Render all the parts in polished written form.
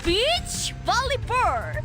Beach volleyball.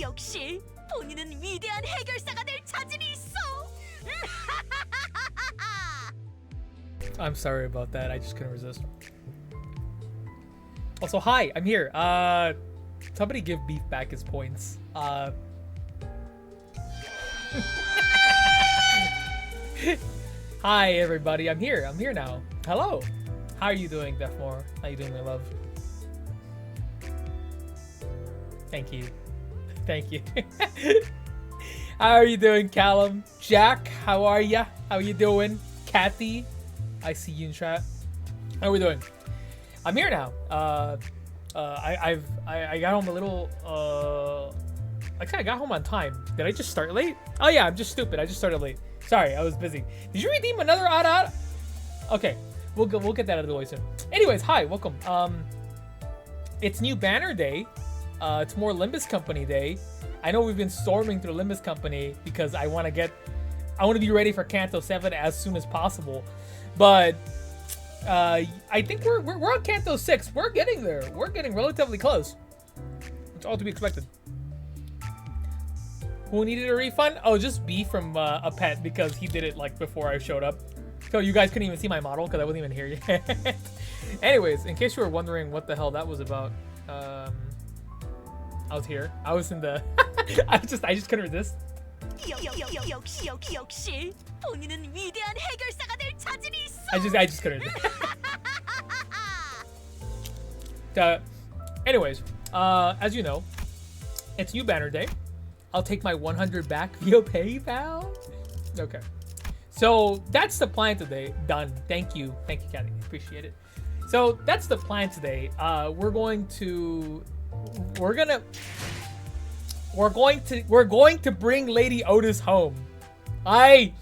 역시 본인은 위대한 해결사가 될 자질이 있어. I'm sorry about that. I just couldn't resist. Also, hi, I'm here. Somebody give Beef back his points. Hi, everybody. I'm here. I'm here now. Hello. How are you doing, Deathmore? How you doing, my love? Thank you. Thank you. How are you doing, Callum? Jack, how are ya? How you doing? Kathy, I see you in chat. How are we doing? I'm here now. I got home a little. Actually, I got home on time. Did I just start late? Oh yeah, I'm just stupid. I just started late. Sorry, I was busy. Did you redeem another odd? Okay, we'll get that out of the way soon. Anyways, hi, welcome. It's new banner day. It's more Limbus Company day. I know we've been storming through Limbus Company because I want to be ready for Canto 7 as soon as possible. But I think we're on Canto 6. We're getting there. We're getting relatively close. It's all to be expected. Who needed a refund? Oh, just B from a pet because he did it like before I showed up. So you guys couldn't even see my model because I wasn't even here yet. Anyways, in case you were wondering what the hell that was about, I was here. I was in the. I just couldn't resist. I just couldn't resist. Anyways, as you know, it's new banner day. I'll take my 100 back via PayPal. Okay. So that's the plan today. Done. Thank you, Kathy. Appreciate it. So that's the plan today. We're going to bring Lady Otis home. I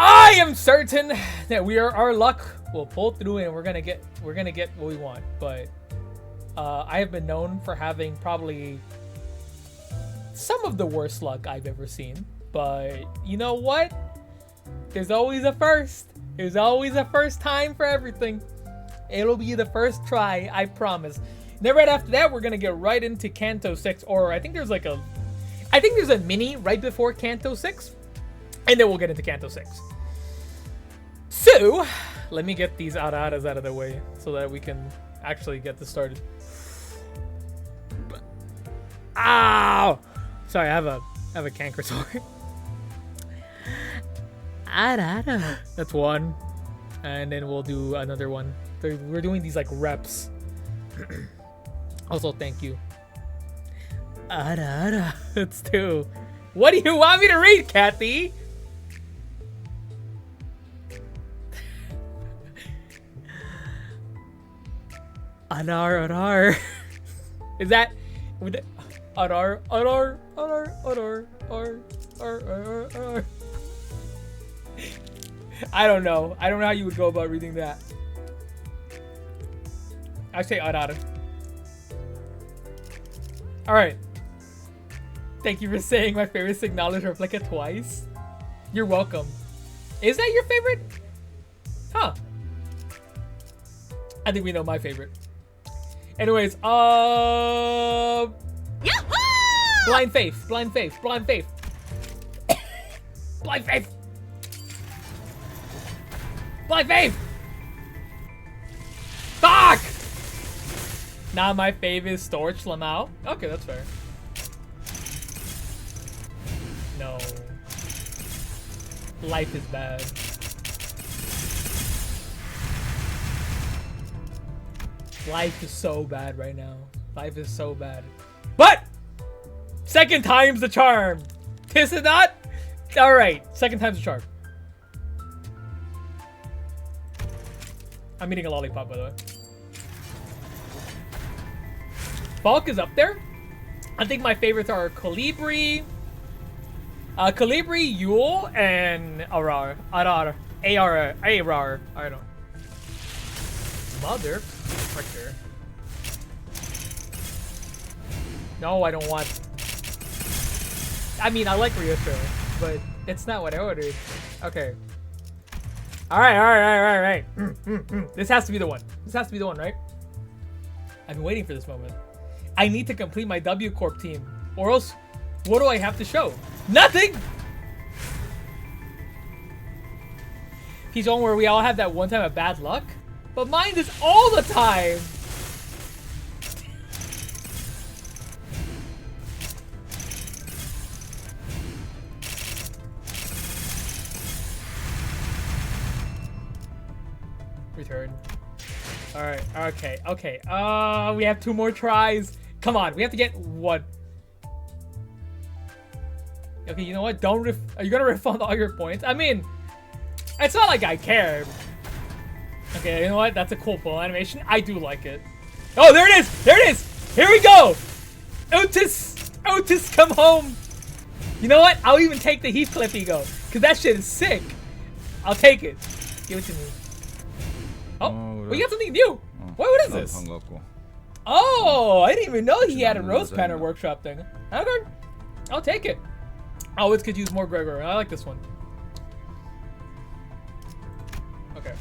I am certain that our luck will pull through and we're gonna get what we want. But I have been known for having probably some of the worst luck I've ever seen. But you know what? There's always a first. There's always a first time for everything. It'll be the first try, I promise. Then right after that, we're gonna get right into Canto 6, or I think there's a mini right before Canto 6, and then we'll get into Canto 6. So, let me get these araras out of the way so that we can actually get this started. Ow! Sorry, I have a canker sore. Arara. That's one, and then we'll do another one. We're doing these like reps. Also, thank you. Arara. That's two. What do you want me to read, Kathy? Arar. Is that with the arar? I don't know. I don't know how you would go about reading that. I say arar. Alright. Thank you for saying my favorite signal is replica twice. You're welcome. Is that your favorite? Huh. I think we know my favorite. Anyways, Yahoo! Blind faith. Blind faith. Blind faith. Blind faith. Blind faith. Fuck! Not my favorite storage Lamau. Okay, that's fair. No. Life is bad. Life is so bad right now. Life is so bad. But second time's the charm. Is it not? Alright, second time's the charm. I'm eating a lollipop, by the way. Falk is up there. I think my favorites are Colibri, Yule, and Arar. Arar. A-R-R. A-R-R. I don't know. Mother fricker. No, I don't want. I mean, I like Ryosho, but it's not what I ordered. Okay. Alright. This has to be the one. This has to be the one, right? I've been waiting for this moment. I need to complete my W Corp team, or else what do I have to show? Nothing! He's on where we all have that one time of bad luck, but mine is all the time! Return. Alright, okay. We have 2 more tries. Come on, we have to get 1. Okay, you know what? Are you gonna refund all your points? I mean, it's not like I care. Okay, you know what? That's a cool pull animation. I do like it. Oh, there it is! There it is! Here we go! Otis, come home! You know what? I'll even take the Heathcliff ego, because that shit is sick. I'll take it. Give it to me. Oh, we got something new. What is this? Oh, I didn't even know he had a Rose Pattern Workshop thing. Okay, I'll take it. I always could use more Gregor. I like this one. Okay.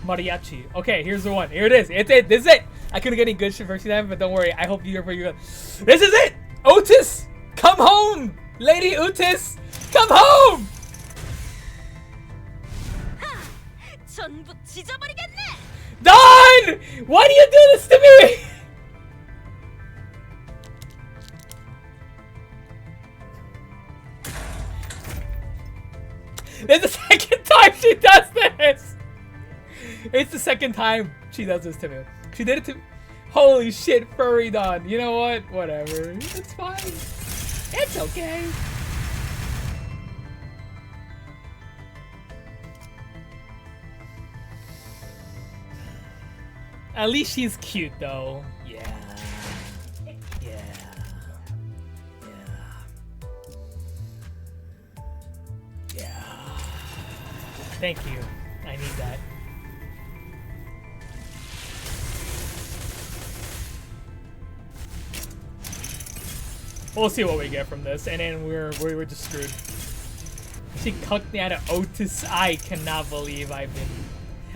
Mariachi. Okay, here's the one. Here it is. It's it. This is it. I couldn't get any good shit for them, but don't worry. I hope you're pretty good. This is it. Otis, come home. Lady Otis, come home. 전부 찢어버리겠네. Don! Why do you do this to me? It's the second time she does this! It's the second time she does this to me. She did it to me. Holy shit, furry Don. You know what? Whatever. It's fine. It's okay. At least she's cute though. Yeah. Yeah. Thank you. I need that. We'll see what we get from this, and then we're just screwed. She cucked me out of WOUTIS. I cannot believe I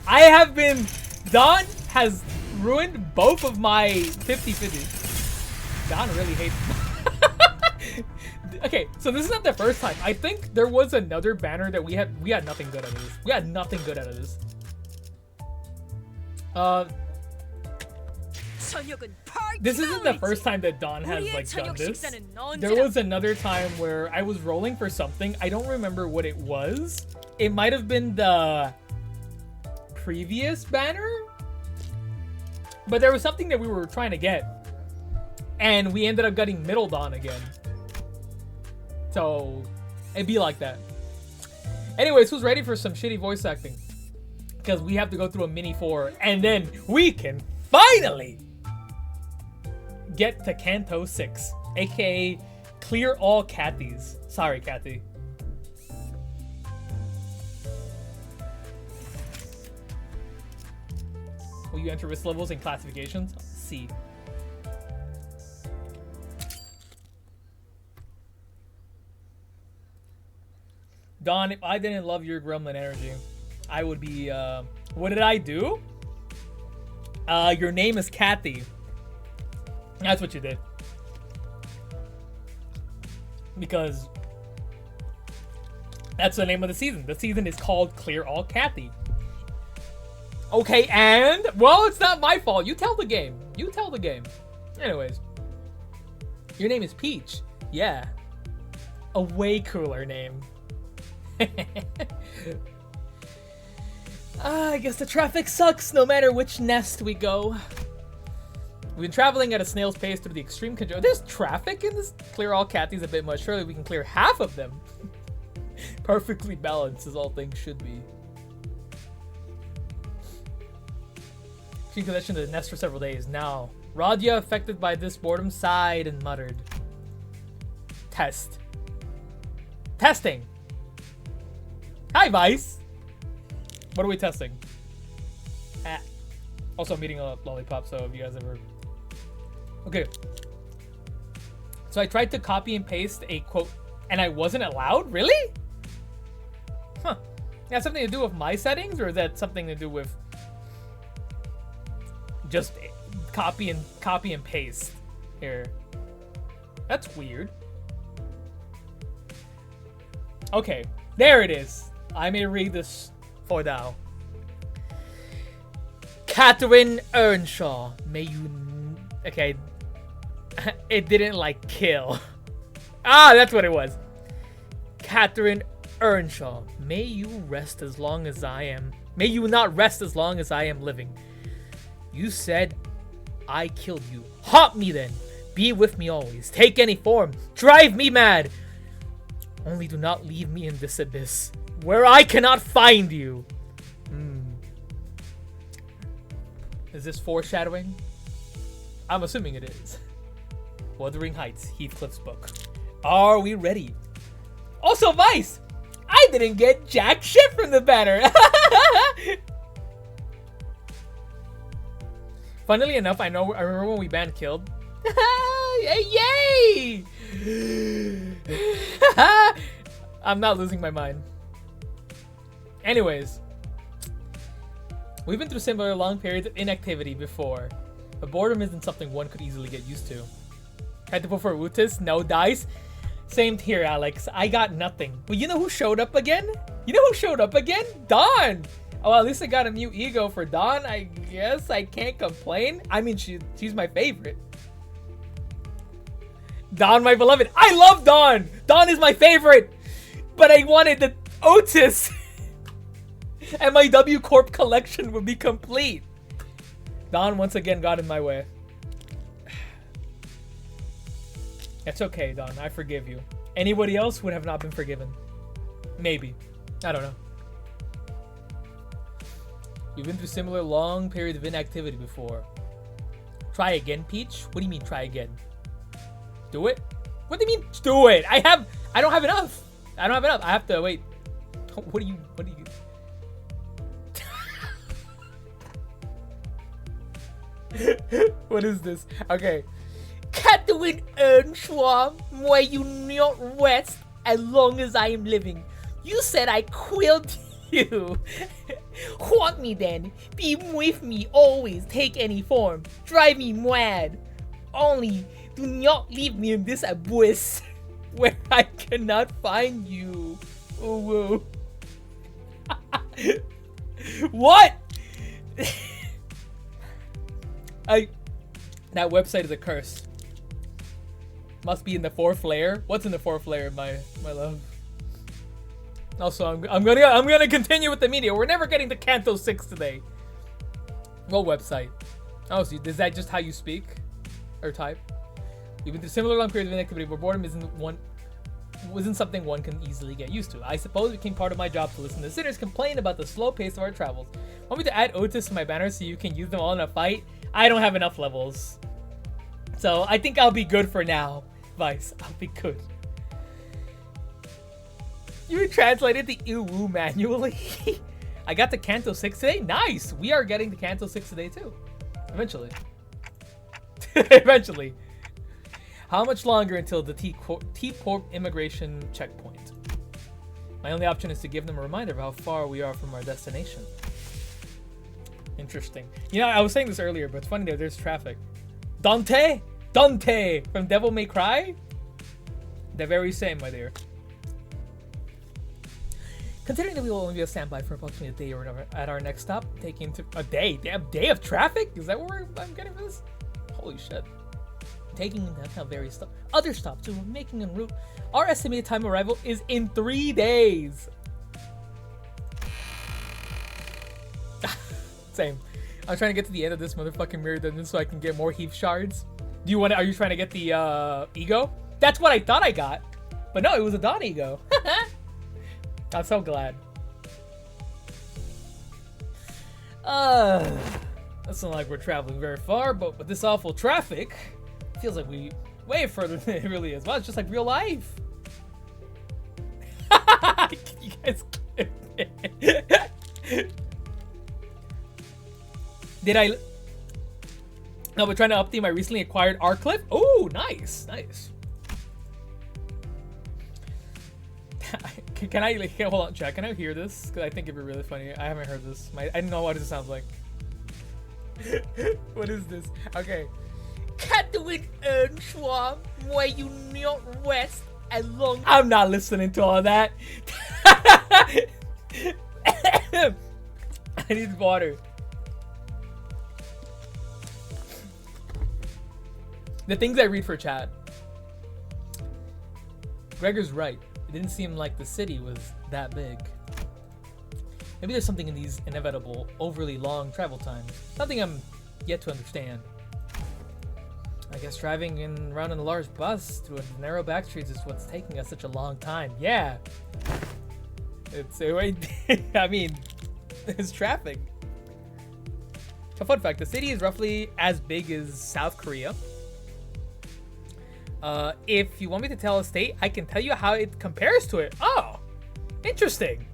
have been. Dawn has ruined both of my 50-50. Dawn really hates. Okay, so this is not the first time. I think there was another banner that we had nothing good out of this. We had nothing good out of this. This isn't the first time that Dawn has like done this. There was another time where I was rolling for something. I don't remember what it was. It might have been the previous banner, but there was something that we were trying to get, and we ended up getting middle Dawn again. So it'd be like that. Anyways, who's ready for some shitty voice acting? Because we have to go through a mini 4, and then we can finally get to Canto 6, aka clear all Cathies. Sorry, Cathy. Will you enter risk levels and classifications? C. Dawn, if I didn't love your gremlin energy, I would be, what did I do? Your name is Cathy. That's what you did. Because that's the name of the season. The season is called Clear All Cathy. Okay, and well, it's not my fault. You tell the game. You tell the game. Anyways, your name is Peach. Yeah, a way cooler name. I guess the traffic sucks no matter which nest we go. We've been traveling at a snail's pace through the extreme control. There's traffic in this. Clear all Cathy's a bit much. Surely we can clear half of them. Perfectly balanced as all things should be. She possession of the nest for several days. Now, Radia, affected by this boredom, sighed and muttered. Test. Testing. Hi, Vice. What are we testing? Ah. Also, I'm eating a lollipop, so if you guys ever... Okay. So I tried to copy and paste a quote, and I wasn't allowed? Really? Huh. That something to do with my settings, or is that something to do with just copy and paste here? That's weird. Okay, there it is. I may read this for thou. Catherine Earnshaw, may you... Okay. It didn't, like, kill. Ah, that's what it was. Catherine Earnshaw, may you rest as long as I am... May you not rest as long as I am living. You said I killed you. Haunt me then. Be with me always. Take any form. Drive me mad. Only do not leave me in this abyss, where I cannot find you. Is this foreshadowing? I'm assuming it is. Wuthering Heights, Heathcliff's book. Are we ready? Also, Vice! I didn't get jack shit from the banner! Funnily enough, I remember when we banned Killed. Yay! I'm not losing my mind. Anyways. We've been through similar long periods of inactivity before. But boredom isn't something one could easily get used to. Tried to pull for WOUTIS, no dice. Same here, Alex. I got nothing. But you know who showed up again? You know who showed up again? Dawn! Oh, well, at least I got a new ego for Dawn. I guess I can't complain. I mean, she's my favorite. Dawn, my beloved. I love Dawn! Dawn is my favorite! But I wanted the WOUTIS! And my W Corp collection would be complete. Dawn once again got in my way. It's okay, Dawn. I forgive you. Anybody else would have not been forgiven. Maybe. I don't know. You've been through similar long periods of inactivity before. Try again, Peach? What do you mean try again? Do it? What do you mean do it? I don't have enough. I don't have enough. I have to wait. What do you What is this? Okay. Canto in Earnschwarm, where you not rest as long as I am living. You said I quilled you. Haunt me then. Be with me always. Take any form. Drive me mad. Only do not leave me in this abyss where I cannot find you. Oh, whoa. What? That website is a curse. Must be in the 4th layer. What's in the 4th layer, my love? Also, I'm gonna continue with the media. We're never getting to Canto 6 today. What website? Oh, so is that just how you speak or type? You've been through similar long periods of inactivity where boredom wasn't something one can easily get used to. I suppose it became part of my job to listen to sinners complain about the slow pace of our travels. Want me to add WOUTIS to my banner so you can use them all in a fight? I don't have enough levels. So I think I'll be good for now. Vice, I'll be good. You translated the Iwu manually? I got to Canto 6 today? Nice! We are getting to Canto 6 today too. Eventually. Eventually. How much longer until the T-Port immigration checkpoint? My only option is to give them a reminder of how far we are from our destination. Interesting. You know, I was saying this earlier, but it's funny that there's traffic. Dante from Devil May Cry? The very same, my dear. Considering that we will only be a standby for approximately a day or whatever at our next stop, taking to a day. Damn, day of traffic? Is that where I'm getting for this? Holy shit. Taking into account various other stops we're making en route, our estimated time of arrival is in 3 days. Same. I'm trying to get to the end of this motherfucking mirror dungeon so I can get more heath shards. Are you trying to get the ego? That's what I thought I got. But no, it was a Dawn ego. I'm so glad. That's not like we're traveling very far, but with this awful traffic, feels like we way further than it really is. Well, it's just like real life. You guys did I? No, we're trying to update my recently acquired R clip. Oh, nice, nice. Can I hold on, chat? Can I hear this? Because I think it'd be really funny. I haven't heard this. I don't know what it sounds like. What is this? Okay. Canto in Earnschwarm, where you not rest as long. I'm not listening to all that. I need water. The things I read for chat. Gregor's right. It didn't seem like the city was that big. Maybe there's something in these inevitable, overly long travel times. Something I'm yet to understand. I guess driving around in a large bus through a narrow back streets is what's taking us such a long time. Yeah. I mean, there's traffic. So fun fact, the city is roughly as big as South Korea. If you want me to tell a state, I can tell you how it compares to it. Oh, interesting.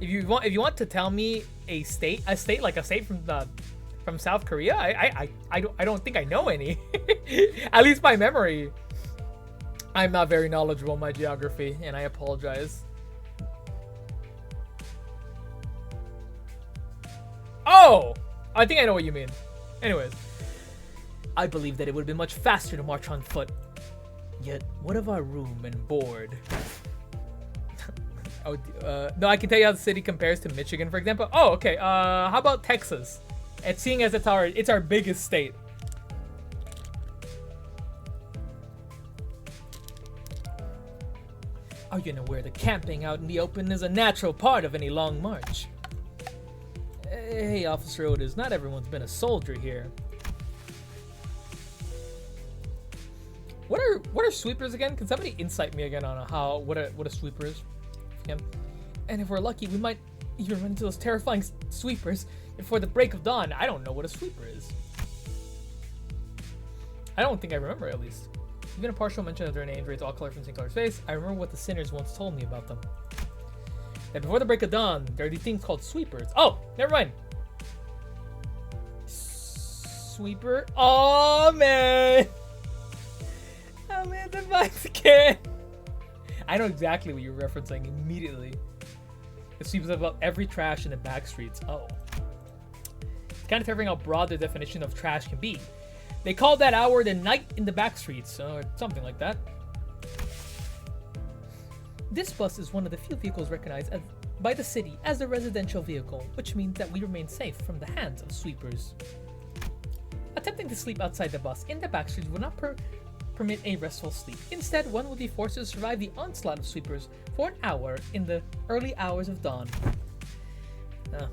If you want to tell me a state from South Korea, I don't think I know any. At least by memory. I'm not very knowledgeable in my geography, and I apologize. Oh, I think I know what you mean. Anyways, I believe that it would have been much faster to march on foot. Yet, what of our room and board? Oh, no, I can tell you how the city compares to Michigan, for example. Oh, okay. How about Texas? And seeing as it's our biggest state. Are you aware that camping out in the open is a natural part of any long march? Hey, Officer Otis, not everyone's been a soldier here. What are sweepers again? Can somebody insight me again on what a sweeper is? Again? And if we're lucky, we might even run into those terrifying sweepers before the break of dawn. I don't know what a sweeper is. I don't think I remember, at least. Even a partial mention of their names rates all color from St. Color's face. I remember what the sinners once told me about them. That before the break of dawn, there are these things called sweepers. Oh, never mind. sweeper. Oh man. Oh man, the box again. I know exactly what you're referencing immediately. It sweeps up every trash in the back streets. Oh. It's kind of terrifying how broad the definition of trash can be. They call that hour the night in the back streets, or something like that. This bus is one of the few vehicles recognized by the city as a residential vehicle, which means that we remain safe from the hands of sweepers. Attempting to sleep outside the bus in the back streets would not permit a restful sleep. Instead, one would be forced to survive the onslaught of sweepers for an hour in the early hours of dawn.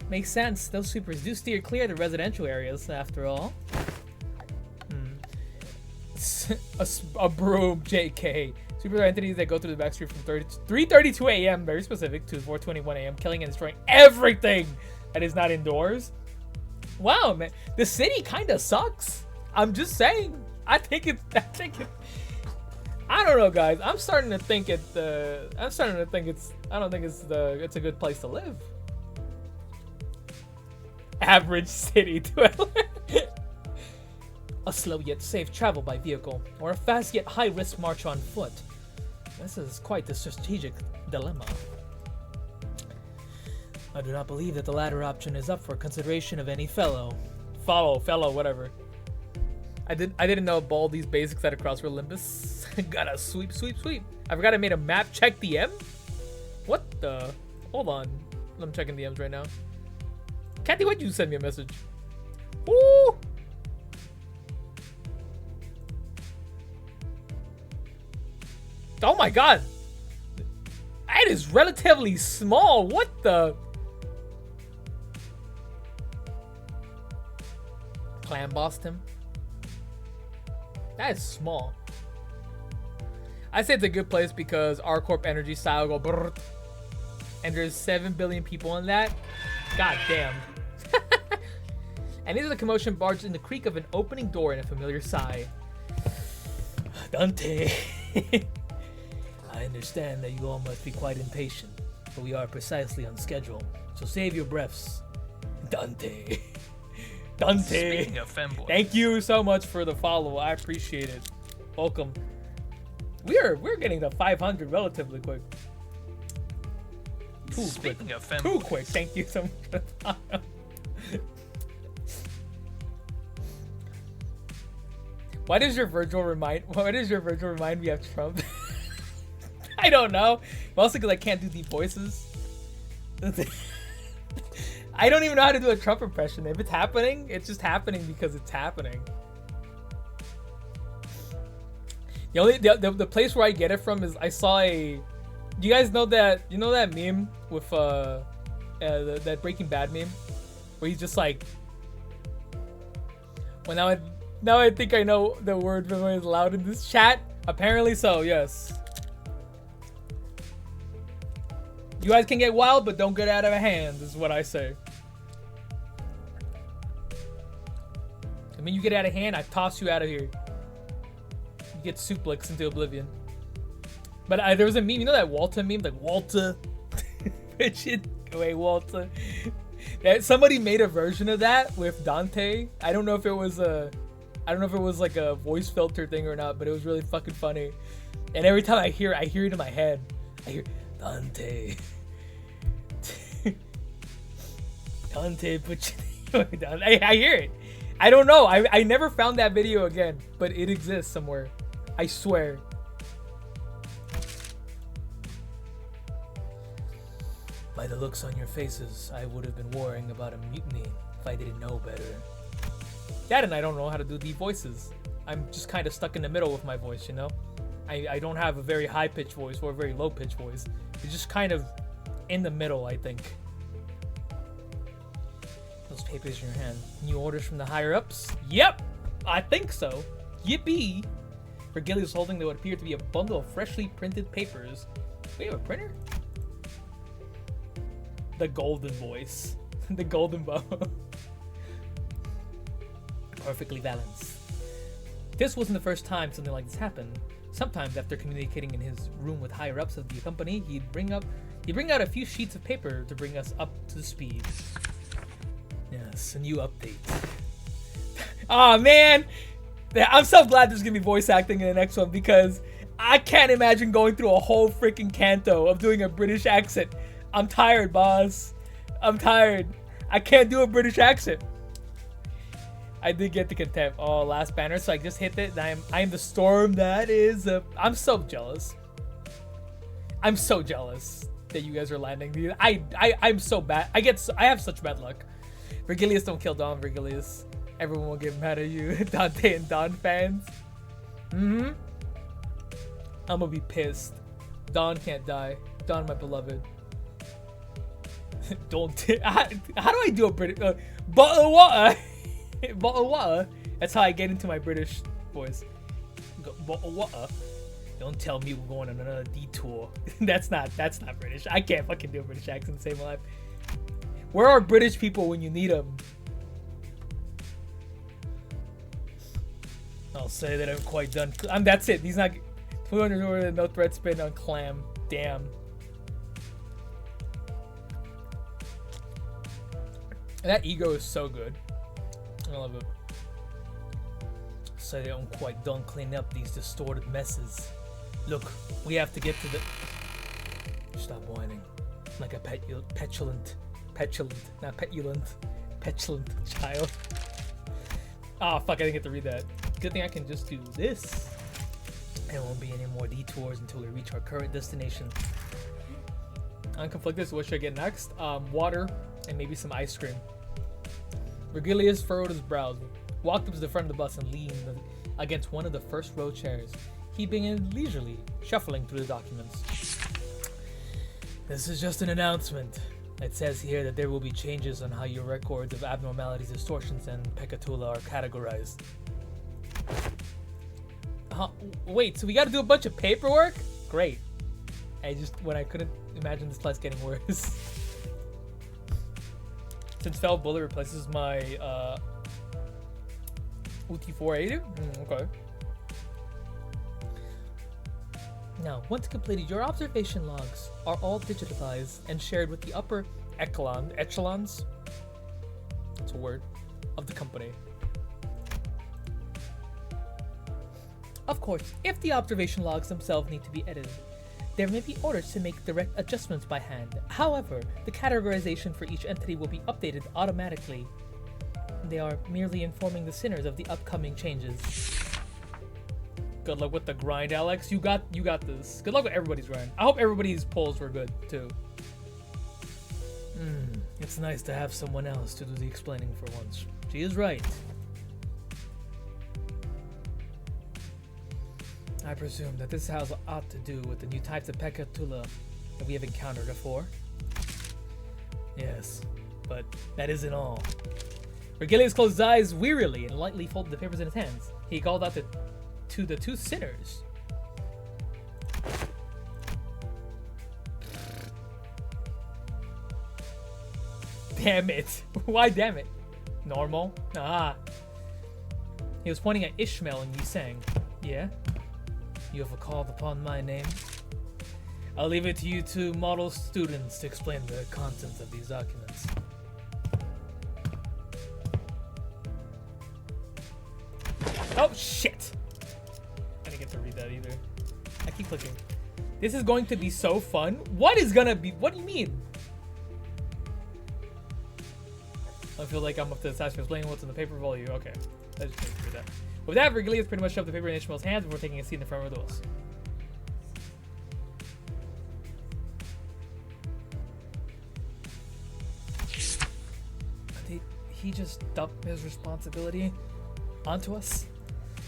Makes sense. Those sweepers do steer clear of the residential areas, after all. A broom, JK. Sweepers are entities that go through the back street from 3:32 a.m., very specific, to 4:21 a.m., killing and destroying everything that is not indoors. Wow, man. The city kind of sucks. I'm just saying. I don't know, guys. I'm starting to think it's a good place to live. Average city dweller. A slow yet safe travel by vehicle, or a fast yet high-risk march on foot. This is quite the strategic dilemma. I do not believe that the latter option is up for consideration of any fellow, whatever. I didn't know all these basics that across were Limbus. Gotta sweep. I forgot I made a map. Check DM? What the? Hold on. I'm checking DMs right now. Kathy, why'd you send me a message? Ooh! Oh my god! That is relatively small. What the? Clan bossed him. That is small. I say it's a good place because R Corp energy style go brrrt, and there's 7 billion people in that. God damn. And these are the commotion barged in the creak of an opening door and a familiar sigh. Dante. I understand that you all must be quite impatient, but we are precisely on schedule, so save your breaths. Dante. Dante. Speaking of femboy. Thank you so much for the follow. I appreciate it. Welcome. We're getting to 500 relatively quick. Speaking of femboy. Too quick. Thank you so much for the follow. Why does your Virgil remind me of Trump? I don't know. Mostly because I can't do deep voices. I don't even know how to do a Trump impression. If it's happening, it's just happening because it's happening. The place where I get it from is I saw a. Do you guys know that? You know that meme with that Breaking Bad meme, where he's just like. Well, now I think I know the word when it's loud in this chat. Apparently so. Yes. You guys can get wild, but don't get out of hand, is what I say. I mean, you get out of hand, I toss you out of here. You get suplex into oblivion. But there was a meme, you know that Walter meme? Like, Walter. Richard. Wait, Walter. Somebody made a version of that with Dante. I don't know if it was like a voice filter thing or not, but it was really fucking funny. And every time I hear it in my head. I hear Dante. Dante, put your name down. I hear it. I don't know. I never found that video again, but it exists somewhere. I swear. By the looks on your faces, I would have been worrying about a mutiny if I didn't know better. Dad and I don't know how to do deep voices. I'm just kind of stuck in the middle with my voice, you know? I don't have a very high-pitched voice or a very low-pitched voice. It's just kind of in the middle, I think. Those papers in your hand. New orders from the higher-ups? Yep! I think so. Yippee! For Gilly was holding what appeared to be a bundle of freshly printed papers. We have a printer? The golden voice. The golden bow. Perfectly balanced. This wasn't the first time something like this happened. Sometimes after communicating in his room with higher ups of the company, he'd bring out a few sheets of paper to bring us up to speed. Yes, a new update. Oh man, I'm so glad there's gonna be voice acting in the next one because I can't imagine going through a whole freaking canto of doing a British accent. I'm tired, boss. I'm tired. I can't do a British accent. I did get the contempt. Oh, last banner, so I just hit it. And I am the storm that is. I'm so jealous. I'm so jealous that you guys are landing. I'm so bad. I have such bad luck. Virgilius, don't kill Don Virgilius. Everyone will get mad at you. Dante and Don fans. I'm gonna be pissed. Don can't die. Don, my beloved. Don't. How do I do a British bottle of water? Bottle of water. That's how I get into my British voice. Bottle of water. Don't tell me we're going on another detour. That's not British. I can't fucking do a British accent to save my life. Where are British people when you need them? I'll say that I'm quite done. That's it. He's not. 200 or no threat spin on Clam. Damn. That ego is so good. I love it. Say I'm quite done cleaning up these distorted messes. Look, we have to get to the. Stop whining, like a petulant child. Oh fuck! I didn't get to read that. Good thing I can just do this. There won't be any more detours until we reach our current destination. Unconflicted, so what should I get next? Water and maybe some ice cream. Virgilius furrowed his brows, walked up to the front of the bus and leaned against one of the first row chairs. He began leisurely shuffling through the documents. This is just an announcement. It says here that there will be changes on how your records of abnormalities, distortions, and peccatula are categorized. Wait, so we gotta do a bunch of paperwork? Great. When I couldn't imagine this place getting worse. Since Fell Bullet replaces my UT 480? Okay. Now, once completed, your observation logs are all digitalized and shared with the upper echelons? That's a word. Of the company. Of course, if the observation logs themselves need to be edited, there may be orders to make direct adjustments by hand. However, the categorization for each entity will be updated automatically. They are merely informing the sinners of the upcoming changes. Good luck with the grind, Alex. You got this. Good luck with everybody's grind. I hope everybody's polls were good too. It's nice to have someone else to do the explaining for once. She is right. I presume that this has a lot to do with the new types of peccatula that we have encountered before. Yes, but that isn't all. Virgilius closed his eyes wearily and lightly folded the papers in his hands. He called out to the two sinners. Damn it. Why damn it? Normal? Ah. He was pointing at Ishmael and you sang. Yeah? You have called upon my name? I'll leave it to you two model students to explain the contents of these documents. Oh, shit! I didn't get to read that either. I keep clicking. This is going to be so fun. What is gonna be? What do you mean? I feel like I'm up to the task of explaining what's in the paper volume. Okay, I just need to read that. With that, Virgilius pretty much shoved the paper in Ishmael's hands before taking a seat in the front row of the bus. Did he just dump his responsibility onto us?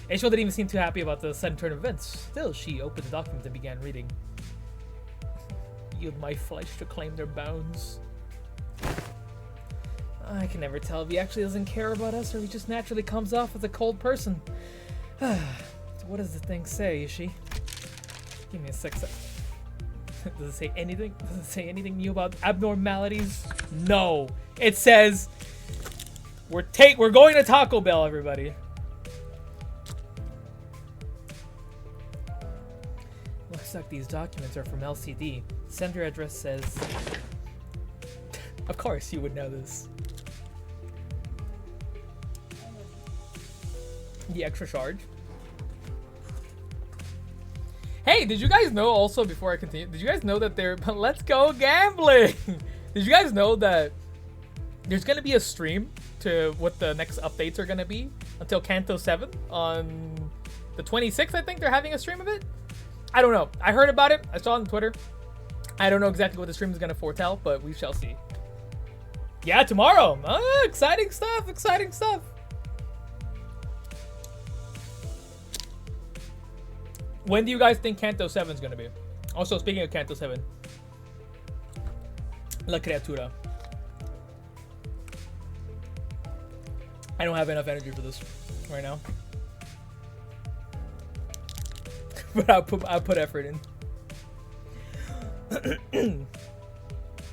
Ishmael didn't even seem too happy about the sudden turn of events. Still, she opened the document and began reading. Yield my flesh to claim their bounds. I can never tell if he actually doesn't care about us or if he just naturally comes off as a cold person. So what does the thing say, is she? Give me a sec. Does it say anything? Does it say anything new about abnormalities? No. It says we're going to Taco Bell, everybody. Looks like these documents are from LCD. Sender address says. Of course you would know this. The extra charge. Hey, did you guys know also, before I continue, did you guys know that let's go gambling? Did you guys know that there's going to be a stream to what the next updates are going to be until Canto 7 on the 26th? I think they're having a stream of it. I don't know. I heard about it. I saw it on Twitter. I don't know exactly what the stream is going to foretell, but we shall see. Yeah, tomorrow. Exciting stuff. Exciting stuff. When do you guys think Canto 7 is going to be? Also, speaking of Canto 7, La Criatura. I don't have enough energy for this right now. But I'll put effort in.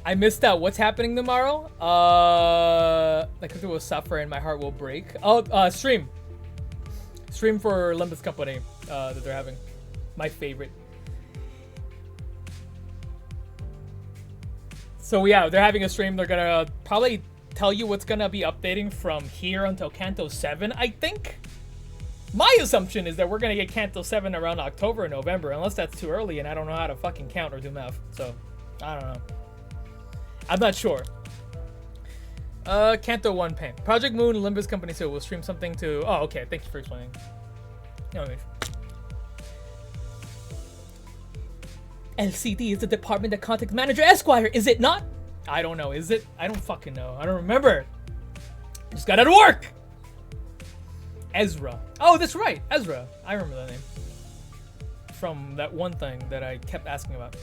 I missed out. What's happening tomorrow? Like if it will suffer and my heart will break. Oh, stream for Limbus Company that they're having. My favorite. So yeah, they're having a stream. They're gonna probably tell you what's gonna be updating from here until Canto 7, I think. My assumption is that we're gonna get Canto 7 around October or November, unless that's too early and I don't know how to fucking count or do math. So, I don't know. I'm not sure. Canto 1 pain. Project Moon, Limbus Company so will stream something to... Oh, okay. Thank you for explaining. Anyways. LCD is the department that contact manager Esquire, is it not? I don't know. Is it? I don't fucking know. I don't remember. Just got out of work. Ezra. Oh, that's right. Ezra. I remember that name. From that one thing that I kept asking about.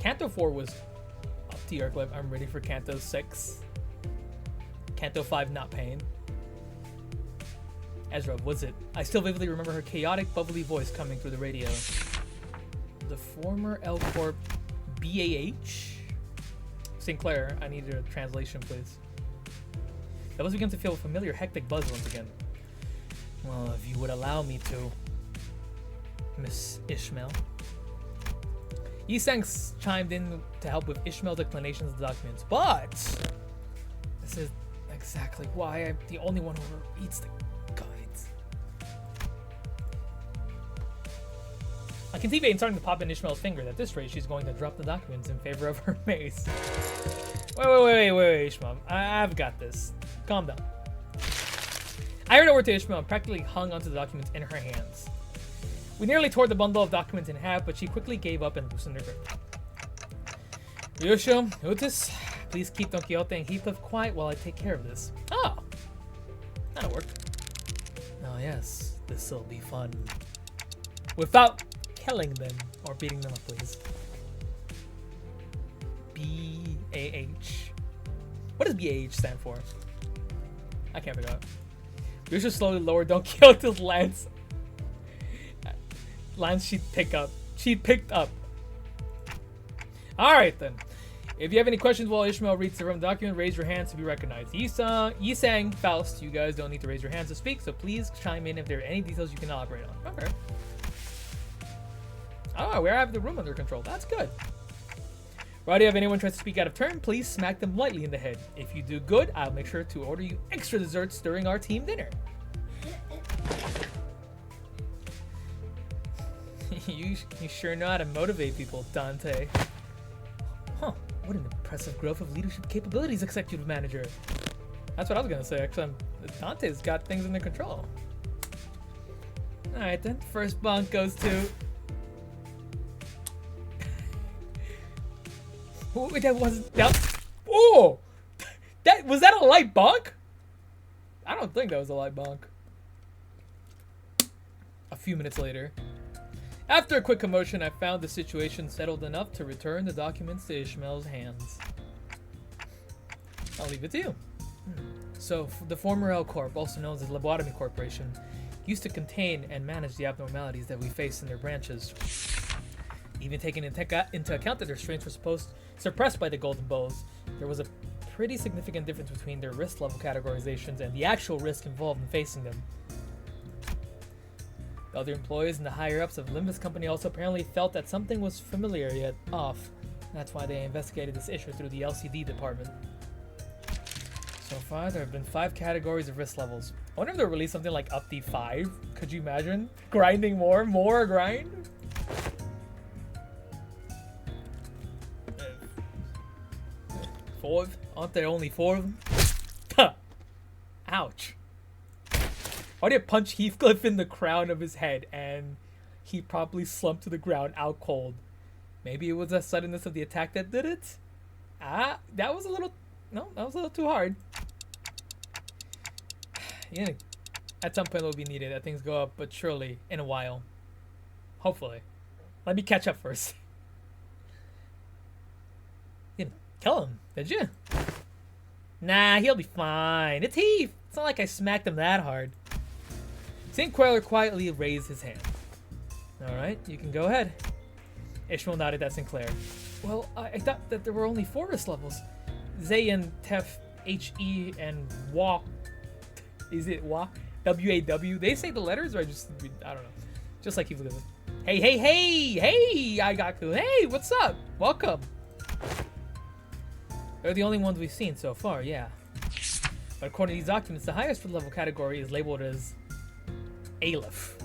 Canto 4 was up to your clip. I'm ready for Canto 6. Canto 5, not pain. Ezra, was it? I still vividly remember her chaotic, bubbly voice coming through the radio. The former L Corp BAH? Sinclair, I need a translation, please. That was beginning to feel a familiar, hectic buzz once again. Well, if you would allow me to, Miss Ishmael. Yi-sang chimed in to help with Ishmael's explanations of the documents, but this is exactly why I'm the only one who reads the guides. I can see Vane starting to pop in Ishmael's finger. At this rate, she's going to drop the documents in favor of her mace. Wait, Ishmael. I've got this. Calm down. I heard a word to Ishmael and practically hung onto the documents in her hands. We nearly tore the bundle of documents in half, but she quickly gave up and loosened her grip. Ryosho, WOUTIS, please keep Don Quixote and Heathcliff quiet while I take care of this. Oh, that'll work. Oh yes, this'll be fun. Without killing them or beating them up, please. B-A-H. What does B-A-H stand for? I can't figure it out. Ryosho slowly lowered Don Quixote's lance. Lance she'd picked up. Alright then. If you have any questions while Ishmael reads the document, raise your hands to be recognized. Yi-sang, Faust, you guys don't need to raise your hands to speak, so please chime in if there are any details you can elaborate on. Okay. Oh, we have the room under control. That's good. Roddy, if anyone tries to speak out of turn, please smack them lightly in the head. If you do good, I'll make sure to order you extra desserts during our team dinner. You sure know how to motivate people, Dante. Huh, what an impressive growth of leadership capabilities, executive manager. That's what I was gonna say, actually. Dante's got things under control. Alright then, first bunk goes to... Wait, that wasn't... Oh! Was that a light bunk? I don't think that was a light bunk. A few minutes later. After a quick commotion, I found the situation settled enough to return the documents to Ishmael's hands. I'll leave it to you. So, the former L Corp, also known as the Lobotomy Corporation, used to contain and manage the abnormalities that we face in their branches. Even taking into account that their strengths were suppressed by the Golden Bows, there was a pretty significant difference between their risk level categorizations and the actual risk involved in facing them. The other employees and the higher-ups of Limbus Company also apparently felt that something was familiar yet off. That's why they investigated this issue through the LCD department. So far, there have been 5 categories of risk levels. I wonder if they'll release something like up to 5. Could you imagine? Grinding more grind? 4? Aren't there only 4 of them? Ouch. Why did it punch Heathcliff in the crown of his head and he probably slumped to the ground out cold? Maybe it was the suddenness of the attack that did it? Ah, that was a little... No, that was a little too hard. Yeah, at some point it will be needed that things go up, but surely in a while. Hopefully. Let me catch up first. You didn't kill him, did you? Nah, he'll be fine. It's Heath. It's not like I smacked him that hard. St. Queller quietly raised his hand. Alright, you can go ahead. Ishmael nodded at Sinclair. Well, I thought that there were only 4 risk levels. Zayn, Tef, H-E, and Wa. Is it Wa? W-A-W? They say the letters, or I don't know. Just like people do. Hey, Aigaku. Hey, what's up? Welcome. They're the only ones we've seen so far, yeah. But according to these documents, the highest level category is labeled as Aleph.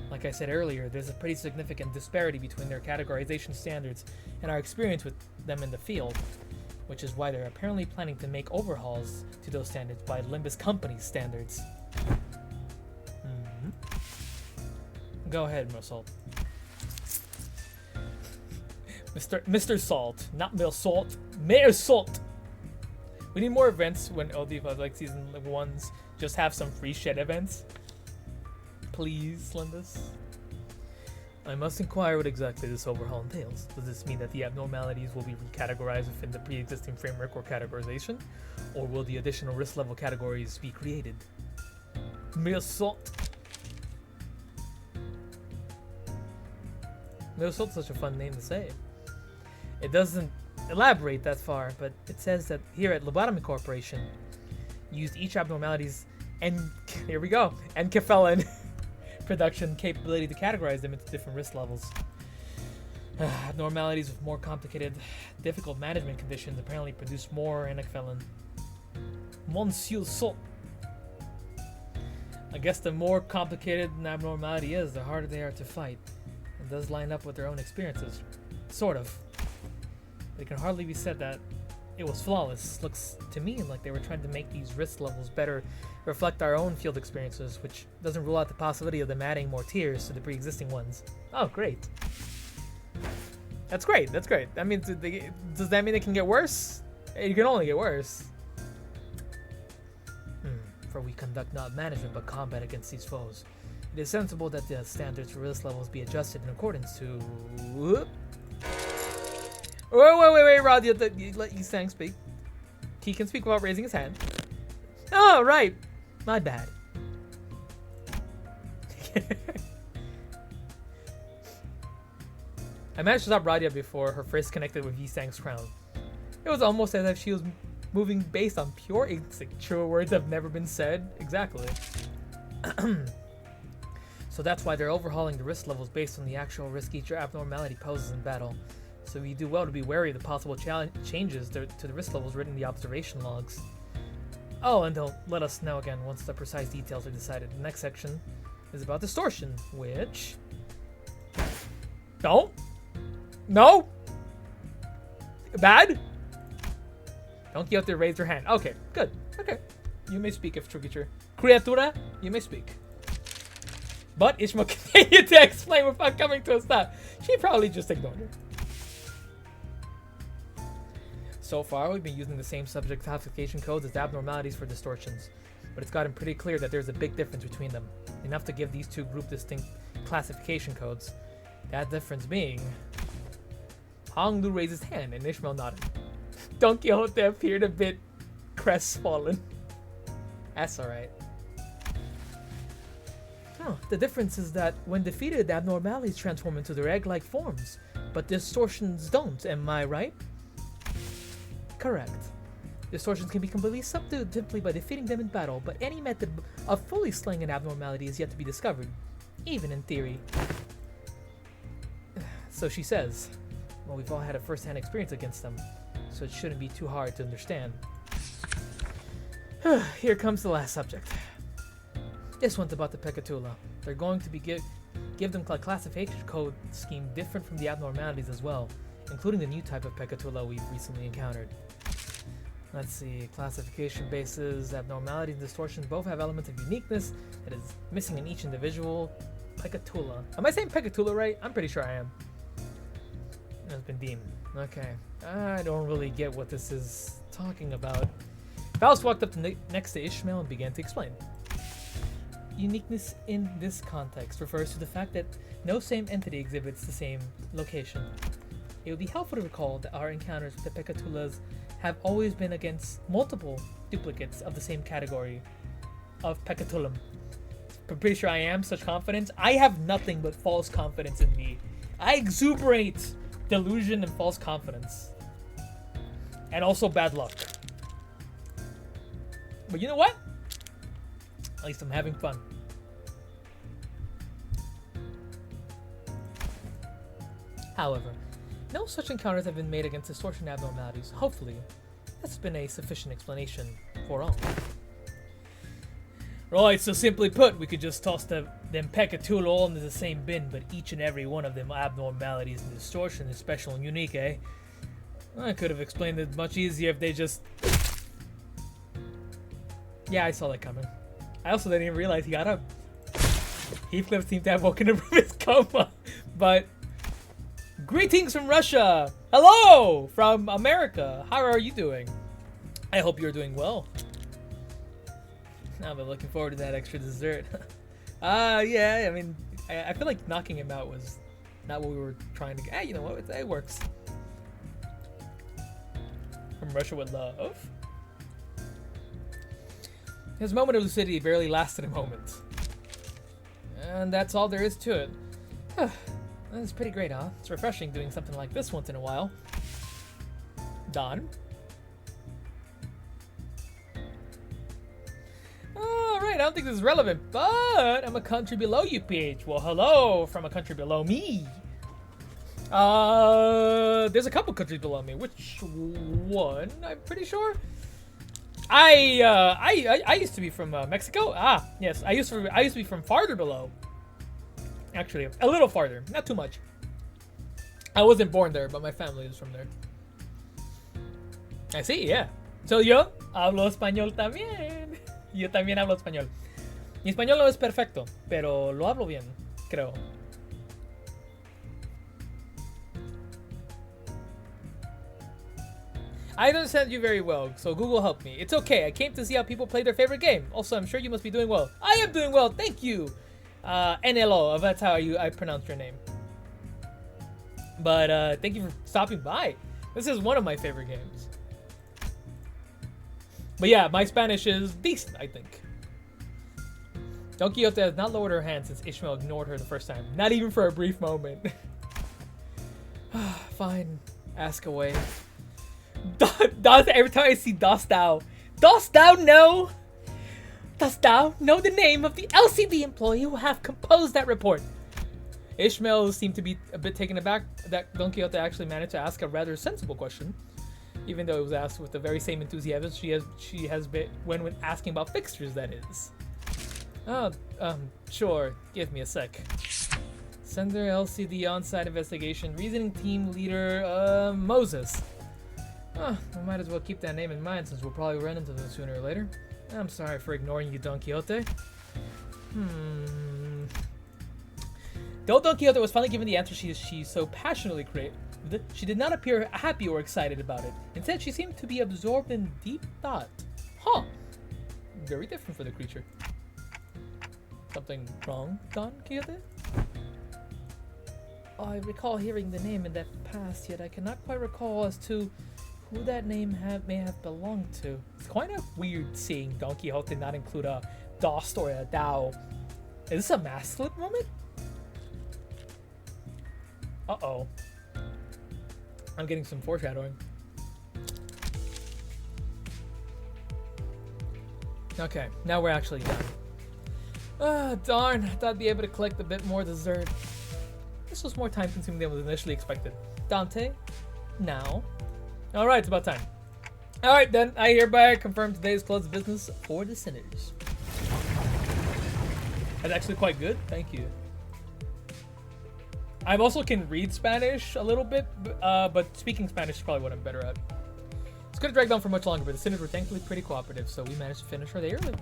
Like I said earlier, there's a pretty significant disparity between their categorization standards and our experience with them in the field, which is why they're apparently planning to make overhauls to those standards by Limbus Company standards. Go ahead, Salt. Mr. Salt, not Mill Salt, Mayor Salt. We need more events when LD5 like season 1s just have some free shed events. Please, Limbus. I must inquire what exactly this overhaul entails. Does this mean that the abnormalities will be recategorized within the pre-existing framework or categorization? Or will the additional risk level categories be created? Mayor Salt. Mayor Salt's such a fun name to say. It doesn't elaborate that far, but it says that here at Lobotomy Corporation, used each abnormalities and here we go, and Kefellen production capability to categorize them into different risk levels. Abnormalities with more complicated, difficult management conditions apparently produce more Kefellen. Monsieur Salt. I guess the more complicated an abnormality is, the harder they are to fight. It does line up with their own experiences. Sort of. But it can hardly be said that it was flawless. Looks to me like they were trying to make these risk levels better reflect our own field experiences, which doesn't rule out the possibility of them adding more tiers to the pre-existing ones. Oh, great. That's great. That's great. That means does that mean it can get worse? It can only get worse. For we conduct not management but combat against these foes. It is sensible that the standards for risk levels be adjusted in accordance to... Wait, Rod, you let Yi-Sang speak. He can speak without raising his hand. Oh, right. My bad. I managed to stop Radia before her first connected with Yi-Sang's crown. It was almost as if she was moving based on pure instinct. True words have never been said. Exactly. So that's why they're overhauling the risk levels based on the actual risk each abnormality poses in battle. So we do well to be wary of the possible changes to the risk levels written in the observation logs. Oh, and they'll let us know again once the precise details are decided. The next section is about distortion, which... Don't? No? Bad? Don't get out there, raise your hand. Okay, good. Okay. You may speak if Trugiture. Criatura, you may speak. But Ishmael continued to explain without coming to a stop. She probably just ignored her. So far, we've been using the same subject classification codes as abnormalities for distortions, but it's gotten pretty clear that there's a big difference between them, enough to give these two group distinct classification codes. That difference being... Honglu raised his hand and Ishmael nodded. Don Quixote appeared a bit crestfallen. That's alright. The difference is that when defeated, abnormalities transform into their egg-like forms, but distortions don't, am I right? Correct. Distortions can be completely subdued simply by defeating them in battle, but any method of fully slaying an abnormality is yet to be discovered, even in theory. So she says, well, we've all had a first-hand experience against them, so it shouldn't be too hard to understand. Here comes the last subject. This one's about the Pecatula. They're going to be give them a classification code scheme different from the abnormalities as well, including the new type of Pecatula we've recently encountered. Let's see, classification bases, abnormalities, and distortions both have elements of uniqueness that is missing in each individual Pecatula. Am I saying Pecatula right? I'm pretty sure I am. It's been deemed. Okay. I don't really get what this is talking about. Faust walked up next to Ishmael and began to explain. Uniqueness in this context refers to the fact that no same entity exhibits the same location. It would be helpful to recall that our encounters with the Pecatulas have always been against multiple duplicates of the same category of Pecatulum. I'm pretty sure I am such confidence. I have nothing but false confidence in me. I exuberate delusion and false confidence. And also bad luck. But you know what? At least I'm having fun. However, no such encounters have been made against distortion abnormalities. Hopefully, that's been a sufficient explanation for all. Right, so simply put, we could just toss them Pecatula all into the same bin, but each and every one of them abnormalities and distortion is special and unique, eh? I could have explained it much easier if they just... Yeah, I saw that coming. I also didn't even realize he got up. Heathcliff seemed to have woken up from his coma, but... Greetings from Russia! Hello! From America! How are you doing? I hope you're doing well. I've been looking forward to that extra dessert. Yeah, I mean, I feel like knocking him out was not what we were trying to get. Hey, you know what? It works. From Russia with love. His moment of lucidity barely lasted a moment. And that's all there is to it. That's pretty great, huh? It's refreshing doing something like this once in a while. Don? Alright, I don't think this is relevant, but I'm a country below you, PH. Well, hello from a country below me. There's a couple countries below me. Which one? I'm pretty sure. I used to be from Mexico. Ah, yes. I used to be from farther below. Actually, a little farther, not too much. I wasn't born there, but my family is from there. I see, yeah. So yo hablo español también. Yo también hablo español. Mi español no es perfecto, pero lo hablo bien, creo. I understand you very well, so Google help me. It's okay, I came to see how people play their favorite game. Also, I'm sure you must be doing well. I am doing well, thank you! NLO, that's how I pronounce your name. But thank you for stopping by. This is one of my favorite games. But yeah, my Spanish is decent, I think. Don Quixote has not lowered her hand since Ishmael ignored her the first time. Not even for a brief moment. Fine, ask away. Every time I see dost thou know? Dost thou know the name of the LCD employee who have composed that report? Ishmael seemed to be a bit taken aback that Don Quixote actually managed to ask a rather sensible question, even though it was asked with the very same enthusiasm she has been when asking about fixtures, that is. Oh, sure. Give me a sec. Sender LCD on-site investigation. Reasoning team leader, Moses. We might as well keep that name in mind since we'll probably run into them sooner or later. I'm sorry for ignoring you, Don Quixote. Though Don Quixote was finally given the answer she so passionately craved, she did not appear happy or excited about it. Instead, she seemed to be absorbed in deep thought. Huh. Very different for the creature. Something wrong, Don Quixote? I recall hearing the name in that past, yet I cannot quite recall as to who that name may have belonged to. It's quite a weird seeing Don Quixote not include a dost or a thou. Is this a mask slip moment? Uh-oh. I'm getting some foreshadowing. Okay, now we're actually done. Darn, I thought I'd be able to collect a bit more dessert. This was more time consuming than was initially expected. Dante, now. Alright, it's about time. Alright then, I hereby confirm today's closed business for the sinners. That's actually quite good, thank you. I also can read Spanish a little bit, but speaking Spanish is probably what I'm better at. It's gonna drag on for much longer, but the sinners were thankfully pretty cooperative, so we managed to finish really early.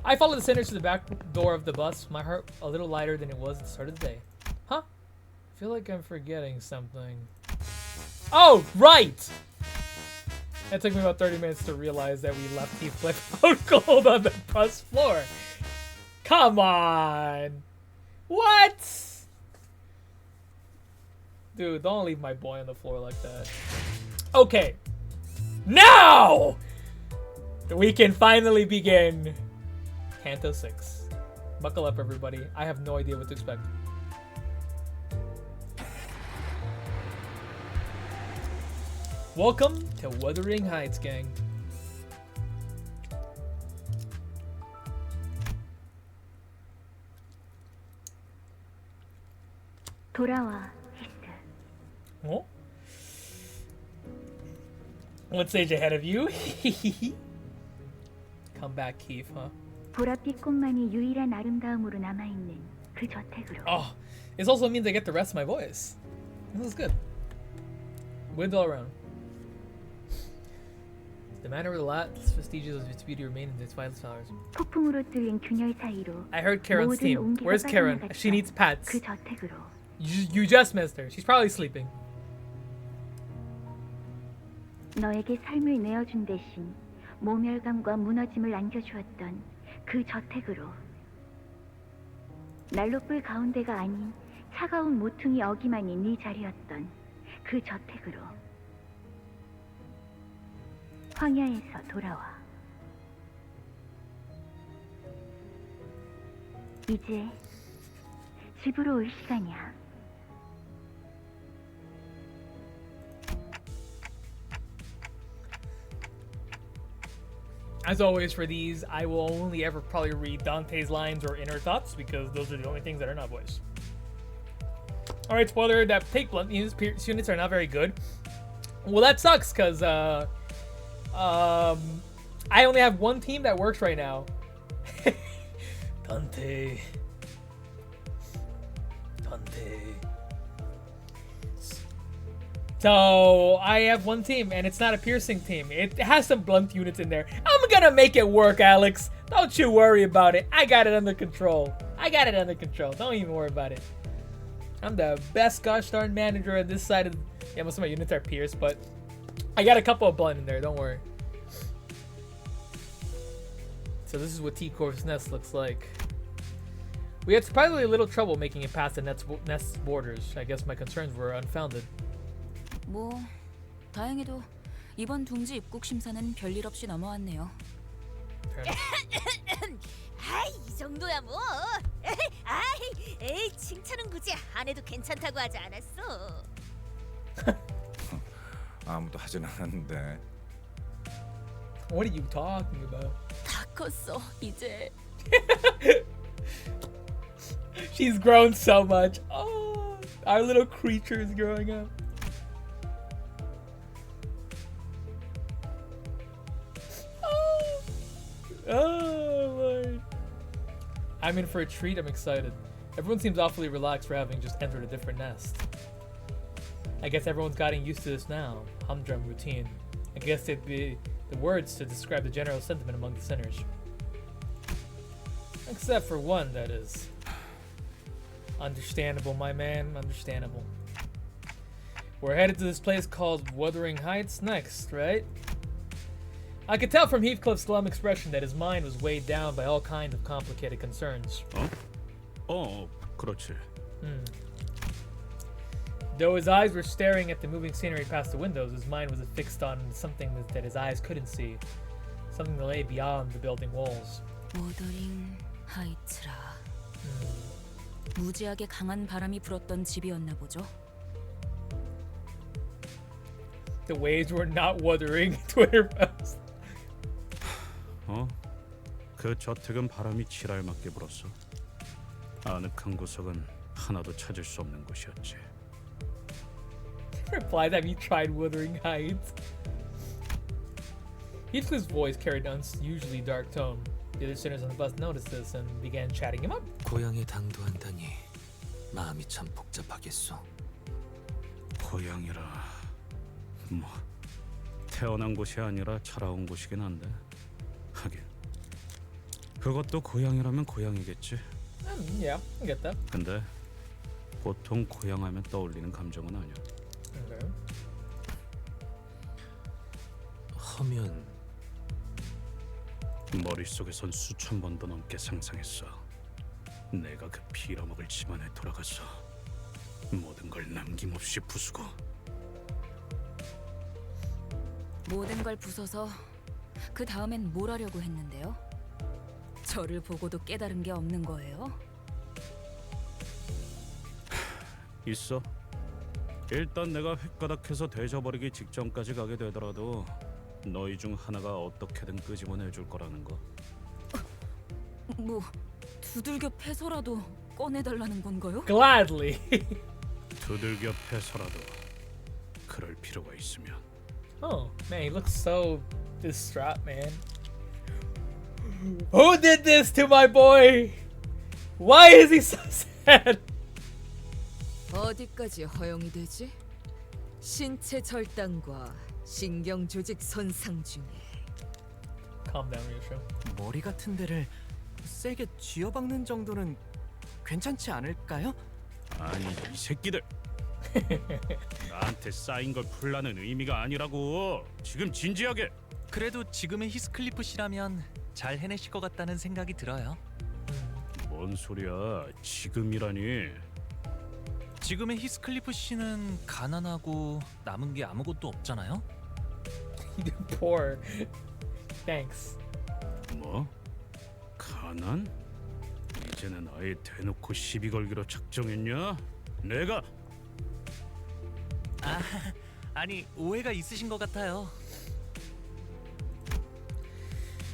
I followed the sinners to the back door of the bus, my heart a little lighter than it was at the start of the day. Huh? I feel like I'm forgetting something. Oh, right! It took me about 30 minutes to realize that we left Heathcliff out cold on the bus floor. Come on! What? Dude, don't leave my boy on the floor like that. Okay. Now! We can finally begin Canto 6. Buckle up, everybody. I have no idea what to expect. Welcome to Wuthering Heights, gang. 돌아와. Oh? One stage ahead of you. Come back, Keith, huh? 보랏빛 꽃만이 유일한 아름다움으로 남아있는 그 저택으로. Oh, this also means I get the rest of my voice. This is good. Wind all around. The manor of the last vestiges of its beauty remain in its finest flowers. 폭풍으로 뚫린 균열 사이로. I heard Karen's team. Where's Karen? She needs pets. 그 저택으로. You just missed her. She's probably sleeping. 너에게 삶을 내어준 대신 모멸감과 무너짐을 안겨주었던 그 저택으로. 난로불 가운데가 아닌 차가운 모퉁이 어기만이 네 자리였던 그 저택으로. 황야에서 돌아와. 이제 집으로 올 시간이야. As always for these, I will only ever probably read Dante's lines or inner thoughts because those are the only things that are not voiced. Alright, spoiler, that take blunt units are not very good. Well, that sucks because I only have one team that works right now. Dante. So I have one team and it's not a piercing team. It has some blunt units in there. I'm gonna make it work, Alex. Don't you worry about it. I got it under control. Don't even worry about it. I'm the best gosh darn manager on this side of... Yeah, most of my units are pierced, but I got a couple of blunt in there. Don't worry. So this is what T-Corp's nest looks like. We had surprisingly little trouble making it past the nest's borders. I guess my concerns were unfounded. 뭐 다행히도 이번 둥지 입국 심사는 별일 없이 넘어왔네요. 아이, 이 정도야 뭐. 아이, 에이, 칭찬은 굳이 안 해도 괜찮다고 하지 않았어. 아무도 하진 않았는데. What are you talking about? 다 컸어 이제. She's grown so much. Oh, our little creature is growing up. Oh, Lord. I'm in for a treat. I'm excited. Everyone seems awfully relaxed for having just entered a different nest. I guess everyone's getting used to this now. Humdrum routine. I guess they'd be the words to describe the general sentiment among the sinners. Except for one, that is. Understandable, my man. Understandable. We're headed to this place called Wuthering Heights next, right? I could tell from Heathcliff's glum expression that his mind was weighed down by all kinds of complicated concerns. 그렇지. Though his eyes were staring at the moving scenery past the windows, his mind was fixed on something that his eyes couldn't see. Something that lay beyond the building walls. 워더링 하이츠라. 무지하게 강한 바람이 불었던 집이었나 보죠. The waves were not wuthering. Twitter post. 그 저택은 바람이 지랄맞게 불었어. 아늑한 구석은 하나도 찾을 수 없는 곳이었지. Replied, have you tried Wuthering Heights? Heathcliff's voice carried an unusually dark tone. The other sinners on the bus noticed this and began chatting him up. 고향에 당도한다니 마음이 참 복잡하겠소. 고향이라 뭐 태어난 곳이 아니라 자라온 곳이긴 한데 하긴 그것도 고향이라면 고향이겠지. Yeah, I get that. 근데 보통 고향하면 떠올리는 감정은 아니야. Okay. 허면 머릿속에선 수천 번도 넘게 상상했어. 내가 그 빌어먹을 집안에 돌아가서 모든 걸 남김없이 부수고 모든 걸 부숴서 그 다음엔 뭘 하려고 했는데요? 저를 보고도 깨달은 게 없는 거예요? 있어. 일단 내가 획가닥해서 되져버리기 직전까지 가게 되더라도 너희 중 하나가 어떻게든 끄집어내줄 거라는 거. 뭐 두들겨 패서라도 꺼내달라는 건가요? Gladly. 두들겨 패서라도 그럴 필요가 있으면. Oh man, he looks so distraught, man. Who did this to my boy? Why is he so sad? 어디까지 허용이 되지? 신체 절단과 신경 조직 손상 중에 Calm down, Ryusho. 머리 같은 데를 세게 쥐어박는 정도는 괜찮지 않을까요? 아니 이 새끼들 나한테 쌓인 걸 풀라는 의미가 아니라고. 지금 진지하게. 그래도 지금의 히스클리프 씨라면 잘 해내실 것 같다는 생각이 들어요. 뭔 소리야. 지금이라니. 지금의 히스클리프 씨는 가난하고 남은 게 아무것도 없잖아요. You're poor. Thanks. 뭐? 가난? 이제는 아예 대놓고 시비 걸기로 작정했냐? 내가 아니 오해가 있으신 것 같아요.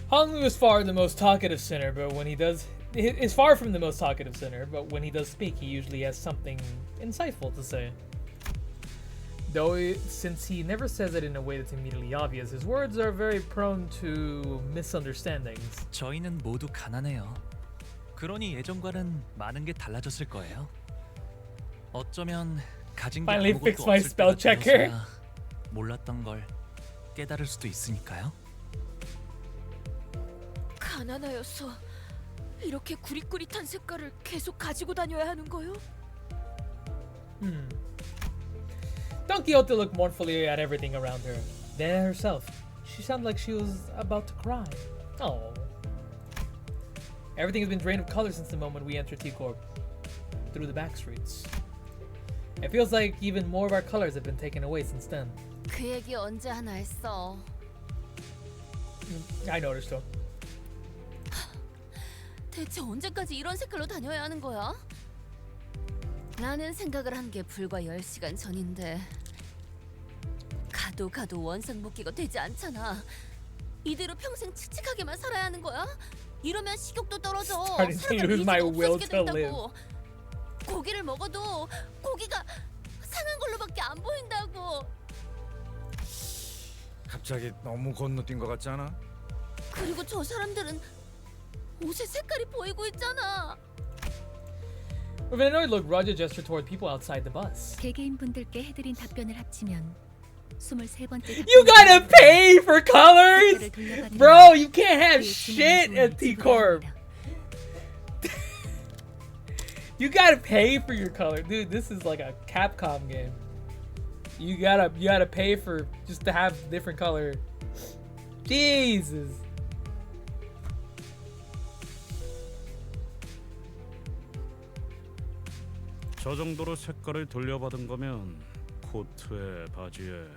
Honglu is far the most talkative sinner, but when he does, is far from the most talkative sinner, but when he does speak, he usually has something insightful to say. Though, since he never says it in a way that's immediately obvious, his words are very prone to misunderstandings. 저희는 모두 가난해요. 그러니 예전과는 많은 게 달라졌을 거예요. 어쩌면 가진 게 Finally 아무것도 fixed my 없을 spell 때가 checker. 되어서야 몰랐던 걸 깨달을 수도 있으니까요. 가난하여서 이렇게 구릿구릿한 색깔을 계속 가지고 다녀야 하는 거요? Don Quixote looked mournfully at everything around her. Then at herself. She sounded like she was about to cry. Oh. Everything has been drained of color since the moment we entered T-Corp. Through the back streets. It feels like even more of our colors have been taken away since then. 그 얘기 언제 하나 했어? I noticed though. 대체 언제까지 이런 색깔로 다녀야 하는 거야? 라는 생각을 한 게 불과 10시간 전인데 가도 원상복귀가 되지 않잖아. 이대로 평생 칙칙하게만 살아야 하는 거야? 이러면 식욕도 떨어져. Starting to 살아갈 lose my 이유가 will 없어지게 to 된다고. 고기를 먹어도 고기가 상한 걸로밖에 안 보인다고. 갑자기 너무 건너뛴 것 같지 않아? 그리고 저 사람들은 옷의 색깔이 보이고 있잖아. With an annoyed look, Roger gestured toward people outside the bus. 개개인분들께 해드린 답변을 합치면 23번째 You gotta pay for colors? Bro, you can't have shit at T-Corp. You gotta pay for your color. Dude, this is like a Capcom game. You gotta pay for just to have different color. Jesus. 저 정도로 색깔을 돌려받은 거면 코트에 바지에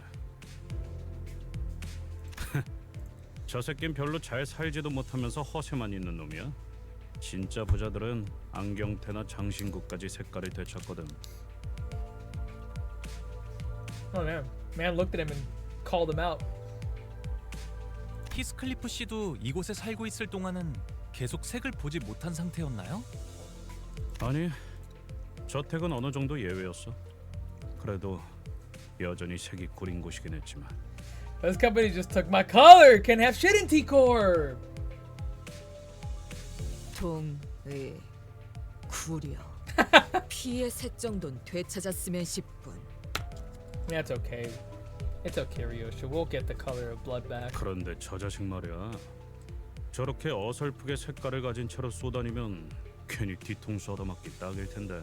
저 새낀 별로 잘 살지도 못하면서 허세만 있는 놈이야. 진짜 부자들은 안경테나 장신구까지 색깔을 되찾거든. Oh man. Man looked at him and called him out. 히스클리프 씨도 이곳에 살고 있을 동안은 계속 색을 보지 못한 상태였나요? 아니, 저택은 어느 정도 예외였어. 그래도 여전히 색이 구린 곳이긴 했지만. This company just took my color. Can't have shit in T Corp. 동의 구려. 피해 색 정도는 되찾았으면 10분. That's okay. It's okay, Ryosha. We'll get the color of blood back. 그런데 저 자식 말이야. 저렇게 어설프게 색깔을 가진 채로 쏘다니면 괜히 뒤통수 얻어맞기 딱일 텐데.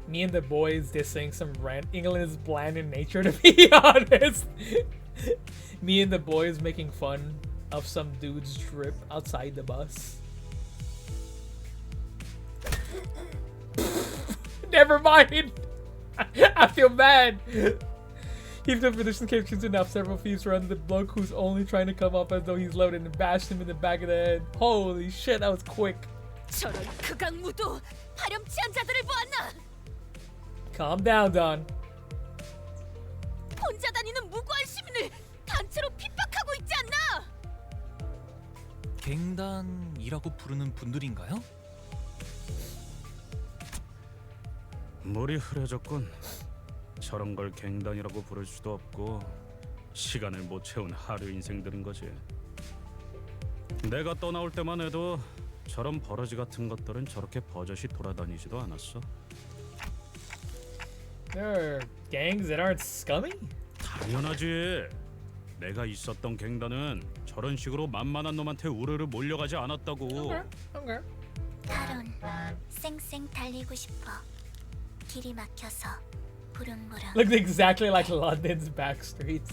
Me and the boys dissing some rant. England is bland in nature, to be honest. Me and the boys making fun of some dude's trip outside the bus. Never mind. I feel bad. Even the position came soon enough. Several thieves surrounded the bloke who's only trying to come up as though he's loaded and bashed him in the back of the head. Holy shit, that was quick. 저런 극악무도 파렴치한 자들을 보았나? Calm down, Don. 혼자 다니는 무고한 시민을 단체로 핍박하고 있지 않나? 갱단이라고 부르는 분들인가요? 물이 흐려졌군. 저런 걸 갱단이라고 부를 수도 없고 시간을 못 채운 하류 인생들인 거지. 내가 떠나올 때만 해도 저런 버러지 같은 것들은 저렇게 버젓이 돌아다니지도 않았어. There are gangs that aren't scummy? 당연하지. 내가 있었던 갱단은 저런 식으로 만만한 놈한테 우르르 몰려가지 않았다고. Okay. 하론, 쌩쌩 달리고 싶어. 길이 막혀서 부릉부릉. Looks exactly like London's back streets.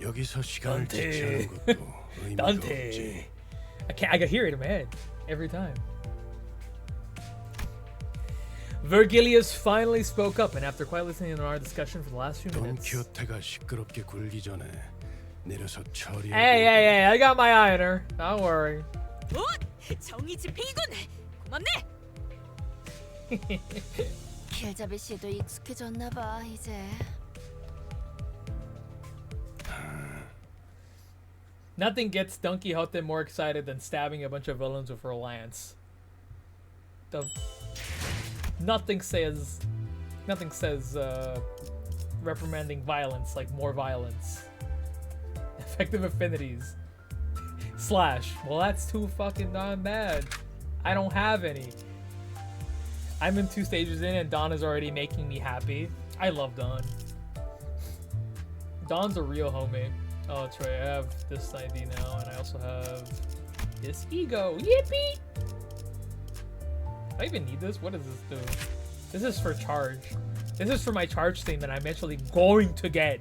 여기서 시간을 Dante. 지체하는 것도 의미가 Dante. 없지. I can hear it in my head every time. Vergilius finally spoke up, and after quietly listening to our discussion for the last few minutes. 돈키호테가 시끄럽게 굴기 전에 내려서 처리하고. Hey, I got my eye on her. Don't worry. 정의 집행이군. 고맙네. 길잡이 씨도 익숙해졌나 봐 이제. Nothing gets Don Quixote more excited than stabbing a bunch of villains with her lance. Nothing says reprimanding violence like more violence. Effective affinities. Slash. Well, that's too fucking darn bad. I don't have any. I'm in 2 stages in and Dawn is already making me happy. I love Dawn. Dawn's a real homie. Oh, that's right. I have this ID now, and I also have this ego. Yippee! Do I even need this? What does this do? This is for charge. This is for my charge thing that I'm actually going to get.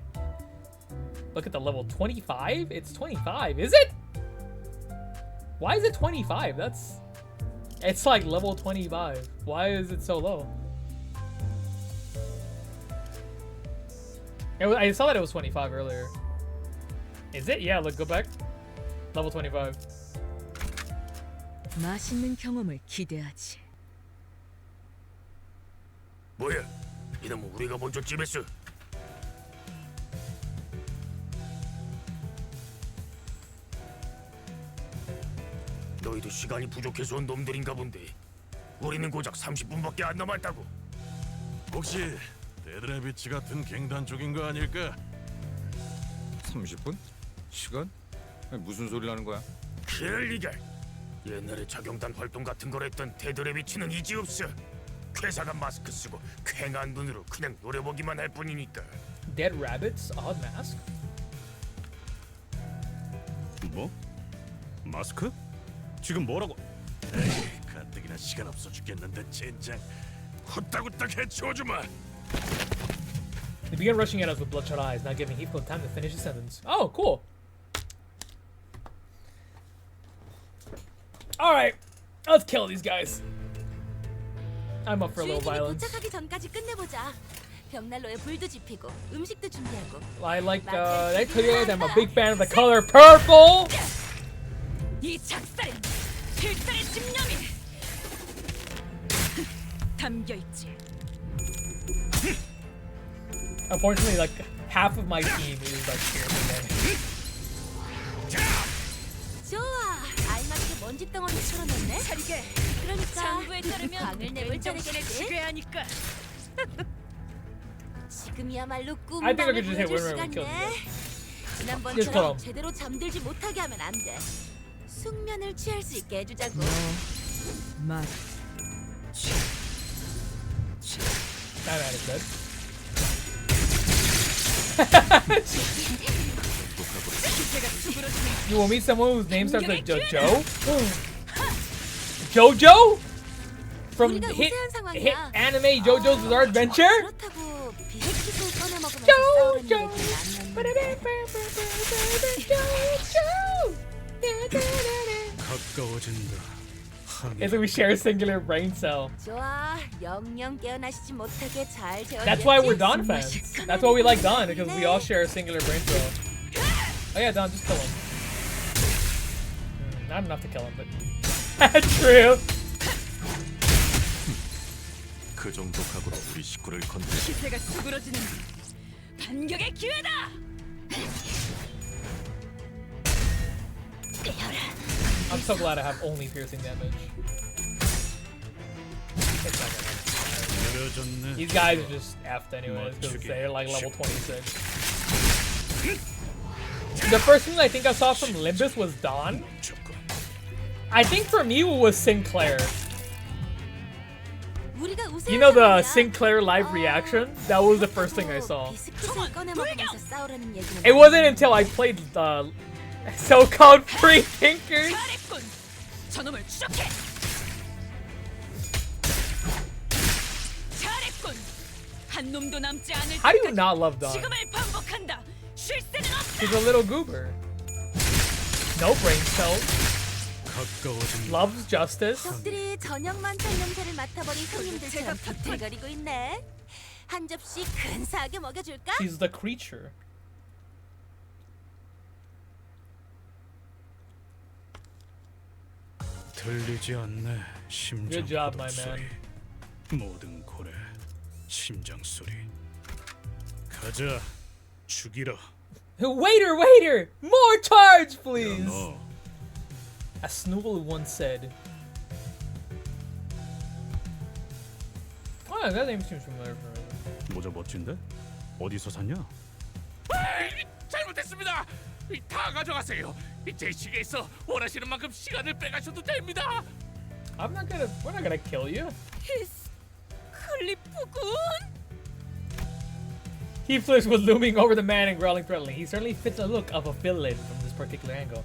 Look at the level 25. It's 25. Is it? Why is it 25? It's like level 25. Why is it so low? I saw that it was 25 earlier. Is it? Yeah, look, go back. Level 25. 맛있는 경험을 기대하지. 뭐야? 이놈은 우리가 먼저 찜했어. 너희도 시간이 부족해서 온 놈들인가 본데. 우리는 고작 30분밖에 안 남았다고. 혹시 데드레비치 같은 갱단 쪽인 거 아닐까? 30분? 시간? 무슨 소리 하는 거야? 그럴 리가. 옛날에 자경단 활동 같은 걸 했던 데드레비치는 이제 없어. 회사가 마스크 쓰고 쾌한 눈으로 그냥 노려보기만 할 뿐이니까. Dead rabbits? Odd mask? 뭐? 마스크? 지금 뭐라고? 에이, 가뜩이나 시간 없어 죽겠는데 젠장. 후딱후딱 해치워주마. They began rushing at us with bloodshot eyes, not giving Heathcliff time to finish his sentence. Oh, cool. Alright, let's kill these guys. I'm up for a little violence. 도착하기 전까지 끝내보자. 벽난로에 불도 지피고 음식도 준비하고. I like, I tell you that I'm a big fan of the color purple. 이 작살엔 필살의 집념이 담겨 있지. Unfortunately, like half of my team is like here today. 좋아, 알맞게 먼지 덩어리 털어냈네. 차리게. 그러니까 장부에 따르면 방을 내볼 정신을 지게 하니까. 지금이야말로 I think I could 꿈밤을 just hit 보여줄 win when we killed 시간이네. you Just 지난번처럼 kill him. 제대로 잠들지 못하게 하면 안 돼. 숙면을 취할 수 있게 해주자고. 말. That man is dead. You will meet someone whose name starts with Joe? Jojo? From 우리가 hit 우세한 상황이야. hit anime JoJo's Bizarre Adventure? 그렇다고 비핵기술 꺼내 먹으면서 싸우는 얘기는 아니었는데. 가까워진다. It's like we share a singular brain cell. 좋아, 영영 깨어나시지 못하게 잘 재웠겠지? That's why we're Don fans. That's why we like Don, because we all share a singular brain cell. Oh yeah, Don, just kill him. Not enough to kill him, but true. 그 정도 각오로 우리 식구를 건드려. 기세가 수그러지는 반격의 기회다. I'm so glad I have only piercing damage. It's not gonna happen. 느려졌네. These guys are just effed anyways, because they're like level 26. The first thing I think I saw from Limbus was Dawn. I think for me it was Sinclair. 우리가 우세한 You know the 상황이야. Sinclair live reaction? That was the first thing I saw. 비스킷을 꺼내 먹으면서 싸우라는 얘기는 It wasn't until I played the so-called free thinkers. 잘했군. 저놈을 추적해. 잘했군. 한 놈도 남지 않을 How do you 때까지 not love Dawn? 지금을 반복한다. 쉴 새는 없다. She's a little goober. No brain cells. 가까워진다. Loves justice. 적들이 저녁 만찬 냄새를 맡아버린 손님들처럼 비틀거리고 있네. 한 접시 근사하게 먹여줄까? She's the creature. 들리지 않네. 심장 Good job, my 소리. man. 모든 고래. 심장 소리. 가자. 죽이라. Waiter, waiter! More charge, 야, please! 너. As Snoodle once said. Oh, that name seems familiar for me. 모자 멋진데? 어디서 샀냐? 잘못했습니다. 다 가져가세요. 제 시계에서 원하시는 만큼 시간을 빼가셔도 됩니다. We're not gonna kill you. 클리프군. Heathcliff was looming over the man and growling threateningly. He certainly fits the look of a villain from this particular angle.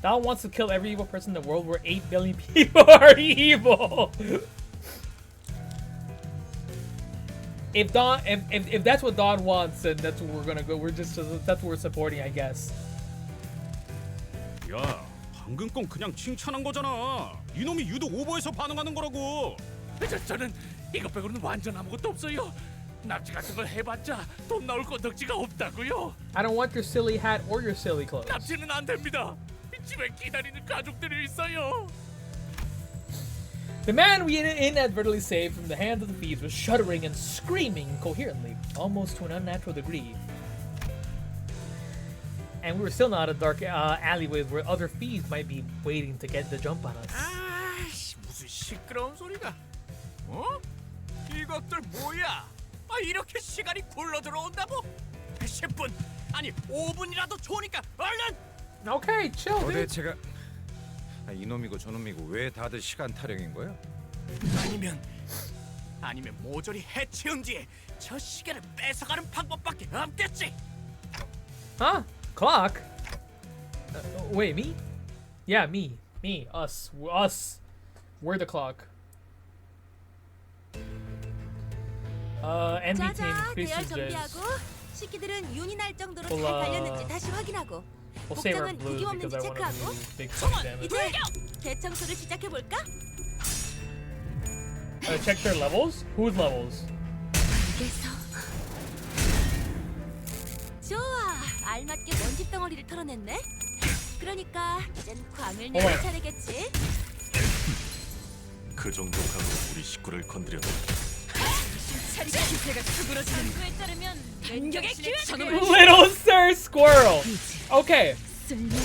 Don wants to kill every evil person in the world where 8 billion people are evil. If that's what Don wants, then that's what we're gonna go. That's what we're supporting, I guess. 야, 방금 건 그냥 칭찬한 거잖아. 이놈이 유독 오버해서 반응하는 거라고. 저는 이것 빼고는 완전 아무것도 없어요. 납치 같은 걸 해봤자 돈 나올 건덕지가 없다고요. I don't want your silly hat or your silly clothes. 납치는 안 됩니다. 집에 기다리는 가족들이 있어요. The man we inadvertently saved from the hands of the thieves was shuddering and screaming incoherently, almost to an unnatural degree. And we were still not in dark alleyways where other thieves might be waiting to get the jump on us. 아이씨, 무슨 시끄러운 소리가? 어? 이것들 뭐야? 이렇게 시간이 굴러 들어온다고? 10분 아니 5분이라도 좋으니까 얼른! Okay, chill, dude. 도대체가 이놈이고 저놈이고 왜 다들 시간 타령인 거야? 아니면 모조리 해치운 뒤에 저 시계를 뺏어가는 방법밖에 없겠지. Huh? Clock? Wait, me? Yeah, me. Me. Us. Us. We're the clock. Envy team 자자, increases 대열 this. 정비하고 식기들은 윤이 날 정도로 잘 We'll, 갈렸는지 다시 확인하고 We'll save our 복장은 blues 구김 because 없는지 I want to 체크하고 do big fun damage. 이제 대청소를 시작해볼까? Check their levels? Whose levels? 좋아, 알맞게 먼지 덩어리를 털어냈네. 그러니까 이젠 광을 어머야. 내릴 차례겠지. 그 정도 각오로 우리 식구를 건드려도 차리가 기세가 수그러지는 그에 따르면 반격의 기회. 저놈을 Little Sir Squirrel! Okay, 쓸모는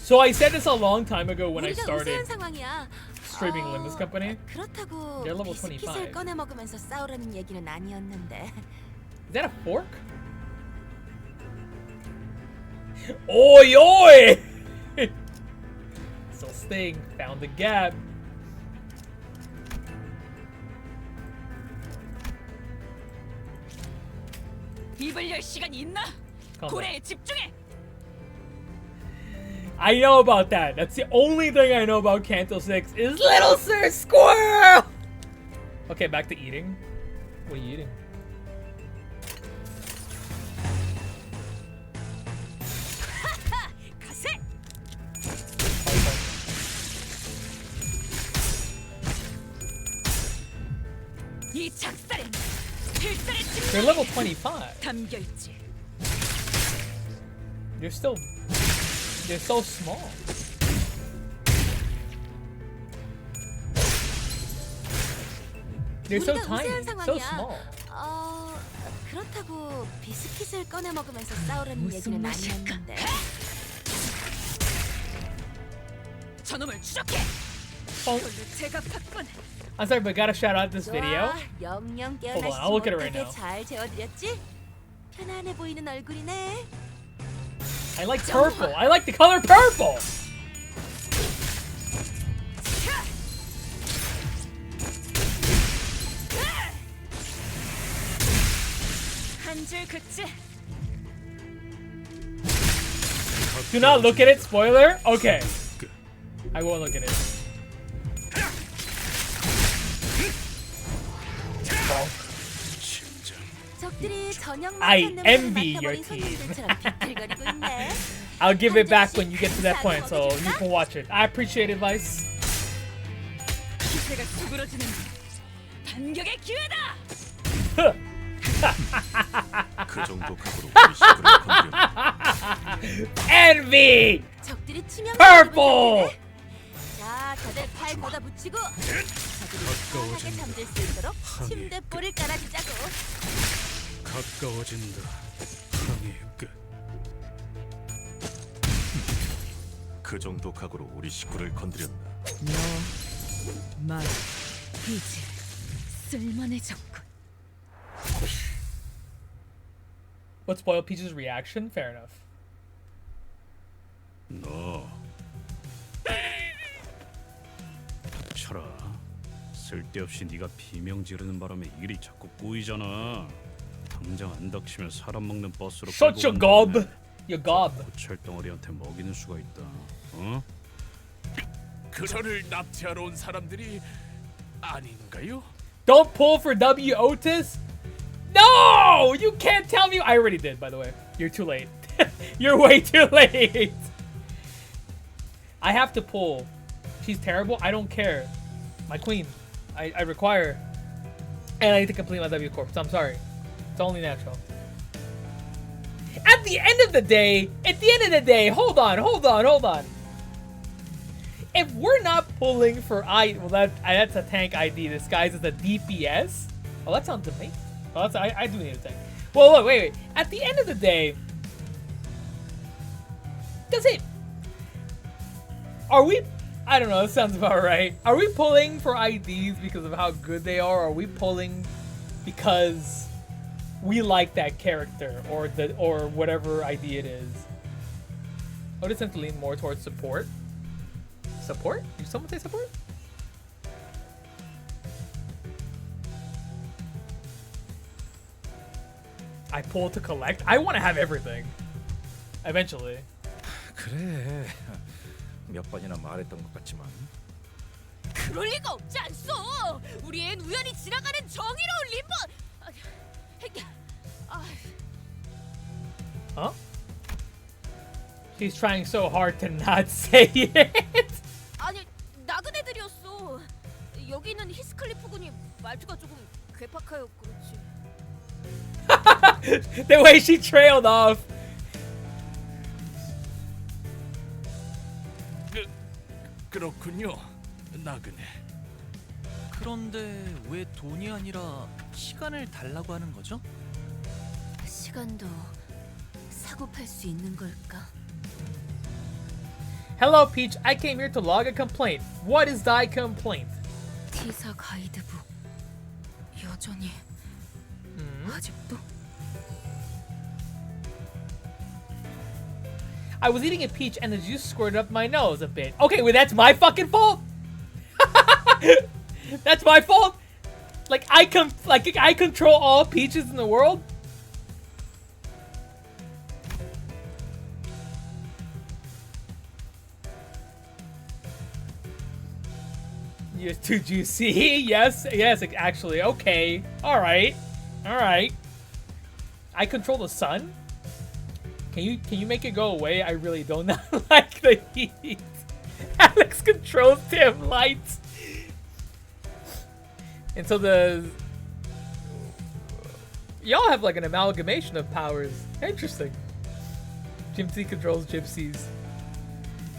so I said this a long time ago when I 우리가 started 우세한 상황이야. streaming Limbus Company. 그렇다고 They're level 비스킷을 25. 꺼내 먹으면서 싸우라는 얘기는 아니었는데. Is that a fork? Oi, oi! So Sting found the gap. 입을 열 시간이 있나? 고래에 집중해. I know about that. That's the only thing I know about Canto 6 is Little Sir Squirrel! Okay, back to eating. What are you eating? 가세. 이 작살엔 필살의 They're level 25. 담겨 있지. They're so small. They're so 우리가 tiny, 우세한 so 상황이야. small. 그렇다고 비스킷을 꺼내 먹으면서 싸우라는 무슨 얘기는 맛일까? 아니었는데. 저놈을 추적해. Oh, 이걸로 제가 바꾼. I'm sorry, but gotta shout out this video. 좋아, 영영 Hold on, 깨어나시지 I'll look at it right 못하게 now. 잘 재워드렸지? 편안해 보이는 얼굴이네. I like purple. I like the color purple. 한 줄 긋지. Do not look at it. Spoiler. Okay. I won't look at it. 적들이 저녁 I 맛 envy your 맡아버린 team. 손님들처럼 비틀거리고 있네. I'll give it back when you get to that point, so you can watch it. I appreciate advice. 기세가 수그러지는 반격의 기회다. 그 정도 각오로 우리 시구를 건드려. Envy. 적들이 치명. Purple. 자, 다들 팔 걷어 붙이고 적들이 편하게 잠들 수 있도록 침대볼을 깔아주자고. 가까워진다. 항해의 끝. 그 정도 각오로 우리 식구를 건드렸나? 말, 이제 쓸만해졌군. What spoiled Peach's reaction? Fair enough. 너 닥쳐라. 쓸데없이 네가 비명 지르는 바람에 일이 자꾸 꼬이잖아. 당장 안 닥치면 사람 먹는 버스로 Such a gob. You gob. 철덩어리한테 먹이는 수가 있다. 어? 그저를 납치하러 온 사람들이 아닌가요? Don't pull for WOUTIS. No, you can't tell me. I already did, by the way. You're too late. You're way too late. I have to pull. She's terrible. I don't care. My queen. I require. And I need to complete my W corp. So I'm sorry. It's only natural. At the end of the day, hold on. If we're not pulling for that's a tank ID disguised as a DPS. Oh, that sounds amazing. Oh, I do need a tank. Well, look, wait. At the end of the day, I don't know, that sounds about right. Are we pulling for IDs because of how good they are? Or are we pulling because we like that character or whatever ID it is? I would tend to lean more towards support. Support? Did someone say support? I pull to collect. I want to have everything. Eventually. 그래. 몇 번이나 말했던 것 같지만. 그럴 리가 없지 않소. 우리엔 우연히 지나가는 정의로운 림보. Huh? She's trying so hard to not say it. 아니, 나그네들이었어. 여기 있는 히스클리프 군이 말투가 조금 괴팍하여 그렇지. The way she trailed off. 그렇군요. 나그네. 그런데 왜 돈이 아니라 시간을 달라고 하는 거죠? 시간도 사고 팔 수 있는 걸까? Hello, Peach. I came here to log a complaint. What is thy complaint? T사 가이드북 여전히 아직도 I was eating a peach and the juice squirted up my nose a bit. Okay, well that's my fucking fault. That's my fault. Like I control all peaches in the world. You're too juicy. Yes, actually. Okay. All right. I control the sun. Can you make it go away? I really don't like the heat. Alex controls dim lights. And so y'all have like an amalgamation of powers. Interesting. Gypsy controls gypsies.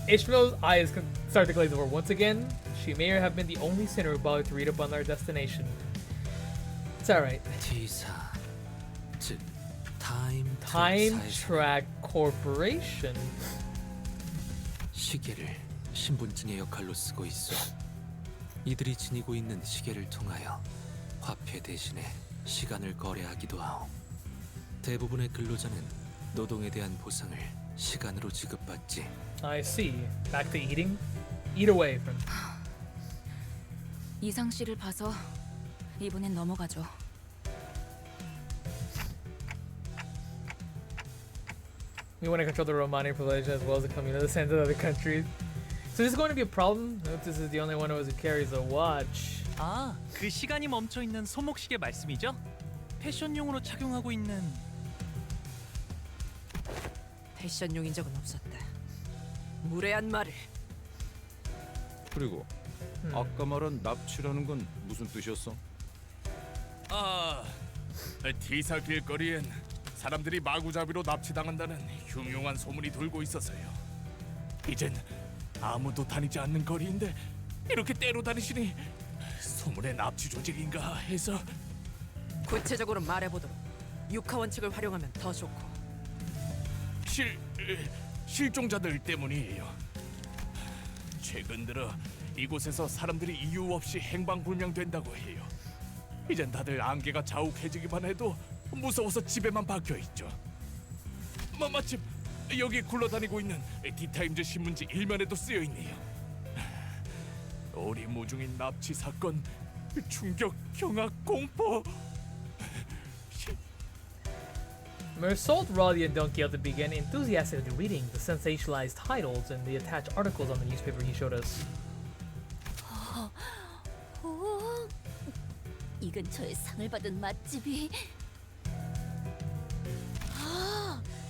Ishmael's eyes start to glaze over once again. She may have been the only sinner who bothered to read up on our destination. It's alright. T사, 즉 타임 Track Corporation. 시계를 신분증의 역할로 쓰고 있어. 이들이 지니고 있는 시계를 통하여 화폐 대신에 시간을 거래하기도 하오. 대부분의 근로자는 노동에 대한 보상을 시간으로 지급받지. I see. Back to eating. Eat away from. 이상 씨를 봐서 이번엔 넘어가죠. We want to control the Romani population as well as the community that sends to other countries. So this is going to be a problem. Note this is the only one of us who carries a watch. 아, 그 시간이 멈춰 있는 손목시계 말씀이죠? 패션용으로 착용하고 있는. 패션용인 적은 없었다. 무례한 말을. 그리고 아까 말한 납치라는 건 무슨 뜻이었어? T사 길거리엔 사람들이 마구잡이로 납치당한다는 흉흉한 소문이 돌고 있어서요. 이젠 아무도 다니지 않는 거리인데 이렇게 때로 다니시니 소문의 납치 조직인가 해서. 구체적으로 말해보도록. 육하 원칙을 활용하면 더 좋고. 실종자들 때문이에요. 최근 들어 이곳에서 사람들이 이유 없이 행방불명된다고 해요. 이젠 다들 안개가 자욱해지기만 해도 무서워서 집에만 박혀 있죠. 마침 여기 굴러다니고 있는 디타임즈 신문지 일면에도 쓰여 있네요. 오리무중인 납치 사건, 충격, 경악, 공포. Mersault, Roddy, and Don Quixote began enthusiastically reading the sensationalized titles and the attached articles on the newspaper he showed us. 이 근처에 상을 받은 맛집이.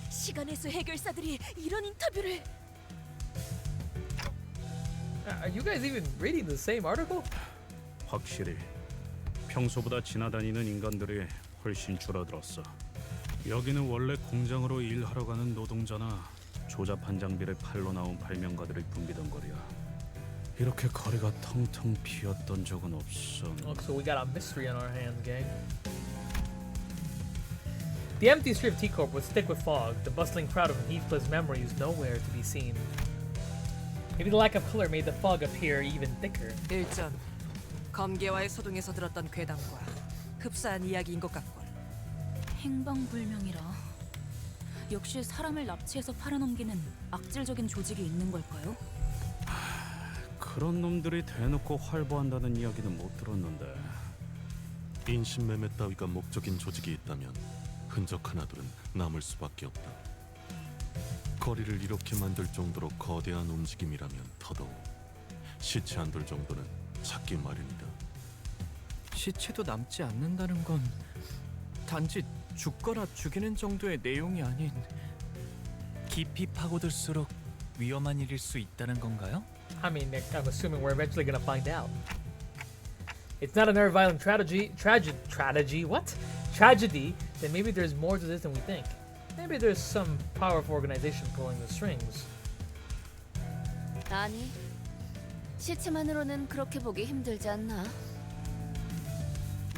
시간의 수 해결사들이 이런 인터뷰를. Are you guys even reading the same article? 확실히 평소보다 지나다니는 인간들이 훨씬 줄어들었어. 여기는 원래 공장으로 일하러 가는 노동자나 조잡한 장비를 팔러 나온 발명가들이 붐비던 거리야. 이렇게 거리가 텅텅 비었던 적은 없어. Look, so we got a mystery on our hands, gang. The empty street of T-Corp was thick with fog. The bustling crowd of Heathcliff's memories nowhere to be seen. Maybe the lack of color made the fog appear even thicker. 일전 검계와의 소동에서 들었던 괴담과 흡사한 이야기인 것 같군. 행방불명이라. 역시 사람을 납치해서 팔아넘기는 악질적인 조직이 있는 걸까요? 그런 놈들이 대놓고 활보한다는 이야기는 못 들었는데. 인신매매 따위가 목적인 조직이 있다면 흔적 하나둘은 남을 수밖에 없다. 거리를 이렇게 만들 정도로 거대한 움직임이라면 더더욱 시체 한 돌 정도는 찾기 마련이다. 시체도 남지 않는다는 건 단지 죽거나 죽이는 정도의 내용이 아닌. 깊이 파고들수록 위험한 일일 수 있다는 건가요? I mean, I'm assuming we're eventually gonna find out. It's not another violent tragedy, then maybe there's more to this than we think. Maybe there's some powerful organization pulling the strings. 아니, 시체만으로는 그렇게 보기 힘들지 않나?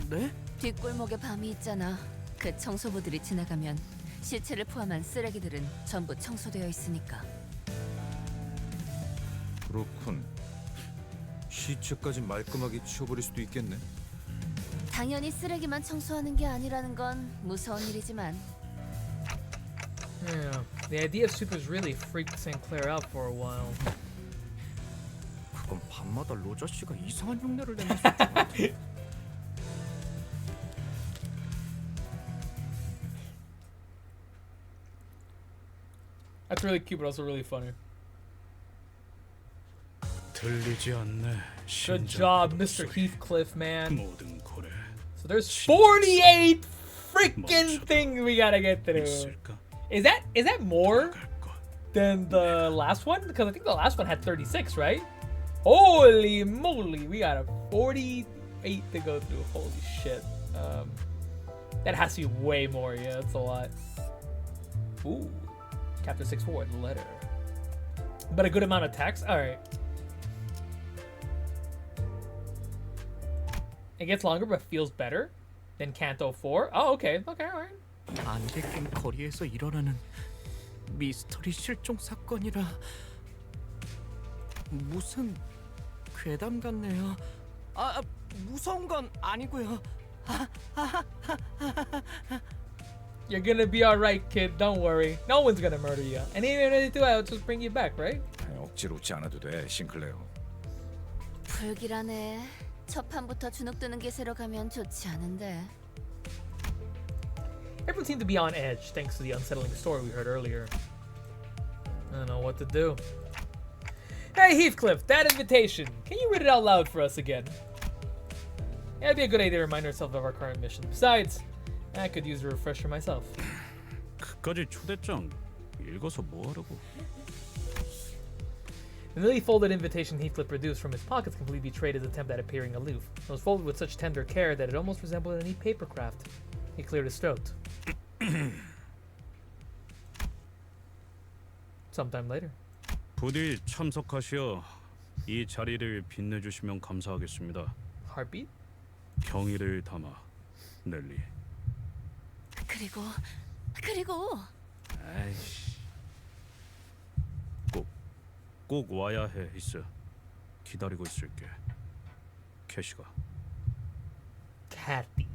네? 뒷골목에 밤이 있잖아. 그 청소부들이 지나가면 시체를 포함한 쓰레기들은 전부 청소되어 있으니까. 그렇군. 시체까지 말끔하게 치워버릴 수도 있겠네. 당연히 쓰레기만 청소하는 게 아니라는 건 무서운 일이지만 Yeah, the idea of supers really freaked Sinclair out for a while. 그건 밤마다 로저 씨가 이상한 흉내를 내면서 저한테 That's really cute, but also really funny. 들리지 않네. Good job, Mr. Heathcliff, man. 모든 고래 So there's 48 freaking things we gotta get through. 있을까? Is that more than the last one? Because I think the last one had 36, right? Holy moly, we got a 48 to go through. Holy shit. That has to be way more. Yeah, that's a lot. Ooh, Chapter 6-4, the letter. But a good amount of text. All right. It gets longer, but feels better than Canto 4. Oh, okay. Okay, all right. 안개 낀 거리에서 일어나는 미스터리 실종 사건이라 무슨 괴담 같네요. 무서운 건 아니고요. You're gonna be alright, kid. Don't worry. No one's gonna murder you. And even if they do, I'll just bring you back, right? 억지로 웃지 않아도 돼, 싱클레어. 불길하네. 첫 판부터 주눅드는 기세로 가면 좋지 않은데. Everyone seemed to be on edge thanks to the unsettling story we heard earlier. I don't know what to do. Hey Heathcliff, that invitation. Can you read it out loud for us again? Yeah, it'd be a good idea to remind ourselves of our current mission. Besides, I could use a refresher myself. 그까지 초대장 읽어서 뭐 하라고? The newly folded invitation Heathcliff produced from his pockets completely betrayed his attempt at appearing aloof. It was folded with such tender care that it almost resembled a neat paper craft. He cleared his throat. Sometime later. 부디 참석하시어 이 자리를 빛내주시면 감사하겠습니다. Heartbeat? 경의를 담아, 넬리. 그리고 아이씨. 꼭 와야 해, 히스. 기다리고 있을게. 캐시가. Cathy.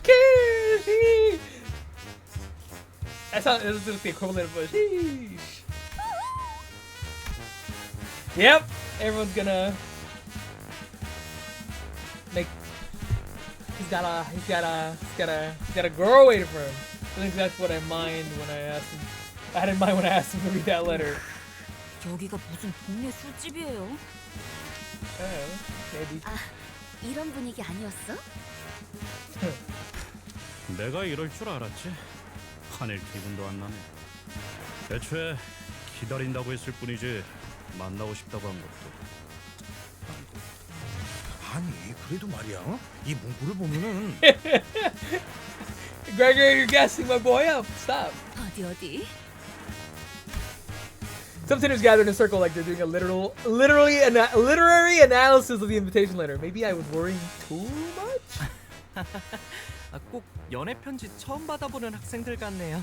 Cashy! That's the equivalent of a sheesh. Yep, everyone's gonna make. He's got a girl waiting for him. I think that's what I mind when I asked him. I had in mind when I asked him to read that letter. 여기가 무슨 동네 술집이에요? Maybe. 아, 이런 분위기 아니었어? 내가 이럴 줄 알았지. 화낼 기분도 안 나네. 애초에 기다린다고 했을 뿐이지 만나고 싶다고 한 것도. 아니, 그래도 말이야. 이 문구를 보면은 Gregory, you're gassing my boy up. Stop. 어디? Some sinners gathered in a circle like they're doing a literary analysis of the invitation letter. Maybe I was worrying too much? 꼭 연애 편지 처음 받아보는 학생들 같네요.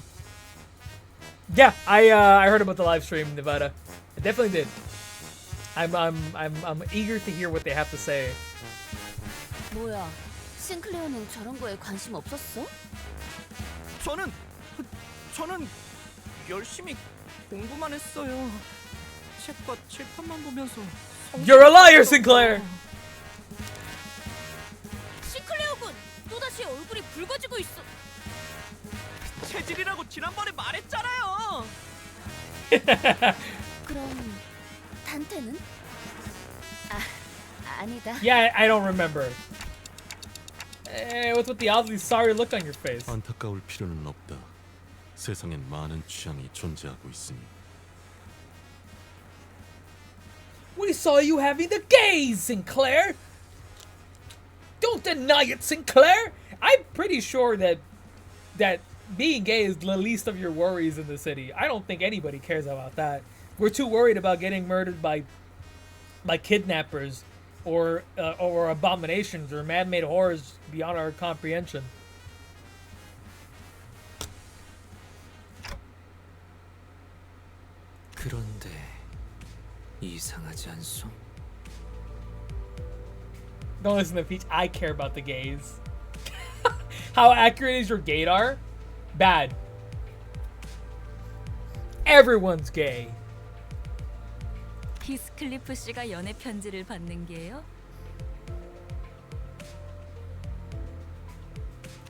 Yeah, I heard about the live stream, Nevada. I definitely did. I'm eager to hear what they have to say. 뭐야? 싱클레어는 저런 거에 관심 없었어? 저는 열심히 공부만 했어요. 책과 칠판만 보면서. You're a liar, Sinclair. 싱클레어군, 또다시 얼굴이 붉어지고 있어. 체질이라고 지난번에 말했잖아요. 그럼 단테는? 아니다. Yeah, I don't remember. What's with the oddly sorry look on your face? 안타까울 필요는 없다. 세상엔 많은 취향이 존재하고 있으니. We saw you having the gays, Sinclair. Don't deny it, Sinclair. I'm pretty sure that being gay is the least of your worries in the city. I don't think anybody cares about that. We're too worried about getting murdered by kidnappers or abominations or man-made horrors beyond our comprehension. 그런데 이상하지 않소? Don't listen to Peach. I care about the gays. How accurate is your gaydar? Bad. Everyone's gay. 히스클리프 씨가 연애 편지를 받는 게요?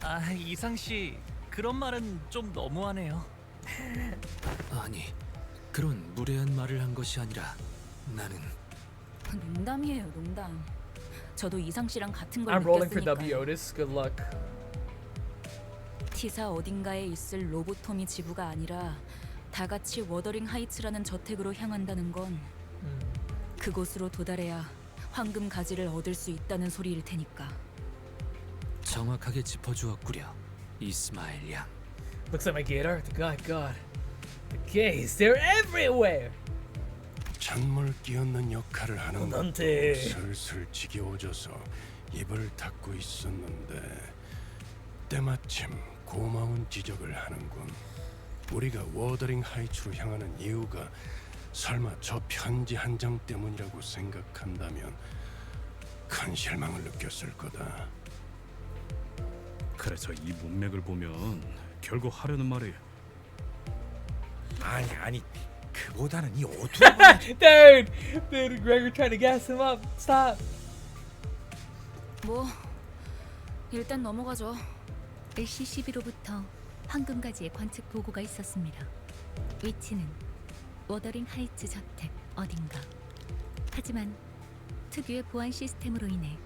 아, 이상 씨, 그런 말은 좀 너무하네요. 아니, 그런 무례한 말을 한 것이 아니라 나는 농담이에요, 농담. 저도 이상 씨랑 같은 걸 I'm rolling for W 느꼈으니까요. Otis. Good luck. 티사 어딘가에 있을 로보토미 지부가 아니라 다 같이 워더링 하이츠라는 저택으로 향한다는 건 그곳으로 도달해야 황금 가지를 얻을 수 있다는 소리일 테니까. 정확하게 짚어주었구려, 이스마엘 양. Looks like my gay art. God. The gays, they're everywhere. 찬물 끼얹는 역할을 하는 것도 너한테. 슬슬 지겨워져서 입을 닫고 있었는데 때마침 고마운 지적을 하는군. 우리가 워더링 하이츠로 향하는 이유가 설마 저 편지 한 장 때문이라고 생각한다면 큰 실망을 느꼈을 거다. 그래서 이 문맥을 보면 결국 하려는 말이 아니 그보다는 이 오토 Dude, Gregor tried to gas him up. Stop. 뭐 일단 넘어가죠. LCCB로부터 황금가지의 관측 보고가 있었습니다. 위치는 워더링 하이츠 저택 어딘가. 하지만 특유의 보안 시스템으로 인해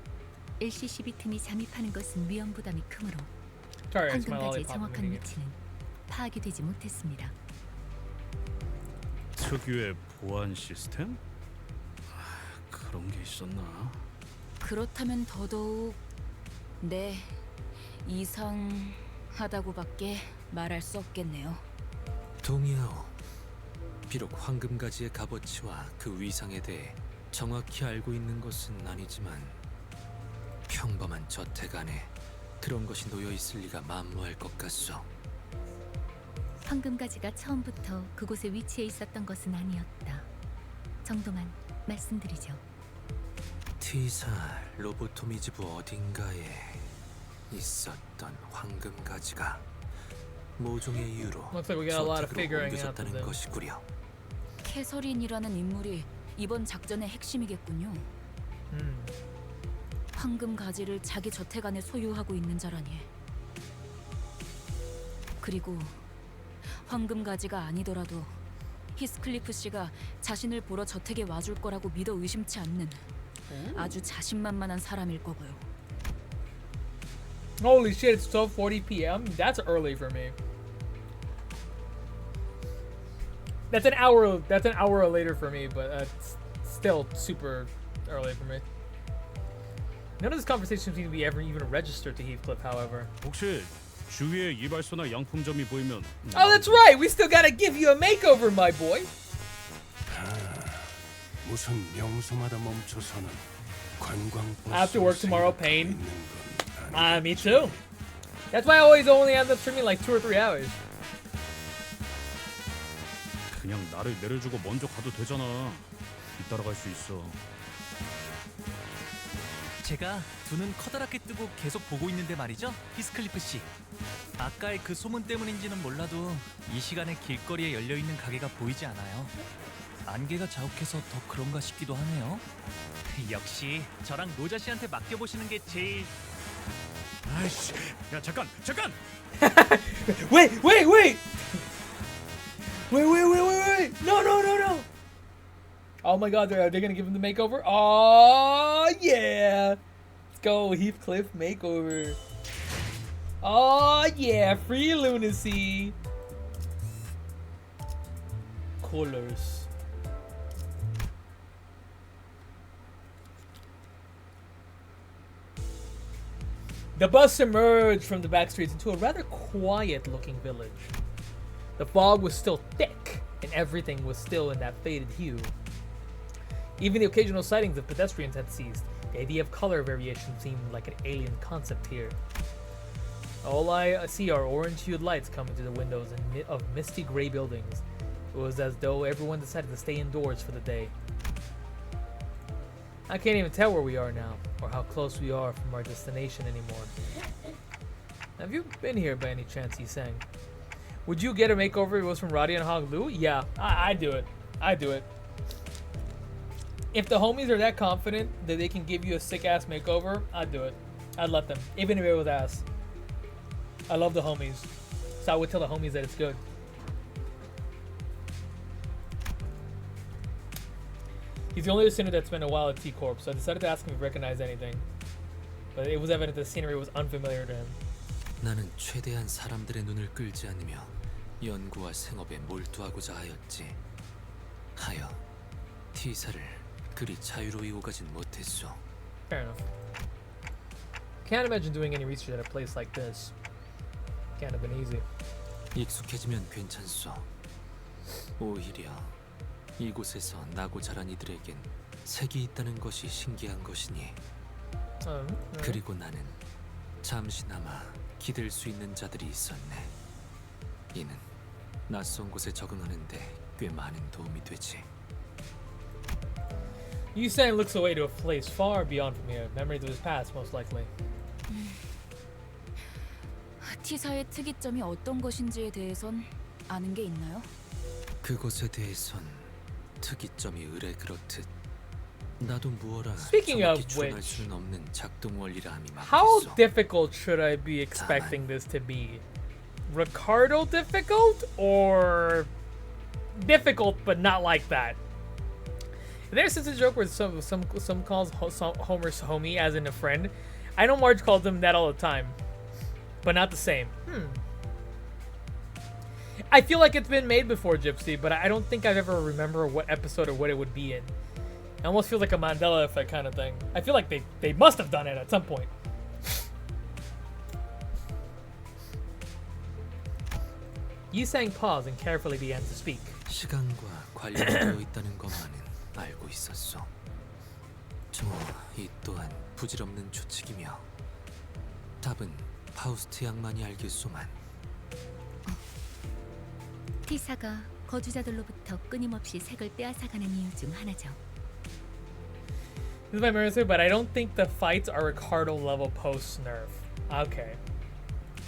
LCCB 틈이 잠입하는 것은 위험 부담이 크므로 Sorry, it's my 황금가지의 lollipop. 정확한 위치는 파악이 되지 못했습니다. 특유의 보안 시스템? 그런 게 있었나? 그렇다면 더더욱 네, 이상하다고밖에 말할 수 없겠네요. 동의하오. 비록 황금가지의 값어치와 그 위상에 대해 정확히 알고 있는 것은 아니지만 평범한 저택 안에 그런 것이 놓여 있을 리가 만무할 것 같소. 황금가지가 처음부터 그곳에 위치해 있었던 것은 아니었다 정도만 말씀드리죠. 티사 로보토미 지부 어딘가에 있었던 황금가지가 모종의 이유로 Looks like we got a lot of 저택으로 figuring out to 옮겨졌다는 do. 것이구려. 캐서린이라는 인물이 이번 작전의 핵심이겠군요. 황금 가지를 자기 저택 안에 소유하고 있는 자라니. 그리고 황금 가지가 아니더라도 히스클리프 씨가 자신을 보러 저택에 와줄 거라고 믿어 의심치 않는 아주 자신만만한 사람일 거고요. Holy shit, it's 12:40 p.m. That's early for me. That's an hour later for me, but it's still super early for me. None of this conversation seems to be ever even registered to Heathcliff, however. 혹시 주위에 이발소나 양품점이 보이면 Oh, that's right. We still gotta give you a makeover, my boy. 무슨 명소마다 멈춰서는 관광 I have to work tomorrow, 생각하고 Pain. 있는 건 Me too. That's why I always only end up streaming like 2 or 3 hours. 그냥 나를 내려주고 먼저 가도 되잖아. 뒤따라갈 수 있어. 제가 두 눈 커다랗게 뜨고 계속 보고 있는데 말이죠, 히스클리프 씨. 아까의 그 소문 때문인지는 몰라도 이 시간에 길거리에 열려 있는 가게가 보이지 않아요. 안개가 자욱해서 더 그런가 싶기도 하네요. 역시 저랑 노자 씨한테 맡겨보시는 게 제일... 아이씨, 야 잠깐. Wait! Wait! No! Oh my god, are they gonna give him the makeover? Oh yeah! Let's go, Heathcliff makeover. Oh yeah, free lunacy. Colors. The bus emerged from the back streets into a rather quiet-looking village. The fog was still thick, and everything was still in that faded hue. Even the occasional sightings of pedestrians had ceased. The idea of color variation seemed like an alien concept here. All I see are orange-hued lights coming through the windows of misty gray buildings. It was as though everyone decided to stay indoors for the day. I can't even tell where we are now, or how close we are from our destination anymore. Have you been here by any chance, he sang? Would you get a makeover if it was from Roddy and Hog Lu? Yeah, I do it. I do it. If the homies are that confident that they can give you a sick-ass makeover, I'd do it. I'd let them, even if it was ass. I love the homies. So I would tell the homies that it's good. He's the only listener that's been a while at T-Corp, so I decided to ask him if he recognized anything. But it was evident the scenery was unfamiliar to him. 나는 최대한 사람들의 눈을 끌지 않으며 연구와 생업에 몰두하고자 하였지. 하여 T사를 그리 자유로이 오가진 못했소. Fair enough. Can't imagine doing any research at a place like this. Can't have been easy. 익숙해지면 괜찮소. 오히려 이곳에서 나고 자란 이들에겐 색이 있다는 것이 신기한 것이니. 그리고 나는 잠시나마 기댈 수 있는 자들이 있었네. 이는 낯선 곳에 적응하는데 꽤 많은 도움이 되지. Yusang looks away to a place far beyond from here. Memories of his past, most likely. T사의 특이점이 어떤 것인지에 대해선 아는 게 있나요? 그것에 대해선 특이점이 의뢰 그렇듯 나도 무어라 Speaking of 정확히 추론할 which, 수는 없는 작동 원리라 함이 How 많겠소. difficult should I be expecting this to be? Ricardo difficult or difficult but not like that? There's such a joke where some calls Homer's homie as in a friend. I know Marge calls him that all the time, but not the same. I feel like it's been made before, Gypsy, but I don't think I've ever remember what episode or what it would be in. It almost feels like a Mandela effect kind of thing. I feel like they must have done it at some point. Yusang paused and carefully began to speak. 시간과 관련되어 있다는 것만은 알고 있었소. 이 또한 부질없는 추측이며 답은 파우스트 양만이 알겠소만. T사가 거주자들로부터 끊임없이 색을 빼앗아가는 이유 중 하나죠. This is my memory, but I don't think the fights are Ricardo level post nerf. Okay.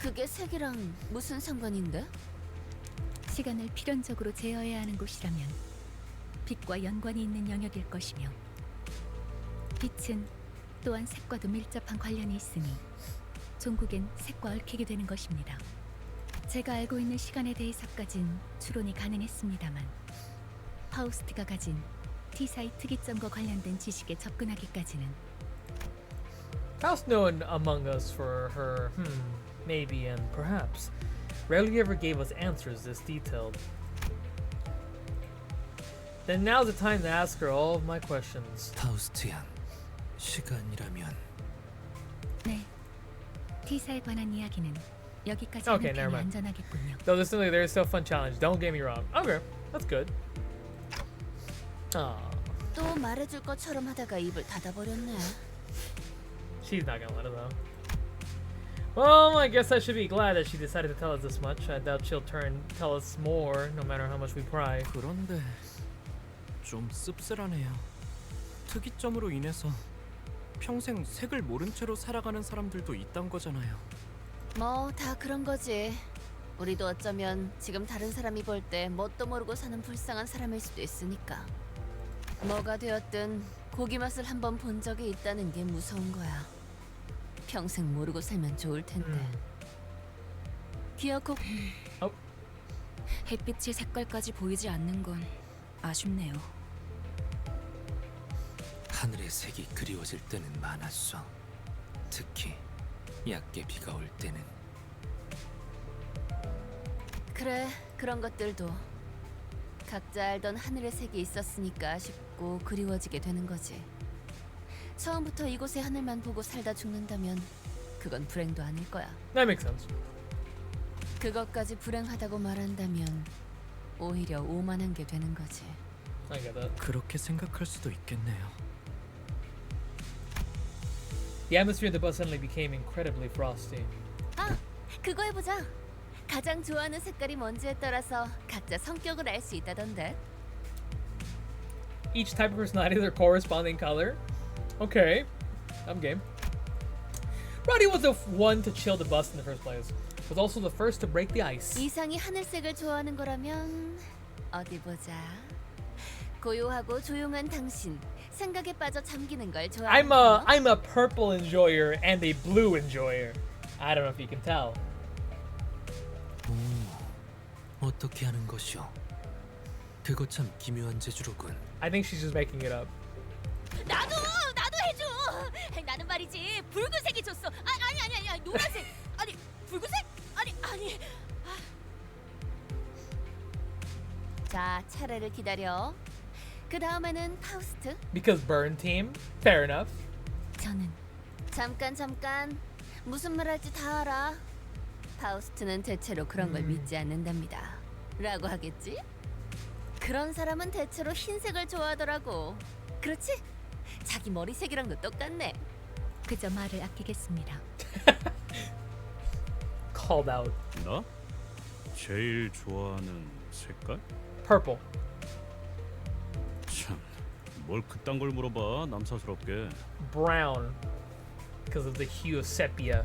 그게 색이랑 무슨 상관인데? 시간을 필연적으로 제어해야 하는 곳이라면 빛과 연관이 있는 영역일 것이며 빛은 또한 색과도 밀접한 관련이 있으니 종국엔 색과 얽히게 되는 것입니다. 제가 알고 있는 시간에 대해서까진 추론이 가능했습니다만 파우스트가 가진 T사의 특이점과 관련된 지식에 접근하기까지는. House known among us for her maybe and perhaps rarely ever gave us answers this detailed. Then now's the time to ask her all of my questions. 파우스트 양, 시간이라면. 네, T사에 관한 이야기는 여기까지 Okay, 하는 never 편이 mind. 안전하겠군요. Though there's still a fun challenge. Don't get me wrong. Okay, that's good. 또 말해줄 것처럼 하다가 입을 닫아버렸네. She's not gonna let us know. Well, I guess I should be glad that she decided to tell us this much. I doubt she'll tell us more, no matter how much we pry. 그런데 좀 씁쓸하네요. 특이점으로 인해서 평생 색을 모른 채로 살아가는 사람들도 있단 거잖아요. 뭐 다 그런 거지. 우리도 어쩌면 지금 다른 사람이 볼 때 뭣도 모르고 사는 불쌍한 사람일 수도 있으니까. 뭐가 되었든 고기 맛을 한번 본 적이 있다는 게 무서운 거야. 평생 모르고 살면 좋을 텐데. 기어코 햇빛의 색깔까지 보이지 않는 건 아쉽네요. 하늘의 색이 그리워질 때는 많았어. 특히 얕게 비가 올 때는. 그래, 그런 것들도 각자 알던 하늘의 색이 있었으니까 아쉽고 그리워지게 되는 거지. 처음부터 이곳의 하늘만 보고 살다 죽는다면 그건 불행도 아닐 거야. That makes sense. 그것까지 불행하다고 말한다면 오히려 오만한 게 되는 거지. I get that. 그렇게 생각할 수도 있겠네요. The atmosphere in the bus suddenly became incredibly frosty. 아, 그거 해보자. 가장 좋아하는 색깔이 뭔지에 따라서 각자 성격을 알 수 있다던데. Each type of personality has their corresponding color. Okay, I'm game. Roddy was the one to chill the bus in the first place. Was also the first to break the ice. 이상이 하늘색을 좋아하는 거라면 어디 보자. 고요하고 조용한 당신. 생각에 빠져 잠기는 걸 좋아하는 I'm a purple enjoyer and a blue enjoyer. I don't know if you can tell. 오, 어떻게 하는 것이오? 그거 참 기묘한 재주로군. I think she's just making it up. 나도 해줘. 나는 말이지 붉은색이 좋소. 아니 노란색. 아니 붉은색? 아니. 자, 차례를 기다려. 그 다음에는 파우스트. Because burn team. Fair enough. 저는 잠깐. 무슨 말 할지 다 알아. 파우스트는 대체로 그런 걸 믿지 않는답니다. 라고 하겠지? 그런 사람은 대체로 흰색을 좋아하더라고. 그렇지? 자기 머리색이랑도 똑같네. 그저 말을 아끼겠습니다. Called out. 나? 제일 좋아하는 색깔? Purple. 참, 뭘 그딴 걸 물어봐, 남사스럽게. Brown. Because of the hue of sepia.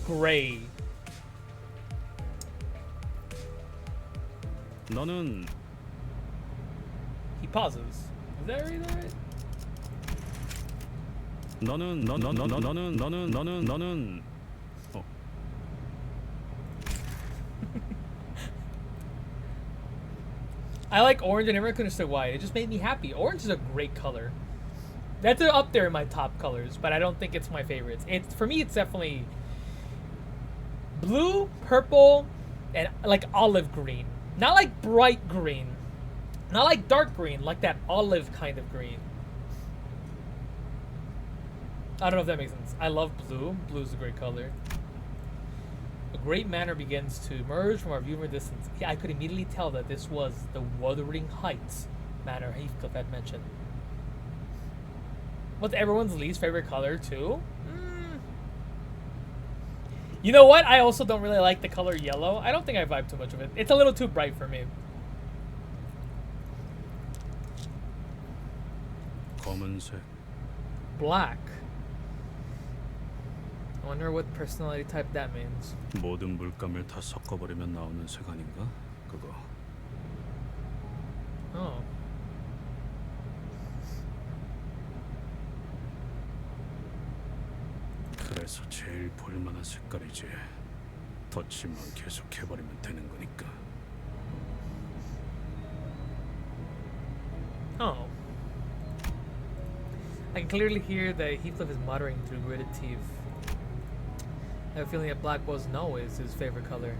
Gray. 나는 He pauses. Is that right? 나는 I like orange. I never could understand why. It just made me happy. Orange is a great color. That's up there in my top colors, but I don't think it's my favorites. It's for me. It's definitely blue, purple, and like olive green. Not like bright green. Not like dark green. Like that olive kind of green. I don't know if that makes sense. I love blue. Blue is a great color. A great manor begins to emerge from our view from distance. Yeah, I could immediately tell that this was the Wuthering Heights manor Heathcliff had mentioned. What's everyone's least favorite color too? You know what? I also don't really like the color yellow. I don't think I vibe too much of it. It's a little too bright for me. 검은색. Black. I wonder what personality type that means. 모든 물감을 다 섞어버리면 나오는 색 아닌가? 그거. Oh. 그래서 제일 볼만한 색깔이지. 덧칠만 계속 해버리면 되는 거니까. Oh. I can clearly hear that Heathcliff is muttering through gritted teeth. I have a feeling that black was always his favorite color.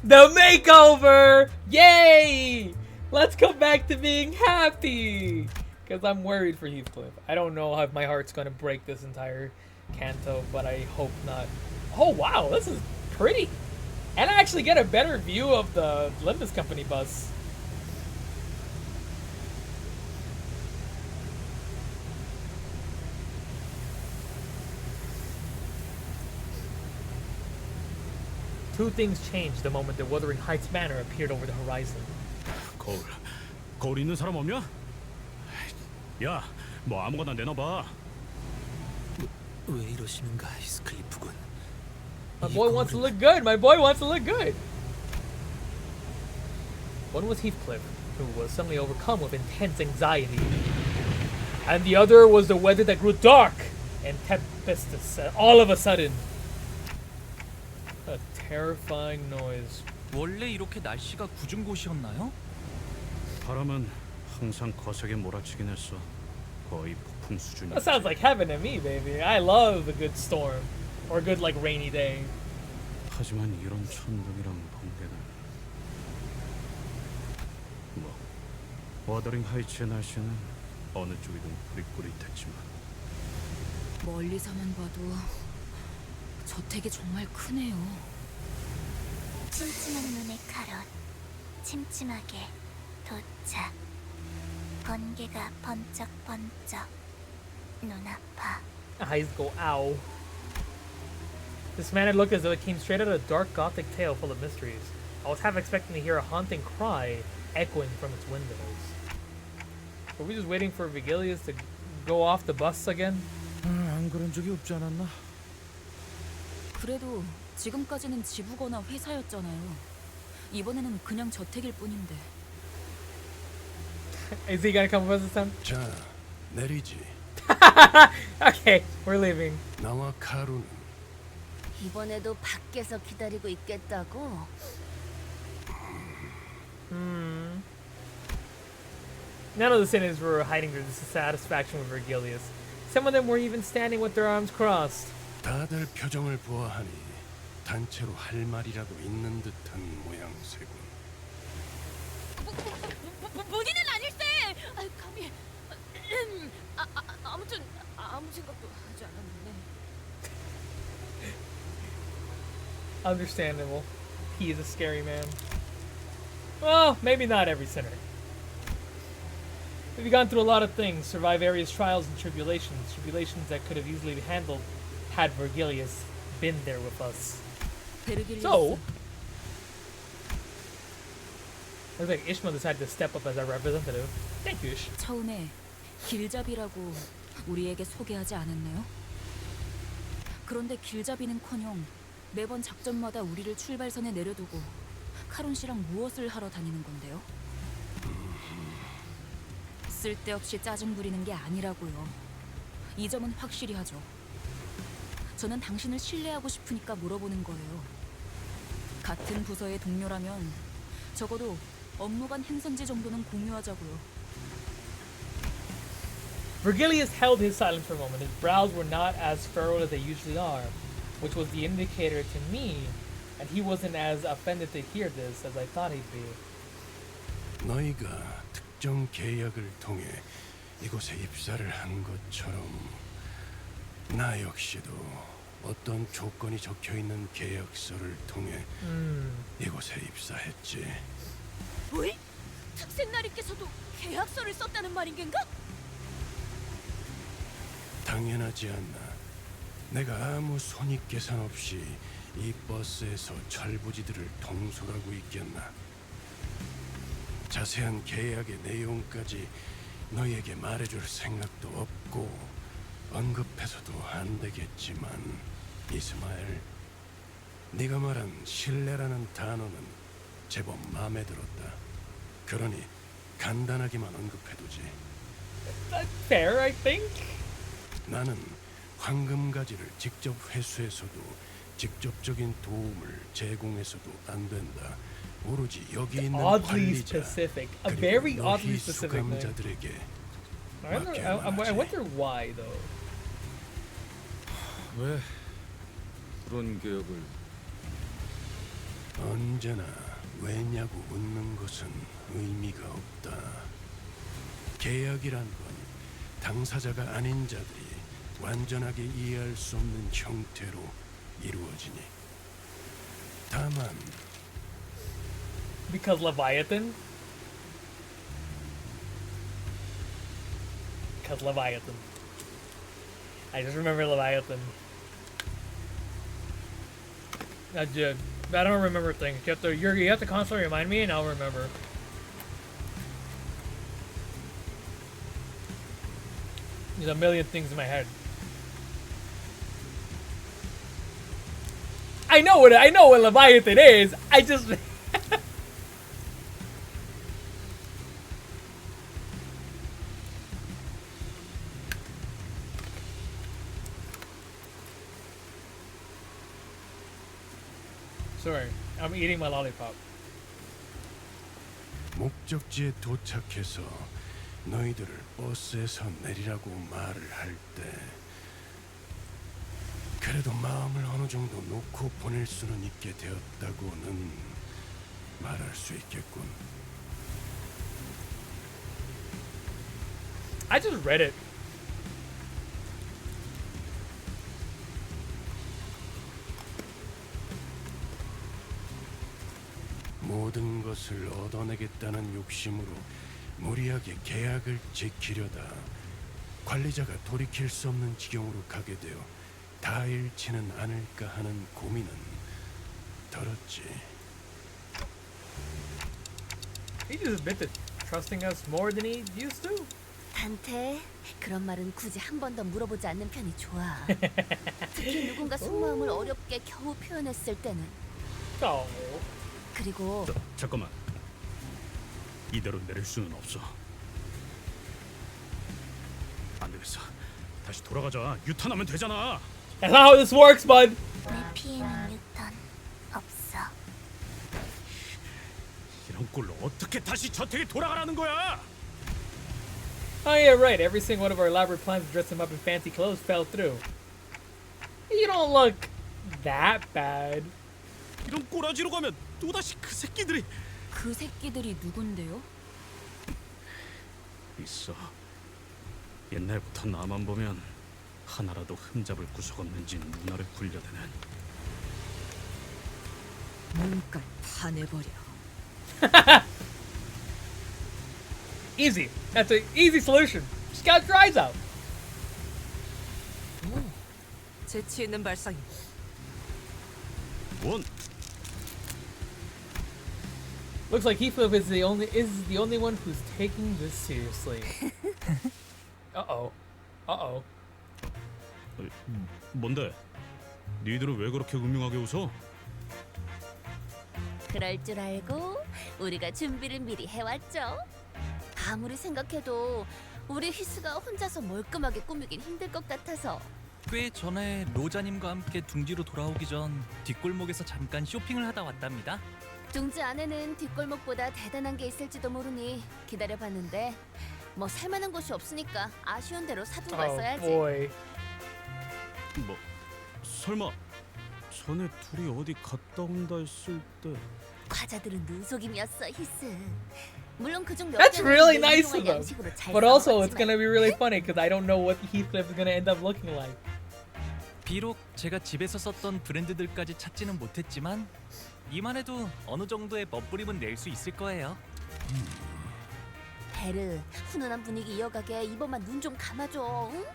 The makeover! Yay! Let's come back to being happy! Because I'm worried for Heathcliff. I don't know if my heart's going to break this entire canto, but I hope not. Oh wow, this is pretty! And I actually get a better view of the Limbus Company bus. Two things changed the moment the Wuthering Heights Manor appeared over the horizon. 거울 있는 사람 없냐? 야, 뭐 아무거나 내놔봐. 왜 이러시는가, 히스클리프군. My boy wants to look good. My boy wants to look good. One was Heathcliff, who was suddenly overcome with intense anxiety, and the other was the weather that grew dark and tempestuous all of a sudden. A terrifying noise. 원래 이렇게 날씨가 궂은 곳이었나요? 바람은 항상 거세게 몰아치긴 했어. 거의 폭풍 수준이야. That sounds like heaven to me, baby. I love a good storm or a good like rainy day. 하지만 이런 천둥이랑 번개는 뭐 워더링 하이츠의 날씨는 어느 쪽이든 꾸릿꾸릿했지만 멀리서만 봐도 저택이 정말 크네요. 침침한 눈의 카롯, 침침하게 도착. 번개가 번쩍번쩍 눈 아파. Eyes go ow. This man had looked as though it came straight out of a dark gothic tale full of mysteries. I was half expecting to hear a haunting cry echoing from its windows. Were we just waiting for Vigilius to go off the bus again? 안 그런 적이 없지 않았나? 그래도 지금까지는 지부거나 회사였잖아요. 이번에는 그냥 저택일 뿐인데. Is he gonna come with us this time? 자, 내리지. Okay, we're leaving. 나와 카루는 이번에도 밖에서 기다리고 있겠다고? None of the sinners were hiding their dissatisfaction with Virgilius. Some of them were even standing with their arms crossed. 다들 표정을 보아하니 단체로 할 말이라도 있는 듯한 모양새군. 본인은 아닐세! 감히... 아무튼 아무 생각도 하지 않았는데. Understandable. He is a scary man. Well, maybe not every sinner. We've gone through a lot of things, survived various trials and tribulations that could have easily been handled had Virgilius been there with us. So, looks like Ishmael decided to step up as our representative. Thank you, Ish. 처음에 길잡이라고 우리에게 소개하지 않았나요? 그런데 길잡이는커녕 매번 작전마다 우리를 출발선에 내려두고 카론 씨랑 무엇을 하러 다니는 건데요? 쓸데없이 짜증 부리는 게 아니라고요. 이 점은 확실히 하죠. 저는 당신을 신뢰하고 싶으니까 물어보는 거예요. 같은 부서의 동료라면 적어도 업무 간 행선지 정도는 공유하자고요. Virgilius held his silence for a moment. His brows were not as furrowed as they usually are, which was the indicator to me, and he wasn't as offended to hear this as I thought he'd be. 너희가 특정 계약을 통해 이곳에 입사를 한 것처럼 나 역시도 어떤 조건이 적혀있는 계약서를 통해 이곳에 입사했지. 왜? 특생나리께서도 계약서를 썼다는 말인겐가? 당연하지 않나. 내가 아무 손익계산 없이 이 버스에서 철부지들을 통솔하고 있겠나. 자세한 계약의 내용까지 너희에게 말해줄 생각도 없고 언급해서도 안 되겠지만 이스마엘, 네가 말한 신뢰라는 단어는 제법 마음에 들었다. 그러니 간단하게만 언급해두지. That's fair, I think. 나는 황금가지를 직접 회수해서도 직접적인 도움을 제공해서도 안 된다. 오로지 여기 있는 Oddly 관리자 specific. A very 그리고 oddly 너희 specific thing. 수감자들에게 I wonder why though. 왜 그런 계약을? 언제나 왜냐고 묻는 것은 의미가 없다. 계약이란 건 당사자가 아닌 자들이 완전하게 이해할 수 없는 형태로 이루어지니. 다만 Because Leviathan? Because Leviathan. I just remember Leviathan. I don't remember things. You have to constantly remind me and I'll remember. There's a million things in my head. I know what Leviathan is. I just Sorry, I'm eating my lollipop. 목적지에 도착해서 너희들을 버스에서 내리라고 말을 할 때 그래도 마음을 어느 정도 놓고 보낼 수는 있게 되었다고는 말할 수 있겠군. I just read it. 모든 것을 얻어내겠다는 욕심으로 무리하게 계약을 지키려다 관리자가 돌이킬 수 없는 지경으로 가게 되어 다 잃지는 않을까 하는 고민은 덜었지. He just admitted trusting us more than he used to. 한테 그런 말은 굳이 한 번 더 물어보지 않는 편이 좋아. 특히 누군가 속마음을 어렵게 겨우 표현했을 때는. 그리고 잠깐만. 이대로 내릴 수는 없어. 안 되겠어. 다시 돌아가자. 유턴하면 되잖아. That's not how this works, bud. 내 피에는 유턴 없어. 이런 꼴로 어떻게 다시 저택에 돌아가라는 거야? Oh yeah, right. Every single one of our elaborate plans to dress him up in fancy clothes fell through. You don't look that bad. 이런 꼬라지로 가면 또다시 그 새끼들이 그 새끼들이 누군데요? 있어. 옛날부터 나만 보면 하나라도 흠잡을 구석 없는지 눈알을 굴려대는. 눈깔 다 내버려. Easy. That's an easy solution. Just gouge your eyes out. 재치 있는 발상이. 원. Looks like Heathcliff is the only one who's taking this seriously. Uh-oh. Uh-oh. 뭔데? 니들은 왜 그렇게 음흉하게 웃어? 그럴 줄 알고 우리가 준비를 미리 해왔죠. 아무리 생각해도 우리 휘스가 혼자서 멀끔하게 꾸미긴 힘들 것 같아서. 꽤 전에 로자님과 함께 둥지로 돌아오기 전 뒷골목에서 잠깐 쇼핑을 하다 왔답니다. 둥지 안에는 뒷골목보다 대단한 게 있을지도 모르니 기다려봤는데 뭐 살만한 곳이 없으니까 아쉬운 대로 사두고 왔어야지. boy. 뭐 설마 전에 둘이 어디 갔다 온다 했을 때 과자들은 눈속임이었어, 히스. 물론 그중 몇 That's 개는 really 내 nice of 유용한 them. 양식으로 잘 But also, 썰어봤지만. it's gonna be really funny because I don't know what Heathcliff is gonna end up looking like. 비록 제가 집에서 썼던 브랜드들까지 찾지는 못했지만 이만 해도 어느 정도의 멋부림은 낼 수 있을 거예요. 베르, 훈훈한 분위기 이어가게 이번만 눈 좀 감아줘. 응?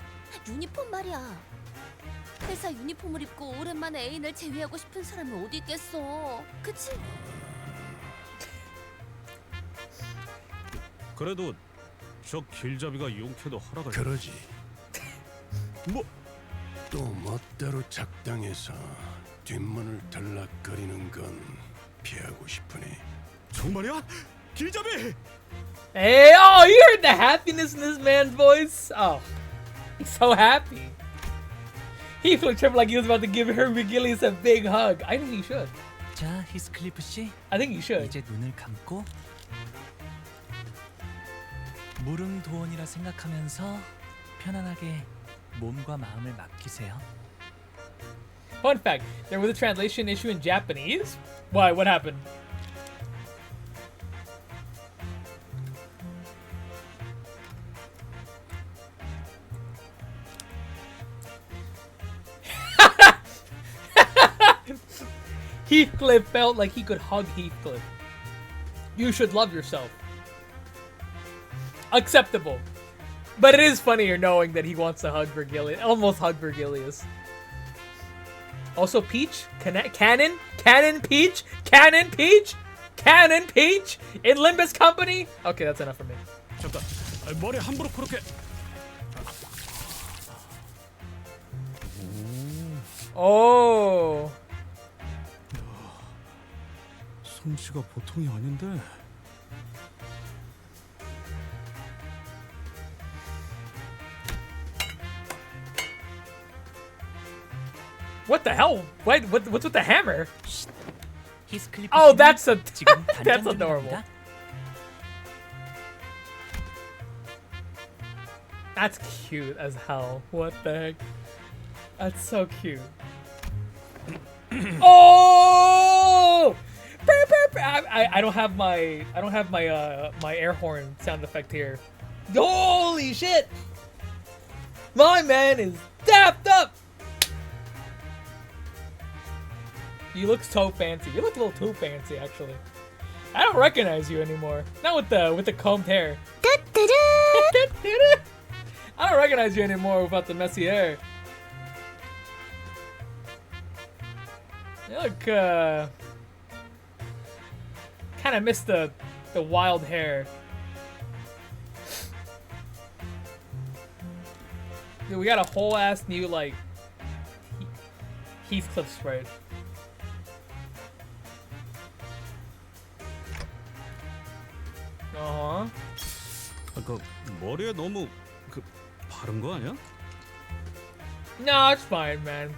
유니폼 말이야. 회사 유니폼을 입고 오랜만에 애인을 제외하고 싶은 사람이 어디 있겠어. 그치? 그래도 저 길잡이가 용케도 허락을. 그러지. 뭐? 또 멋대로 작당해서 뒷문을 들락거리는 건 피하고 싶으니. 정말이야? 길잡이! Hey, oh, you heard the happiness in this man's voice? Oh, he's so happy. Heathcliff trembled like he was about to give her Regilius a big hug. I think he should. 자, 히스클리프 씨. I think he should. 이제 눈을 감고 무릉도원이라 생각하면서 편안하게 몸과 마음을 맡기세요. Fun fact, there was a translation issue in Japanese. Why? What happened? Heathcliff felt like he could hug Heathcliff. You should love yourself. Acceptable. But it is funnier knowing that he wants to hug Virgilius, almost hug Virgilius. Also, Peach? Canon? Canon Peach? Canon Peach? Canon Peach? In Limbus Company? Okay, that's enough for me. 잠깐, 머리 함부로 그렇게. Oh. 솜씨가 보통이 아닌데. What the hell? What's with the hammer? 히스클리프 Oh, 씨는 that's a 지금 that's 단장 adorable. 중입니다. That's cute as hell. What the heck? That's so cute. Oh! Burr, burr, burr. I don't have my my air horn sound effect here. Holy shit! My man is dapped up. You look so fancy. You look a little too fancy, actually. I don't recognize you anymore. Not with the combed hair. I don't recognize you anymore without the messy hair. Look, kind of missed the wild hair. Dude, we got a whole ass new like Heathcliff sprite. 그 머리에 너무 바른 거 아니야? No, it's fine, man.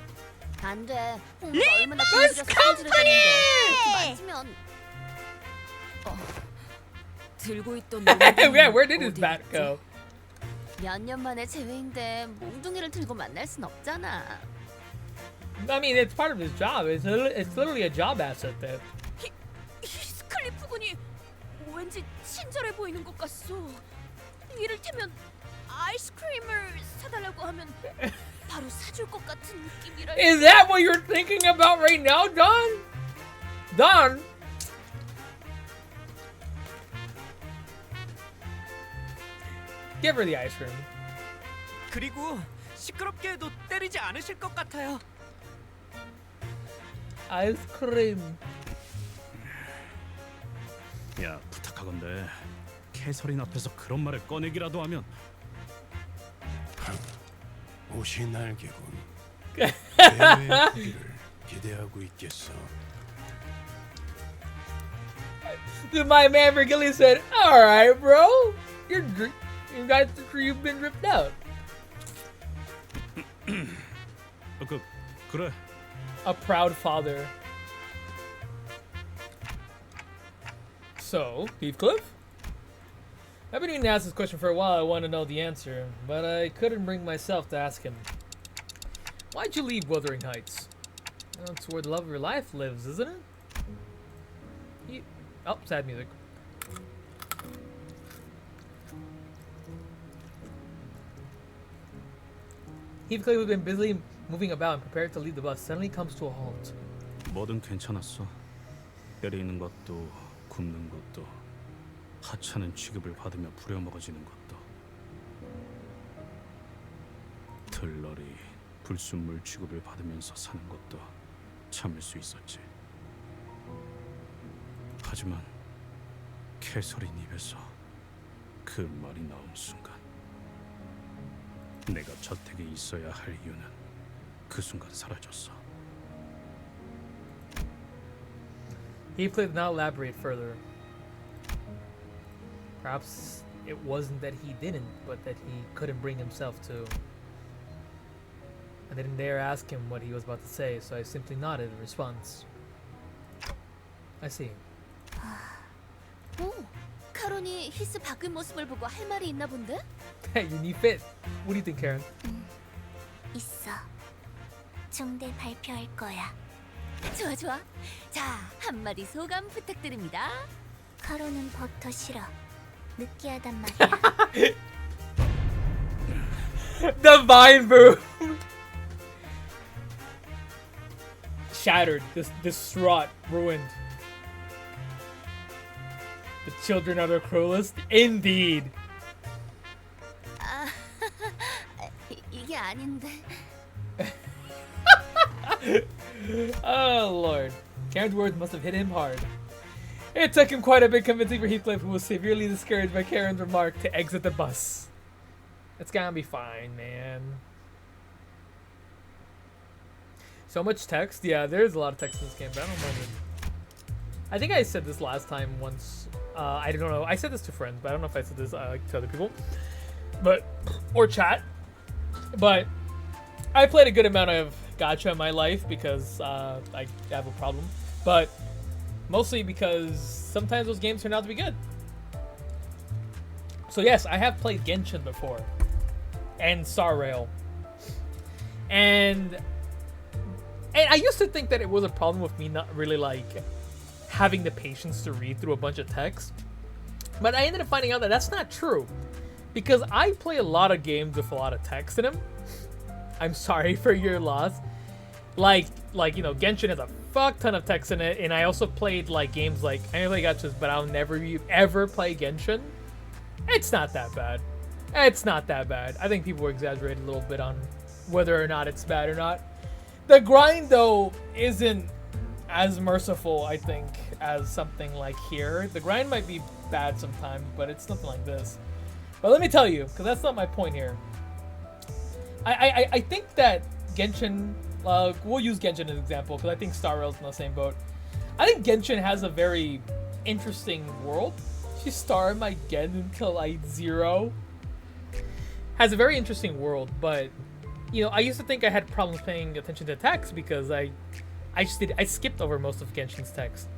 안 돼. 홍보가 얼마나 길어져서 손질을 했는데 그렇게 만지면 들고 있던 Yeah, where did his bat go? 몇 년 만에 재회인데 몽둥이를 들고 만날 순 없잖아. I mean, it's part of his job. It's literally a job asset there. 히스클리프 군이 왠지 친절해 보이는 것 같소. 이를테면 아이스크림을 사달라고 하면 바로 사줄 것 같은 느낌이랄까. Is that what you're thinking about right now, Don? Don? Give her the ice cream. 그리고 시끄럽게 해도 때리지 않으실 것 같아요. 아이스크림. 야, 부탁하건대 캐서린 앞에서 그런 말을 꺼내기라도 하면. 옷이 날개군. 대회의 후기를 기대하고 있겠어. My man Virgilio said, "All right, bro, you've been ripped out." 그래. A proud father. So, Heathcliff? I've been meaning to ask this question for a while. I want to know the answer, but I couldn't bring myself to ask him. Why'd you leave Wuthering Heights? That's where the love of your life lives, isn't it? Oh, sad music. Heathcliff, who's been busily moving about and prepared to leave the bus, suddenly comes to a halt. 뭐든 괜찮았어. 때리는 것도 굶는 것도 하찮은 취급을 받으며 부려먹어지는 것도 들러리 불순물 취급을 받으면서 사는 것도 참을 수 있었지. 하지만 캐서린 입에서 그 말이 나온 순간 내가 저택에 있어야 할 이유는 그 순간 사라졌어. Heathcliff did not elaborate further. Perhaps it wasn't that he didn't, but that he couldn't bring himself to. I didn't dare ask him what he was about to say, so I simply nodded in response. I see. 오, 카론이 히스 바뀐 모습을 보고 할 말이 있나 본데? Hey, you need fit. What do you think, Karen? 있어. 중대 발표할 거야. 좋아 좋아. 자, 한마디 소감 부탁드립니다. 카로는 버터 싫어. 느끼하단 말이야. Divine boom. Shattered, distraught, ruined. The children are the cruelest, indeed. 아, 이게 아닌데. Oh lord. Karen's words must have hit him hard. It took him quite a bit convincing for Heathcliff, who was severely discouraged by Karen's remark, to exit the bus. It's gonna be fine, man. So much text? Yeah, there's a lot of text in this game, but I don't mind it. I think I said this last time once. I don't know. I said this to friends, but I don't know if I said this to other people. But, or chat. But, I played a good amount of gacha in my life because I have a problem. But, mostly because sometimes those games turn out to be good. So yes, I have played Genshin before. And Star Rail. And I used to think that it was a problem with me not really like having the patience to read through a bunch of text. But I ended up finding out that that's not true. Because I play a lot of games with a lot of text in them. I'm sorry for your loss. Like you know, Genshin has a fuck ton of text in it, and I also played like games like I play gachas, but I'll never ever play Genshin. It's not that bad. It's not that bad. I think people exaggerate a little bit on whether or not it's bad or not. The grind though isn't as merciful, I think, as something like here. The grind might be bad sometimes, but it's nothing like this. But let me tell you, because that's not my point here. I think that Genshin, we'll use Genshin as an example, because I think Star Rail's in the same boat. I think Genshin has a very interesting world. She's Star my Gen until Light 0. Has a very interesting world, but you know, I used to think I had problems paying attention to text because I skipped over most of Genshin's text.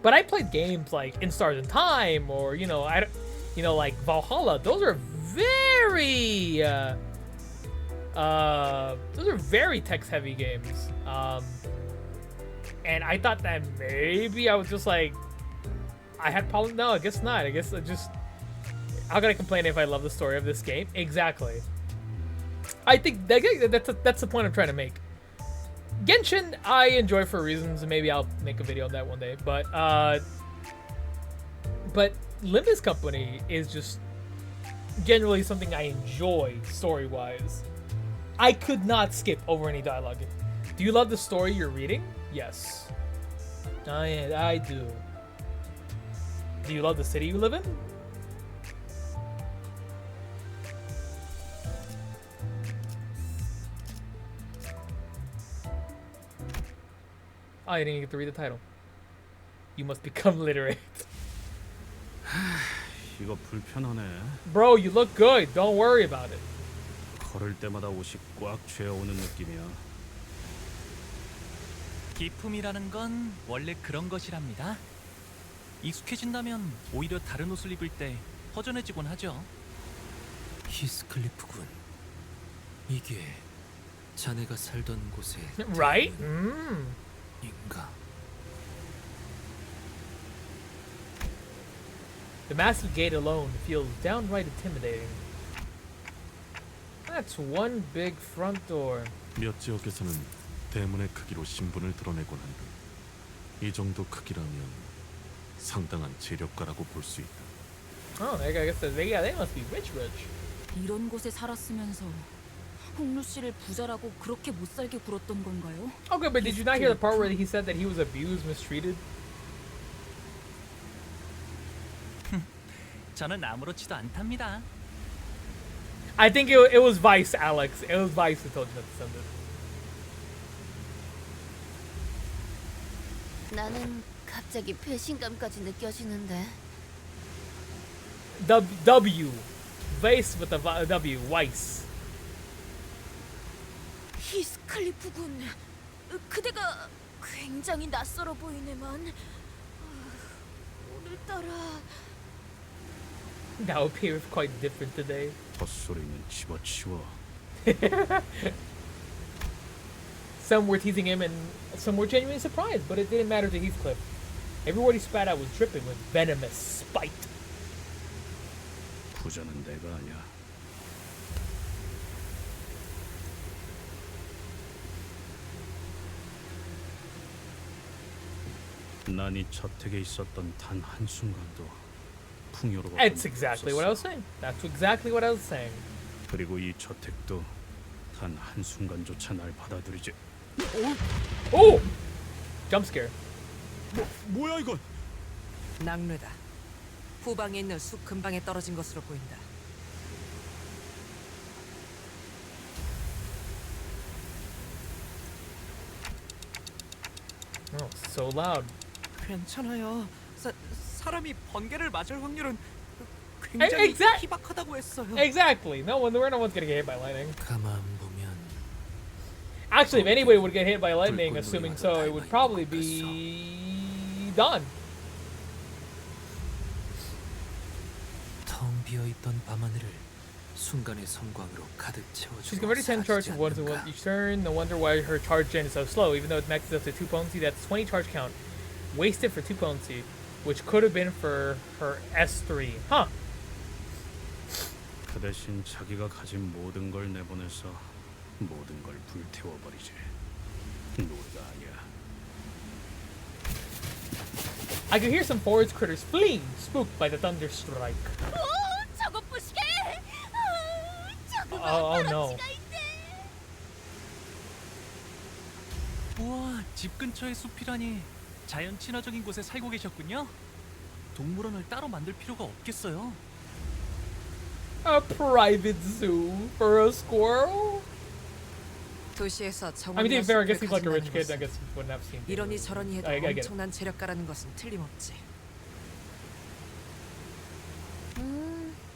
But I played games like In Stars in Time or like Valhalla. Those are very text heavy games. And I thought that maybe I was just like I had problems. No, I guess not. I guess I just how can I complain if I love the story of this game? Exactly. I think that's the point I'm trying to make. Genshin, I enjoy for reasons, and maybe I'll make a video on that one day. But Limbus Company is just generally something I enjoy story-wise. I could not skip over any dialogue. Do you love the story you're reading? Yes. I do. Do you love the city you live in? Oh, I didn't get to read the title. You must become literate. 이거 불편하네. Bro, you look good. Don't worry about it. 걸을 때마다 옷이 꽉 죄어오는 느낌이야. 기품이라는 건 원래 그런 것이랍니다. 익숙해진다면 오히려 다른 옷을 입을 때 허전해지곤 하죠. 히스클리프군. 이게 자네가 살던 곳의 Right? 인가? The massive gate alone feels downright intimidating. That's one big front door. 몇 지역에서는 대문의 크기로 신분을 드러내곤 한다. 이 정도 크기라면 상당한 재력가라고 볼 수 있다. Oh, I guess they must be rich. 이런 곳에 살았으면서 홍루 씨를 부자라고 그렇게 못 살게 굴었던 건가요? Okay, but did you not hear the part where he said that he was abused, mistreated? 저는 아무렇지도 않답니다. I think it was Vice, Alex. It was Vice who told you not to send it. 나는 갑자기 배신감까지 느껴지는데. W. Vice with the W. Vice. 히스클리프군. 그대가 굉장히 낯설어 보이네만. 오늘따라 Now appears quite different today. 헛소리는 집어치워. Some were teasing him and some were genuinely surprised, but it didn't matter to Heathcliff. Every word he spat out was dripping with venomous spite. 부자는 내가 아니야. 난 이 저택에 있었던 단 한순간도 풍요로웠던 That's exactly what I was saying. That's exactly what I was saying. 그리고 이 저택도 단 한순간조차 날 받아들이지. Oh! Jump scare. 뭐야 이건? 낙뢰다. 후방에 있는 숲 근방에 떨어진 것으로 보인다. Oh, so loud. 괜찮아요. 사람이 번개를 맞을 확률은 굉장히 희박하다고 했어요. Exactly. No one's gonna get hit by lightning. 가만 보면 Actually, if anybody would get hit by lightning, assuming so, it would probably be done. 텅 비어 있던 밤하늘을 순간의 성광으로 가득 채워주고 She's converted 10 charge of 1 to 1 each turn. No wonder why her charge gen is so slow. Even though it maxes up to 2 potency, that's 20 charge count. Wasted for 2 potency, which could have been for her S3. Huh. 그 대신 자기가 가진 모든 걸 내보내서 모든 걸 불태워버리지. 노래가 아니야. I could hear some forest critters fleeing, spooked by the thunder strike. 저거 부시게. Oh no. 우와, 집 근처에 숲이라니. 자연 친화적인 곳에 살고 계셨군요. 동물원을 따로 만들 필요가 없겠어요. A private zoo for a squirrel? 도시에서 I mean, to be 정원이나 fair, I 숲을 guess he's like a rich 가진다는 kid. I 것은 guess he wouldn't have seen. 이러니 저러니 해도 I get it. 엄청난 재력가라는 것은 틀림없지.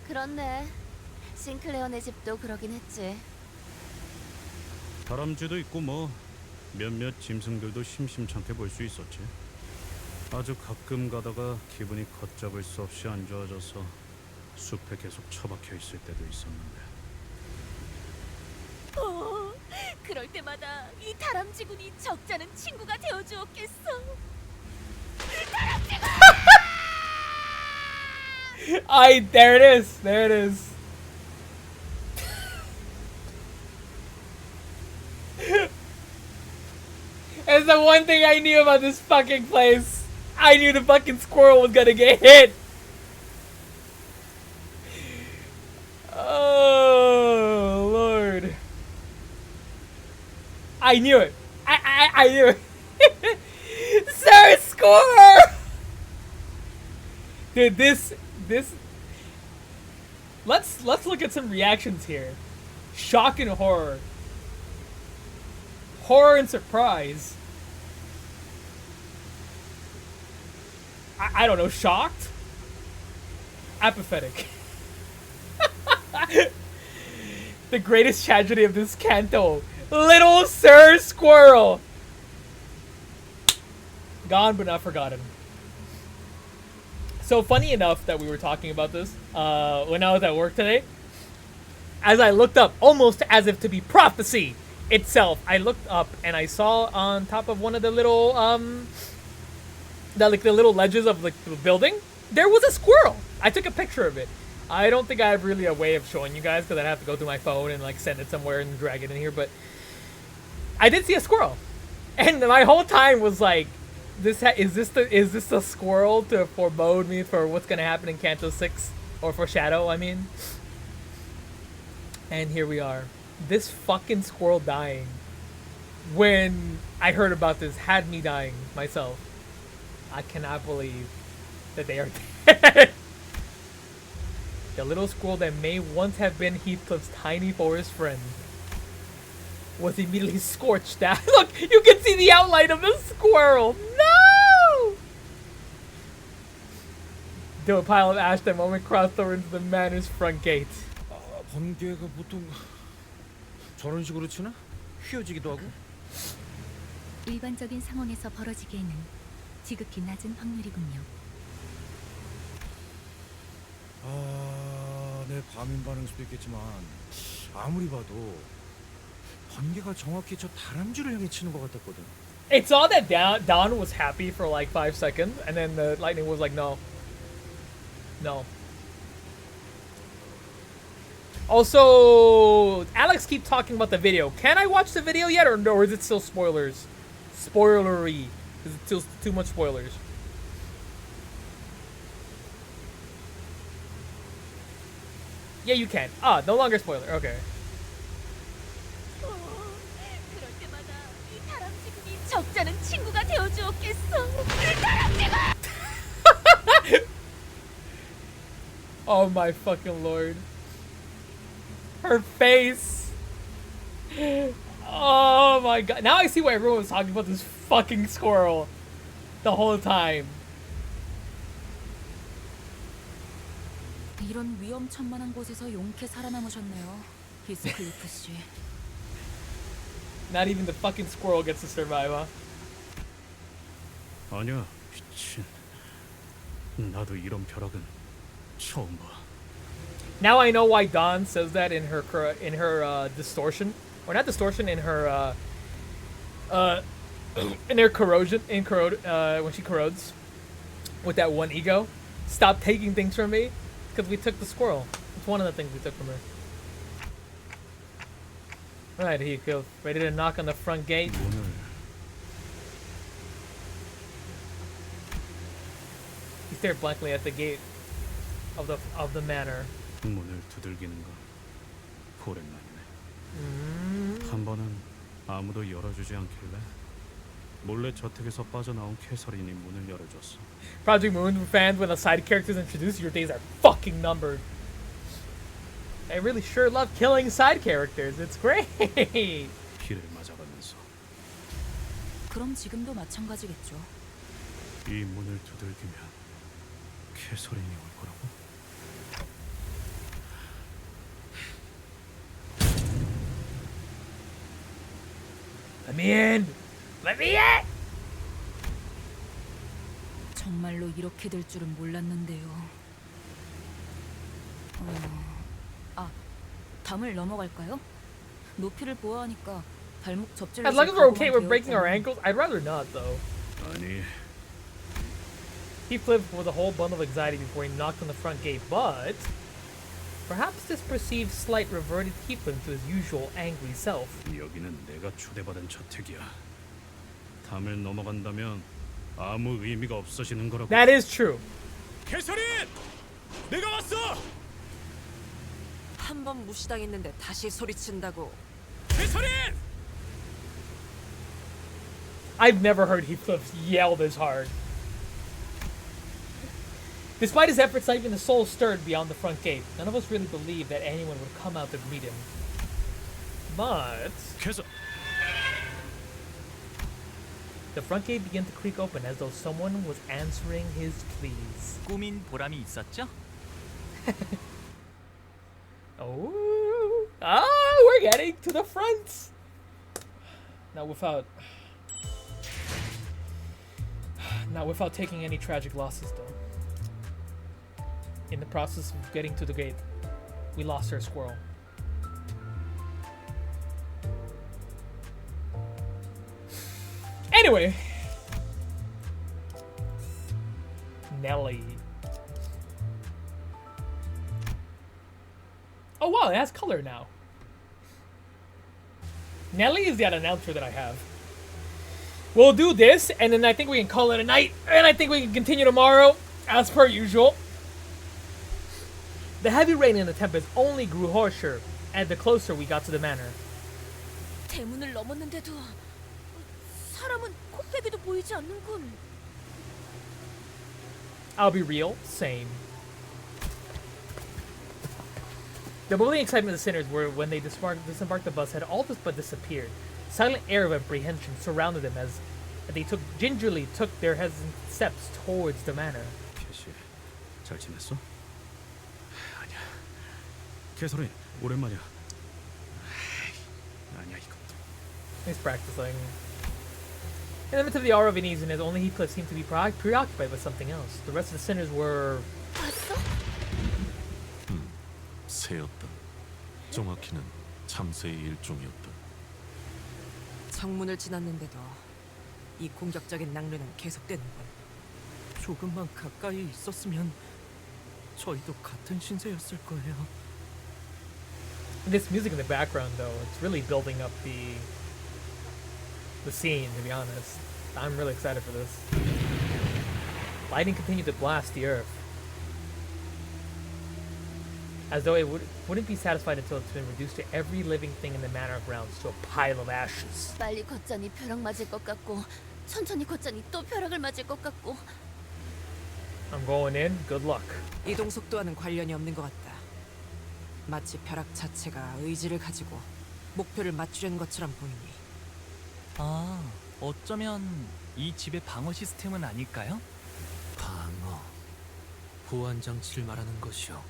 그렇네. 싱클레어네 집도 그러긴 했지. 다람쥐도 있고 뭐 몇몇 짐승들도 심심찮게 볼 수 있었지. 아주 가끔 가다가 기분이 걷잡을 수 없이 안 좋아져서 숲에 계속 처박혀 있을 때도 있었는데. 그럴 때마다 이 다람쥐군이 적잖은 친구가 되어주었겠어. There it is. There it is. It's the one thing I knew about this fucking place. I knew the fucking squirrel was gonna get hit. Oh Lord. I knew it. I knew it. Sir Squirrel! Dude, this let's look at some reactions here. Shock and horror. Horror and surprise. I don't know, shocked? Apathetic. The greatest tragedy of this canto. Little Sir Squirrel. Gone but not forgotten. So funny enough that we were talking about this when I was at work today. As I looked up, almost as if to be prophecy itself, I looked up and I saw on top of one of the little the little ledges of like the building, there was a squirrel. I took a picture of it. I don't think I have really a way of showing you guys because I'd have to go through my phone and like send it somewhere and drag it in here, but I did see a squirrel. And my whole time was like, is this the squirrel to forebode me for what's gonna happen in Canto 6? Or foreshadow, I mean. And here we are. This fucking squirrel dying, when I heard about this, had me dying myself. I cannot believe that they are dead. The little squirrel that may once have been Heathcliff's tiny forest friend was immediately scorched out. Look, you can see the outline of the squirrel. No! To a pile of ash that moment crossed over into the manor's front gate. 번개가 보통 저런 식으로 치나? 휘어지기도 하고. 일반적인 상황에서 벌어지기에는 지극히 낮은 확률이군요. 내 과민 반응 수도 있겠지만 아무리 봐도 번개가 정확히 저 다람쥐를 향해 치는 것 같았거든. It saw that Dawn was happy for like 5 seconds, and then the lightning was like, no. No. Also, Alex keep talking about the video. Can I watch the video yet, or is it still spoilers? Spoilery. Is it still too much spoilers? Yeah, you can. Ah, no longer spoiler. Okay. 그럴 때마다 이 다람쥐군이 적잖은 친구가 되어주었겠어. 다람쥐가! Oh my fucking lord. Her face. Oh my god. Now I see why everyone was talking about this fucking squirrel the whole time. 이런 위험천만한 곳에서 용케 살아남으셨네요, 히스클리프 씨. Not even the fucking squirrel gets to survive, huh? 아니야, 미친. 나도 이런 벼락은 처음 봐. Now I know why Dawn says that in her distortion, or not distortion, in her corrosion, when she corrodes with that one ego. Stop taking things from me, because we took the squirrel. It's one of the things we took from her. Alright, he feels ready to knock on the front gate. He stared blankly at the gate of the manor. 문을 두들기는 건 오랜만이네. 한 번은 아무도 열어주지 않길래 몰래 저택에서 빠져나온 캐서린이 문을 열어줬어. Project Moon fans, when the side characters introduced, your days are fucking numbered. They really sure love killing side characters. It's great. 피를 맞아가면서 그럼 지금도 마찬가지겠죠. 이 문을 두들기면 캐서린이 올 거라고? Let me in. Let me in. 정말로 이렇게 될 줄은 몰랐는데요. 담을 넘어갈까요? 높이를 보아하니까 발목 접질러. As long as we're okay with breaking our ankles, I'd rather not though. 아니, He flipped with a whole bundle of anxiety before he knocked on the front gate, but perhaps this perceived slight reverted Heathcliff to his usual angry self. 여기는 내가 초대받은 저택이야. 담을 넘어간다면 아무 의미가 없어지는 거라고. That is true. 캐서린! 내가 왔어! 한 번 무시당했는데 다시 소리친다고. 캐서린! I've never heard Heathcliff yell this hard. Despite his efforts, not even the soul stirred beyond the front gate. None of us really believed that anyone would come out to greet him. But the front gate began to creak open as though someone was answering his pleas. 꾸민 보람이 있었죠? Oh, we're getting to the front. Not without taking any tragic losses, though. In the process of getting to the gate, we lost our squirrel. Anyway, Nelly. Oh wow, it has color now. Nelly is that announcer that I have. We'll do this, and then I think we can call it a night, and I think we can continue tomorrow, as per usual. The heavy rain and the tempest only grew harsher as the closer we got to the manor. 대문을 넘었는데도 사람은 코빼기도 보이지 않는군. I'll be real, same. The bubbling excitement of the sinners were when they disembarked the bus had all but disappeared. Silent air of apprehension surrounded them as they gingerly took their hesitant steps towards the manor. 캐시, 잘 지냈어? 아니야. 캐서린, 오랜만이야. 아니야 이것도. He's practicing. In the midst of the aura of uneasiness, only Heathcliff seemed to be preoccupied with something else. The rest of the sinners were... 새였다. 정확히는 참새의 일종이었다. 정문을 지났는데도 이 공격적인 낭르는 계속되는군. 조금만 가까이 있었으면 저희도 같은 신세였을 거예요. This music in the background, though, it's really building up the scene, to be honest. I'm really excited for this. Lightning continued to blast the earth, as though it wouldn't be satisfied until it's been reduced to every living thing in the manor grounds to a pile of ashes. 빨리 걷자니 벼락 맞을 것 같고 천천히 걷자니 또 벼락을 맞을 것 같고. I'm going in. Good luck. 이동 속도와는 관련이 없는 것 같다. 마치 벼락 자체가 의지를 가지고 목표를 맞추려는 것처럼 보이니. 아, 어쩌면 이 집의 방어 시스템은 아닐까요? 방어, 보안 장치를 말하는 것이오.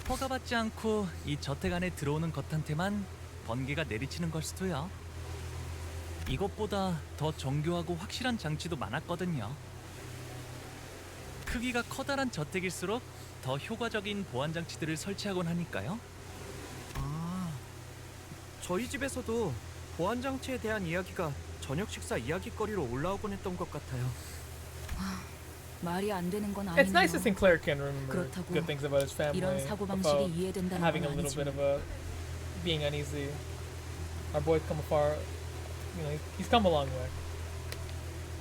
허가받지 않고 이 저택 안에 들어오는 것한테만 번개가 내리치는 걸 수도요. 이것보다 더 정교하고 확실한 장치도 많았거든요. 크기가 커다란 저택일수록 더 효과적인 보안 장치들을 설치하곤 하니까요. 아, 저희 집에서도 보안 장치에 대한 이야기가 저녁 식사 이야기거리로 올라오곤 했던 것 같아요. 말이 안 되는 건 It's nice to 아니네요. think Claire can remember 그렇다고 good things about his family, 이런 사고 방식이 about 이해된다는 having 건 a little 아니죠. bit of a being uneasy. Our boy's come far. You know, he's come a long way.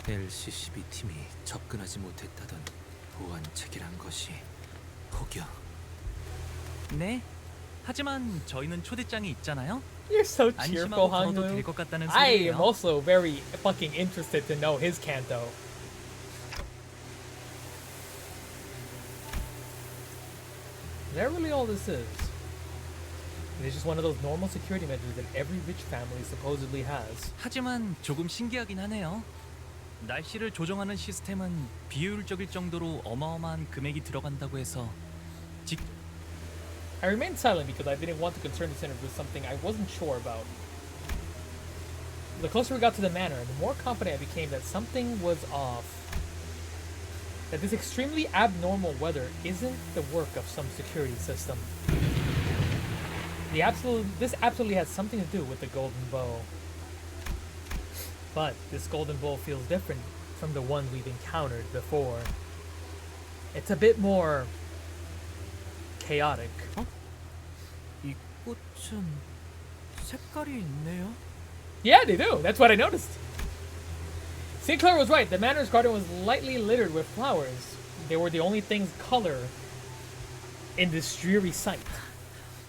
LCCB 팀이 접근하지 못했다던 보안책이란 것이 혹여. 네. 하지만 저희는 초대장이 있잖아요. You're so cheerful, 안심하고 걸어도 Hangul. 될 것 같다는 I am 소리예요. also very fucking interested to know his canto. Is that really all this is? It's just one of those normal security measures that every rich family supposedly has. 하지만 조금 신기하긴 하네요. 날씨를 조정하는 시스템은 비효율적일 정도로 어마어마한 금액이 들어간다고 해서 I remained silent because I didn't want to concern the Senate with something I wasn't sure about. The closer we got to the manor, the more confident I became that something was off. That this extremely abnormal weather isn't the work of some security system. This absolutely has something to do with the golden bow. But this golden bow feels different from the one we've encountered before. It's a bit more chaotic. 이 꽃은 색깔이 있네요. Yeah, they do. That's what I noticed. Sinclair was right. The manor's garden was lightly littered with flowers. They were the only things color in this dreary sight.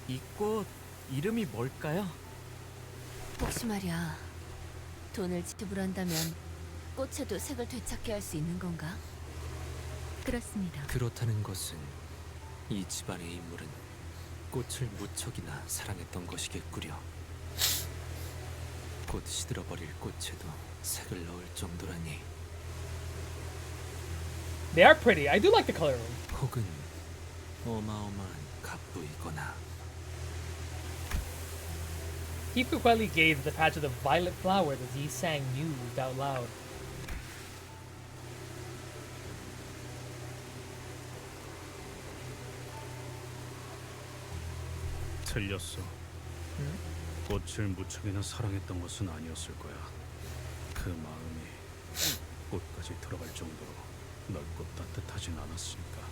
이 꽃 이름이 뭘까요? 혹시 말이야, 돈을 지불한다면 꽃에도 색을 되찾게 할 수 있는 건가? 그렇습니다. 그렇다는 것은 이 집안의 인물은 꽃을 무척이나 사랑했던 것이겠구려. 곧 시들어버릴 꽃에도 색을 넣을 정도라니. They are pretty. I do like the color of them. 혹은 어마어마한 갑부이거나. He frequently gazed at the patch of the violet flowers as he sang mused out loud. 틀렸어. 꽃을 무척이나 사랑했던 것은 아니었을 거야. 그 마음이 꽃까지 들어갈 정도로 넓고 따뜻하진 않았으니까.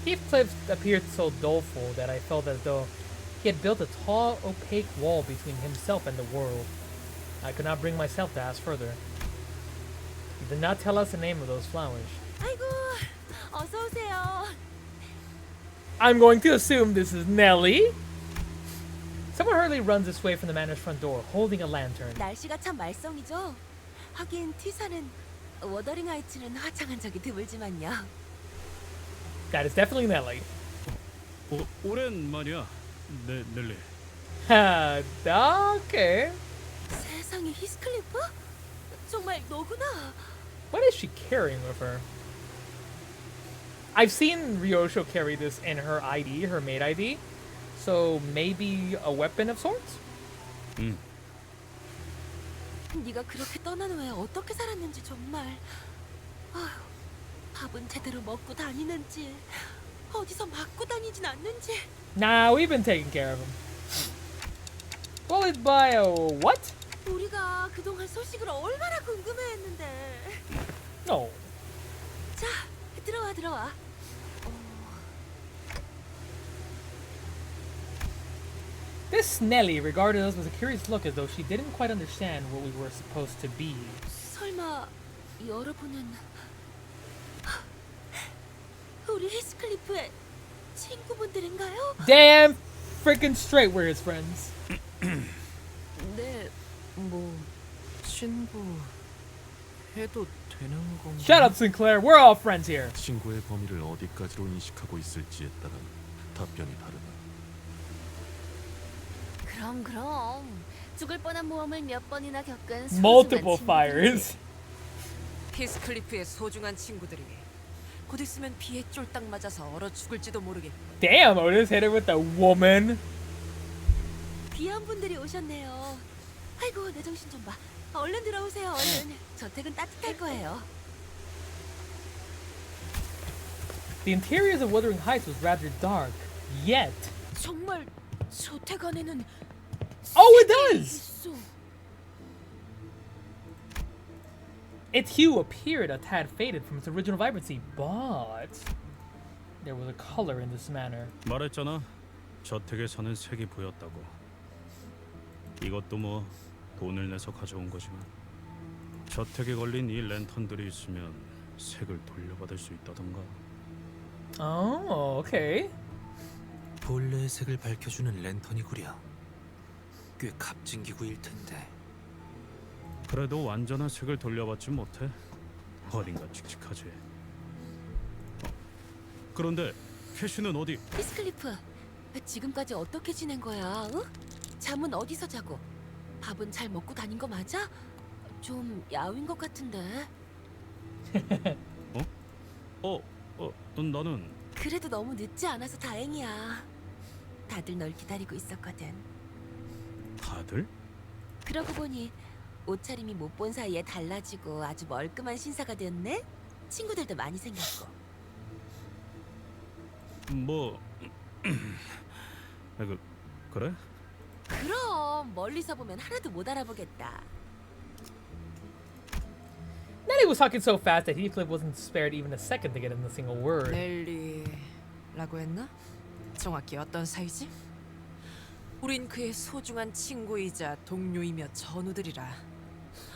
Heathcliff appeared so doleful that I felt as though he had built a tall, opaque wall between himself and the world. I could not bring myself to ask further. He did not tell us the name of those flowers. 아이고, 어서 오세요. I'm going to assume this is Nellie. Someone hurriedly runs this way from the manor's front door, holding a lantern. 날씨가 참 말썽이죠. 하긴 티사는 워더링 하이츠는 화창한 적이 드물지만요. That is definitely Nellie. 오랜만이야, 넬리. Okay. 세상에 히스클리프? 정말 너구나. What is she carrying with her? I've seen Ryosho carry this in her ID, her maid ID. So maybe a weapon of sorts? 네가 그렇게 떠난 후에 어떻게 살았는지 정말. 아휴, 밥은 제대로 먹고 다니는지 어디서 맞고 다니진 않는지. Nah, we've been taking care of him. Bullied by a what? 우리가 그동안 소식을 얼마나 궁금해했는데. No. 자, 들어와. This Nelly regarded us with a curious look as though she didn't quite understand what we were supposed to be. 설마 여러분은 우리 히스클리프의 친구분들인가요? Damn freaking straight we're his friends. 네, 뭐 친구 해도 되는 건가? Shut up, Sinclair. We're all friends here. 친구의 범위를 어디까지로 인식하고 있을지에 따라 답변이 다르다. 그럼 죽을 뻔한 모험을 몇 번이나 겪은 소중한 Multiple 친구들이지. fires. 히스클리프의 소중한 친구들이니 곧 있으면 비에 쫄딱 맞아서 얼어 죽을지도 모르겠고. Damn, Otis hit her with a woman. 귀한 분들이 오셨네요. 아이고, 내 정신 좀 봐. 얼른 들어오세요, 얼른. 저택은 따뜻할 거예요. The interiors of Wuthering Heights was rather dark, yet... 정말 저택 안에는 Oh, it does! 있어. Its hue appeared a tad faded from its original vibrancy, but... There was a color in this manor. 말했잖아. 저택에서는 색이 보였다고. 이것도 뭐 돈을 내서 가져온 거지만 저택에 걸린 이 랜턴들이 있으면 색을 돌려받을 수 있다던가. Oh, okay. 본래의 색을 밝혀주는 랜턴이구려. 꽤 값진 기구일 텐데. 그래도 완전한 색을 돌려받지 못해. 어딘가 칙칙하지. 그런데 캐시는 어디? 히스클리프, 지금까지 어떻게 지낸 거야? 응? 잠은 어디서 자고? 밥은 잘 먹고 다닌 거 맞아? 좀 야윈 것 같은데. 나는 그래도 너무 늦지 않아서 다행이야. 다들 널 기다리고 있었거든. 다들? 그러고 보니 옷차림이 못 본 사이에 달라지고 아주 멀끔한 신사가 됐네? 친구들도 많이 생겼고. 뭐 그래? 그럼 멀리서 보면 하나도 못 알아보겠다. Nelly was talking so fast that Heathcliff wasn't spared even a second to get in a single word. 넬리라고 했나? 정확히 어떤 사이지? 우린 그의 소중한 친구이자 동료이며 전우들이라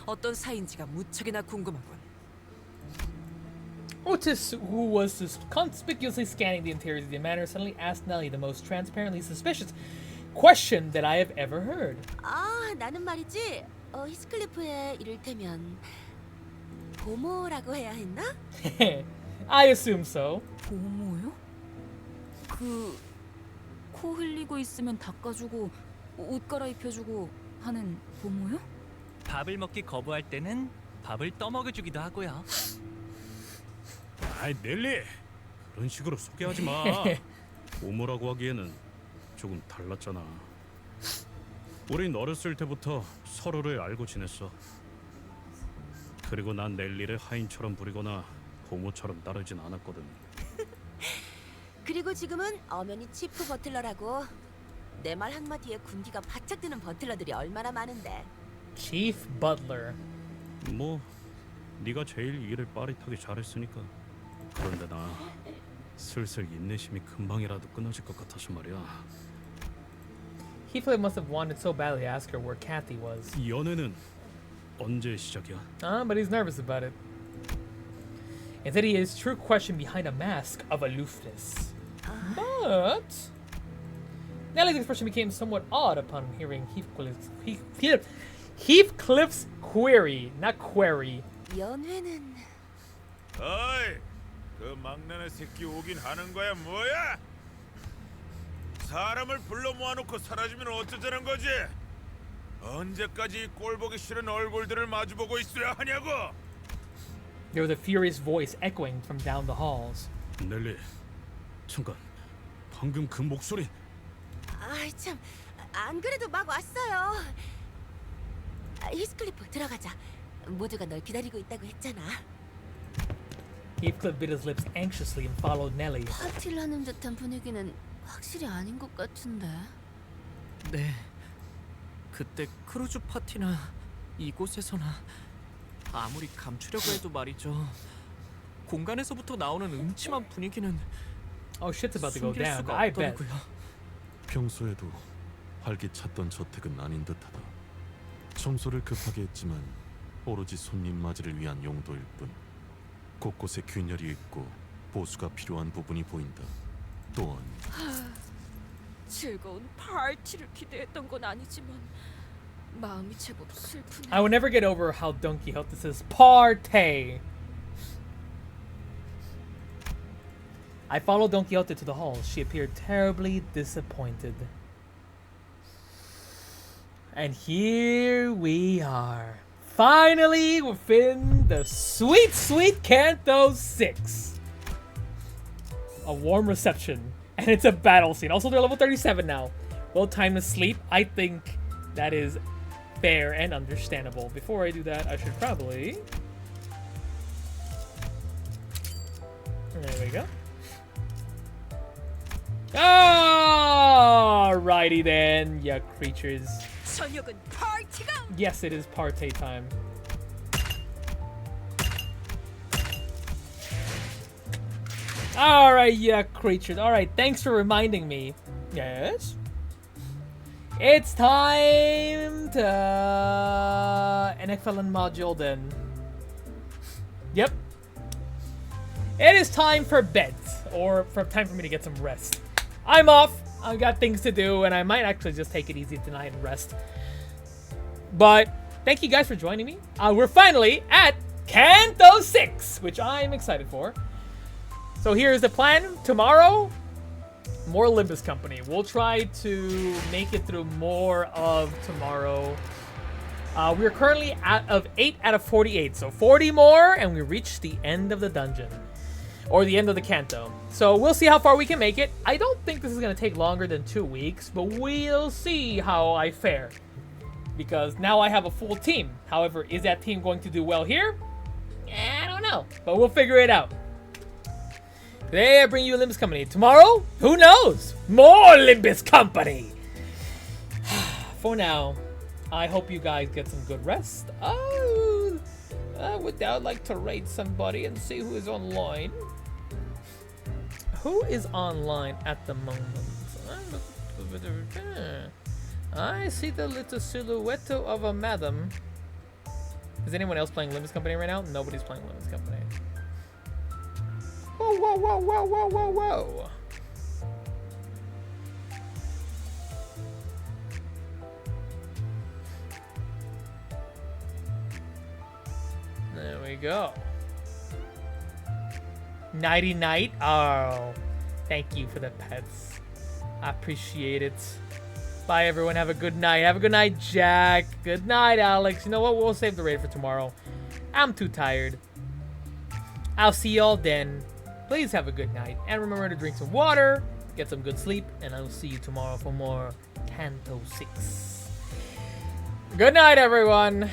어떤 사이인지가 무척이나 궁금하군. Otis, who was conspicuously scanning the interiors of the manor, suddenly asked Nelly the most transparently suspicious question that I have ever heard. 아, 나는 말이지. 히스클리프의 이를테면 보모라고 해야 했나? I assume so. 보모요? 코 흘리고 있으면 닦아주고 옷 갈아입혀주고 하는 보모요? 밥을 먹기 거부할 때는 밥을 떠먹여주기도 하고요. 아이 넬리, 그런 식으로 소개하지 마. 보모라고 하기에는 조금 달랐잖아. 우린 어렸을 때부터 서로를 알고 지냈어. 그리고 난 넬리를 하인처럼 부리거나 보모처럼 따르진 않았거든. 그리고 지금은 엄연히 치프 버틀러라고. 내 말 한마디에 군기가 바짝 드는 버틀러들이 얼마나 많은데. Chief Butler. 뭐 네가 제일 일을 빠릿하게 잘했으니까. 그런데 나 슬슬 인내심이 금방이라도 끊어질 것 같아서 말이야. Heathcliff must have wanted so badly to ask her where Kathy was. 연애는 언제 시작이야? But he's nervous about it. Instead, he has true question behind a mask of aloofness. But Nelly's expression became somewhat odd upon hearing Heathcliff's query, not query. 연회는 어이, 그 막내네 새끼 오긴 하는 거야 뭐야? 사람을 불러 모아놓고 사라지면 어쩌자는 거지? 언제까지 이 꼴보기 싫은 얼굴들을 마주보고 있어야 하냐고? There was a furious voice echoing from down the halls. 넬리, 잠깐. 방금 그 목소리. 아이 참, 안 그래도 막 왔어요. 히스클리프 들어가자. 모두가 널 기다리고 있다고 했잖아. Heathcliff bit his lips anxiously and followed Nelly. 파티를 하는 듯한 분위기는 확실히 아닌 것 같은데. 네. 그때 크루즈 파티나 이곳에서나 아무리 감추려고 해도 말이죠. 공간에서부터 나오는 음침한 분위기는 Oh, shit's about to go 숨길 down. 수가 I bet. 없더라고요. 평소에도 활기찼던 저택은 아닌 듯하다. 청소를 급하게 했지만 오로지 손님 맞이를 위한 용도일 뿐. 곳곳에 균열이 있고 보수가 필요한 부분이 보인다. 또한 즐거운 파티를 기대했던 건 아니지만 마음이 제법 슬프네. I will never get over how Don Quixote says "Parte." I followed Don Quixote to the hall. She appeared terribly disappointed. And here we are. Finally within the sweet, sweet Canto 6. A warm reception. And it's a battle scene. Also, they're level 37 now. Well, time to sleep. I think that is fair and understandable. Before I do that, I should probably... There we go. Alrighty then, ya creatures. 저녁은 파티가. Yes, it is party time. Alright, ya creatures. Alright, thanks for reminding me. Yes? It's time to... an excellent module then. Yep. It is time for bed. Or time for me to get some rest. I'm off. I got things to do, and I might actually just take it easy tonight and rest. But thank you guys for joining me. We're finally at Canto 6, which I'm excited for. So here's the plan. Tomorrow, more Limbus Company. We'll try to make it through more of tomorrow. We're currently at 8 out of 48, so 40 more, and we reach the end of the dungeon. Or the end of the Canto. So we'll see how far we can make it. I don't think this is going to take longer than 2 weeks, but we'll see how I fare. Because now I have a full team. However, is that team going to do well here? I don't know, but we'll figure it out. Today I bring you Limbus Company. Tomorrow, who knows? More Limbus Company! For now, I hope you guys get some good rest. Oh, would I like to rate somebody and see who is online? Who is online at the moment? I see the little silhouette of a madam. Is anyone else playing Limbus Company right now? Nobody's playing Limbus Company. Whoa, whoa, whoa, whoa, whoa, whoa, whoa. There we go. Nighty night. Oh, thank you for the pets. I appreciate it. Bye, everyone. Have a good night. Have a good night, Jack. Good night, Alex. You know what? We'll save the raid for tomorrow. I'm too tired. I'll see y'all then. Please have a good night. And remember to drink some water, get some good sleep, and I'll see you tomorrow for more Canto 6. Good night, everyone.